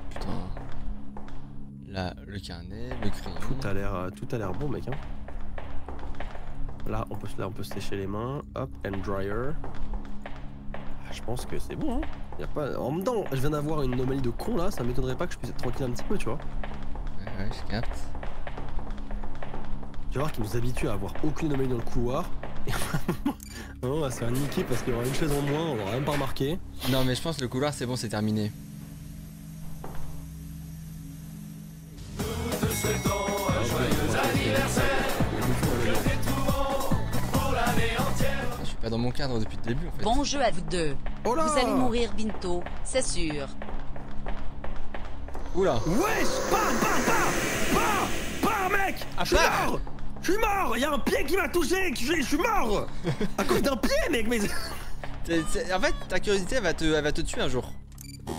Putain. Là, le carnet, le crayon. Tout a l'air bon, mec. Hein. Là, on peut se sécher les mains. Hop, hand dryer. Ah, je pense que c'est bon. Hein. Y a pas. En même temps, je viens d'avoir une anomalie de con là. Ça m'étonnerait pas que je puisse être tranquille un petit peu, tu vois. Ouais, je capte. Tu vas voir qu'ils nous habituent à avoir aucune anomalie dans le couloir. Et on va se faire niquer parce qu'il y aura une chaise en moins. On l'aura même pas remarqué. Non mais je pense que le couloir c'est bon, c'est terminé. Je suis pas dans mon cadre depuis le début en fait. Bon jeu à vous deux. Oh là. Vous allez mourir bientôt, c'est sûr. Oula. Wesh, pas, mec. Ah, Je suis pars. mort. Je suis mort. Y a un pied qui m'a touché. Je suis mort. À cause d'un pied, mec. Mais En fait, ta curiosité elle va te tuer un jour.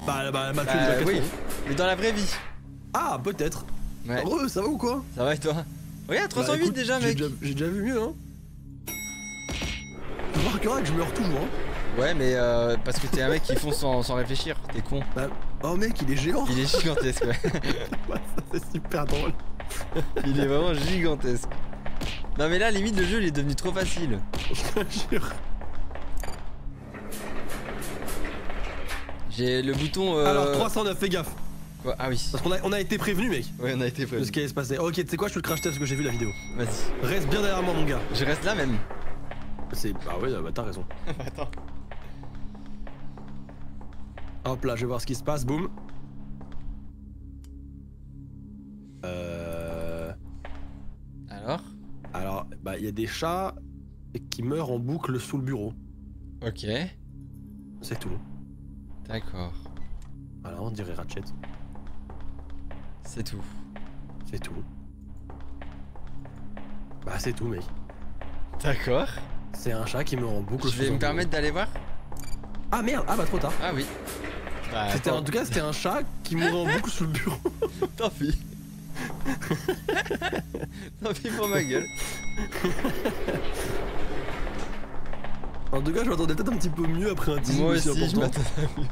bah, m'a tué déjà oui. quatre fois. Mais dans la vraie vie. Ah, peut-être. Ouais. Heureux, ça va ou quoi? Ça va et toi? Regarde, 308 Bah, écoute, déjà mec. J'ai déjà vu mieux, hein. Tu remarqueras que je meurs toujours, hein. Ouais mais parce que t'es un mec qui fonce sans réfléchir, t'es con. Bah, oh mec, il est géant. Il est gigantesque ouais. Ouais, ça c'est super drôle. Il est vraiment gigantesque. Non mais là limite le jeu il est devenu trop facile. Je te jure. J'ai le bouton Alors 309, fais gaffe. Quoi? Ah oui. Parce qu'on a été prévenu, mec, Ouais on a été de prévenu. ce qui allait se passer. Ok, tu sais quoi, je te le crash test parce que j'ai vu la vidéo. Vas-y. Reste bien derrière moi, mon gars. Je reste là même. C'est. Bah ouais, bah t'as raison. Attends. Hop là, je vais voir ce qui se passe, boum. Alors, bah il y a des chats qui meurent en boucle sous le bureau. Ok. C'est tout. D'accord. Voilà, on dirait Ratchet. C'est tout. C'est tout. Bah c'est tout, mec. D'accord. C'est un chat qui meurt en boucle Je sous vais un me permettre d'aller voir. bureau. Ah merde, ah bah trop tard. Ah oui. Bah, C'était attends. en tout cas c'était un chat qui mourait en boucle sous le bureau. Tant pis. Tant pis pour ma gueule. En tout cas, je m'attendais peut-être un petit peu mieux après un teasing Moi aussi, je important. m'attendais.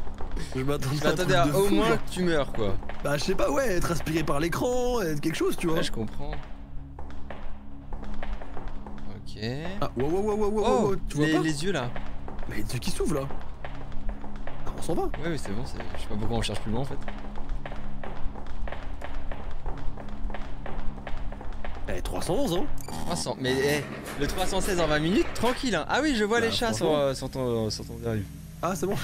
Je m'attendais Je à un m'attendais truc à de au fou, moins genre. que tu meurs quoi. Bah je sais pas, ouais, être aspiré par l'écran, être quelque chose, tu vois. Ouais, je comprends. Ok. Ah, wow, Oh, tu vois pas les yeux là. Mais les yeux qui s'ouvrent là. Ah, on s'en va. Ouais, mais c'est bon, je sais pas pourquoi on cherche plus loin en fait. Eh, 311, hein. 300. Mais le 316 en 20 minutes, tranquille hein. Ah oui, je vois Bah, les chats sur ton verre. Ah, c'est bon.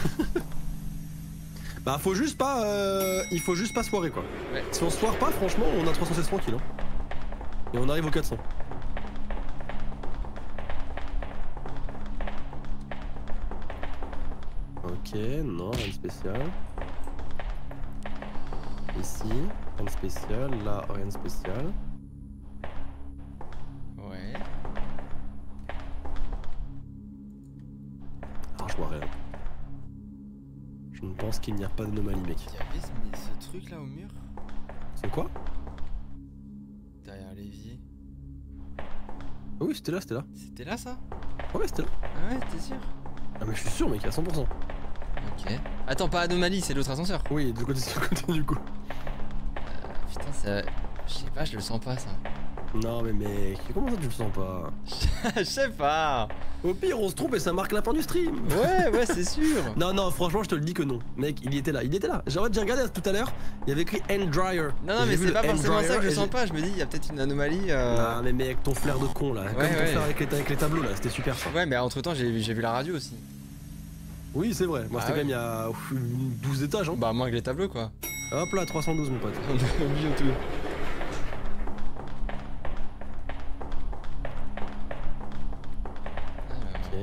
Bah, faut juste pas. Il faut juste pas se foirer quoi. Ouais. Si on se foire pas, franchement, on a 316 tranquille. Hein. Et on arrive au 400. Ok, non, rien de spécial. Ici, rien de spécial. Là, rien de spécial. Ouais. vois rien. Je ne pense qu'il n'y a pas d'anomalie, mec. Il y avait ce truc là au mur C'est quoi? derrière l'évier. Ah oui, c'était là, c'était là. C'était là ça? Ouais, c'était là. Ah ouais, t'es sûr? Ah, mais je suis sûr, mec, à 100%. Ok. Attends, pas anomalie, c'est l'autre ascenseur. Oui, de côté du coup. Putain, ça. Je sais pas, je le sens pas ça. Non, mais mec, comment ça tu le sens pas? Je sais pas. Au pire, on se trompe et ça marque la fin du stream. Ouais, c'est sûr. Non, non, franchement, je te le dis que non. Mec, il était là, J'ai regardé tout à l'heure, il y avait écrit End Dryer. Non, mais c'est pas forcément ça que je sens pas. Je me dis, il y a peut-être une anomalie. Non, mais mec, ton flair de con là. Comme ton flair avec les tableaux là, c'était super ça. Ouais, mais entre temps, j'ai vu la radio aussi. Oui, c'est vrai. Moi, c'était quand même il y a 12 étages. Hein. Bah, moins que les tableaux quoi. Hop là, 312, mon pote. On a oublié tout. Ok.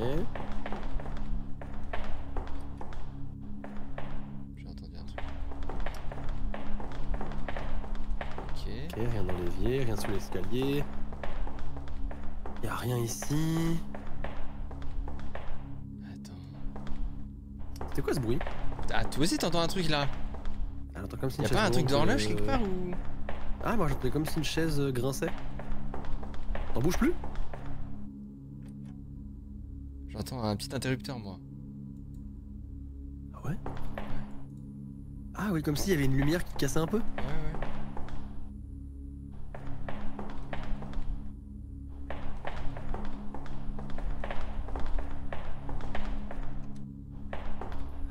J'ai entendu un truc. Ok. Ok, rien dans l'évier, rien sous l'escalier. Y'a rien ici. Attends. C'était quoi ce bruit? Ah, toi aussi t'entends un truc là? Attends, comme si Y'a pas un truc d'horloge quelque part ou? Ah, moi j'entendais comme si une chaise grinçait. T'en bouges plus? J'entends un petit interrupteur moi. Ah ouais? Ah oui, comme s'il y avait une lumière qui cassait un peu. Ouais.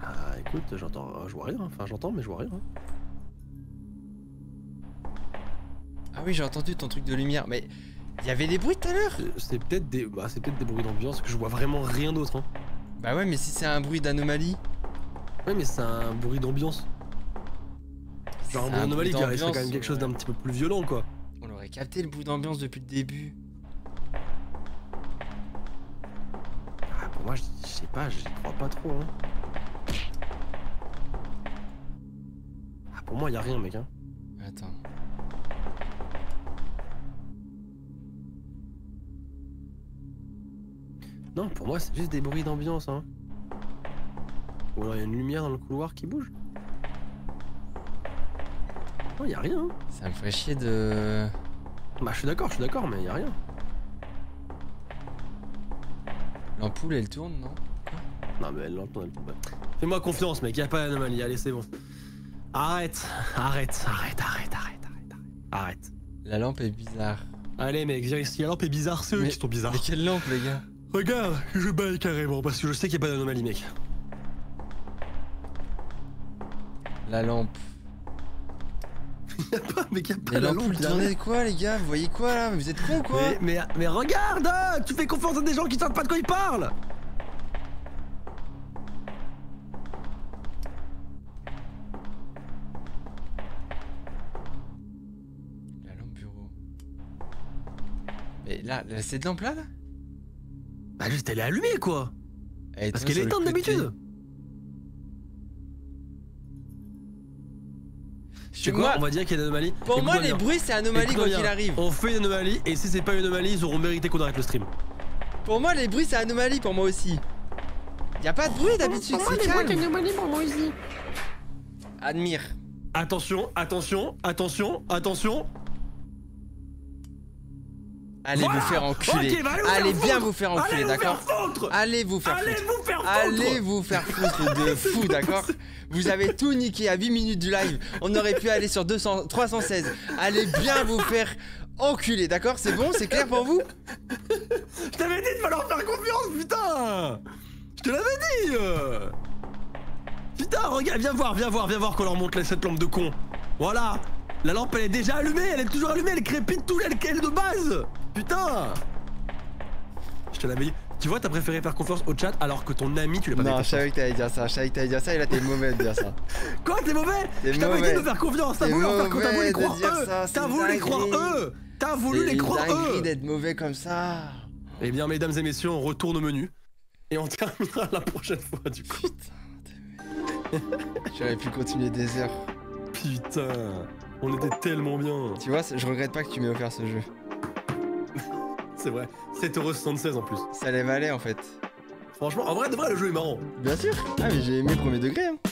Ah écoute, j'entends, je vois rien. Enfin, j'entends, mais je vois rien. Ah oui, j'ai entendu ton truc de lumière, mais il y avait des bruits tout à l'heure. C'est peut-être des bruits d'ambiance que je vois vraiment rien d'autre. Hein. Bah ouais, mais si c'est un bruit d'anomalie. Ouais, mais c'est un bruit d'ambiance. Genre un bruit d'anomalie qui arrive, c'est quand même quelque chose d'un petit peu plus violent, quoi. On aurait capté le bruit d'ambiance depuis le début. Ah, pour moi, je sais pas, j'y crois pas trop. Hein. Ah, pour moi, y a rien, mec. Hein. Attends. Non, pour moi, c'est juste des bruits d'ambiance. Hein. Ou alors, y a une lumière dans le couloir qui bouge. Non, y a rien. Hein. Ça me ferait chier de... Bah, je suis d'accord, mais y a rien. L'ampoule, elle tourne, non? Non, mais elle l'entend, elle tombe. Fais-moi confiance, mec, y a pas d'anomalie. Allez, c'est bon. Arrête. La lampe est bizarre. Allez, mec, si la lampe est bizarre, c'est eux qui sont bizarres. Mais quelle lampe, les gars? Regarde, je baille carrément, parce que je sais qu'il n'y a pas d'anomalie, mec. La lampe. Y'a pas, mec, y'a pas Mais la l'ampoule lampe. tournait de quoi, les gars? Vous voyez quoi, là? Vous êtes cons, quoi? Mais regarde, tu fais confiance à des gens qui savent pas de quoi ils parlent. La lampe bureau. Mais là, cette lampe-là, là? Bah juste, elle est allumée, quoi. Elle Parce qu'elle est éteinte d'habitude. Tu sais quoi, on va dire qu'il y a des anomalies. Pour moi, les bruits, c'est anomalie quand il arrive. On fait une anomalie, et si c'est pas une anomalie, ils auront mérité qu'on arrête le stream. Pour moi, les bruits, c'est anomalie pour moi aussi. Y a pas de bruit d'habitude, c'est calme. Une anomalie pour moi aussi. Admire. Attention. Allez Voilà. vous faire enculer. Ok, bah allez bien vous faire enculer, d'accord? Allez vous faire foutre. Allez vous faire foutre de fou, d'accord? Vous avez tout niqué à 8 minutes du live. On aurait pu aller sur 316. Allez bien vous faire enculer, d'accord? C'est bon? C'est clair pour vous? Je t'avais dit de pas leur faire confiance, putain. Je te l'avais dit. Putain, regarde, viens voir qu'on leur montre cette lampe de con. Voilà. La lampe, elle est déjà allumée, elle est toujours allumée, elle crépite tout, elle est de base. Putain. Je te l'avais dit. Tu vois, t'as préféré faire confiance au chat alors que ton ami, tu l'as pas fait. Non, je savais que t'allais dire ça. Et là, t'es mauvais de dire ça. Quoi, t'es mauvais? Je t'avais dit de faire confiance. T'as voulu les croire eux. T'as voulu les croire eux. T'as voulu les croire eux. D'être mauvais comme ça. Eh bien, mesdames et messieurs, on retourne au menu. Et on terminera la prochaine fois, du coup. Putain, j'aurais pu continuer des heures. Putain, on était tellement bien. Tu vois, je regrette pas que tu m'aies offert ce jeu. C'est vrai, 7,76€ en plus. Ça les valait en fait. Franchement, en vrai, de vrai, le jeu est marrant. Bien sûr. Ah mais j'ai aimé premier degré. Hein.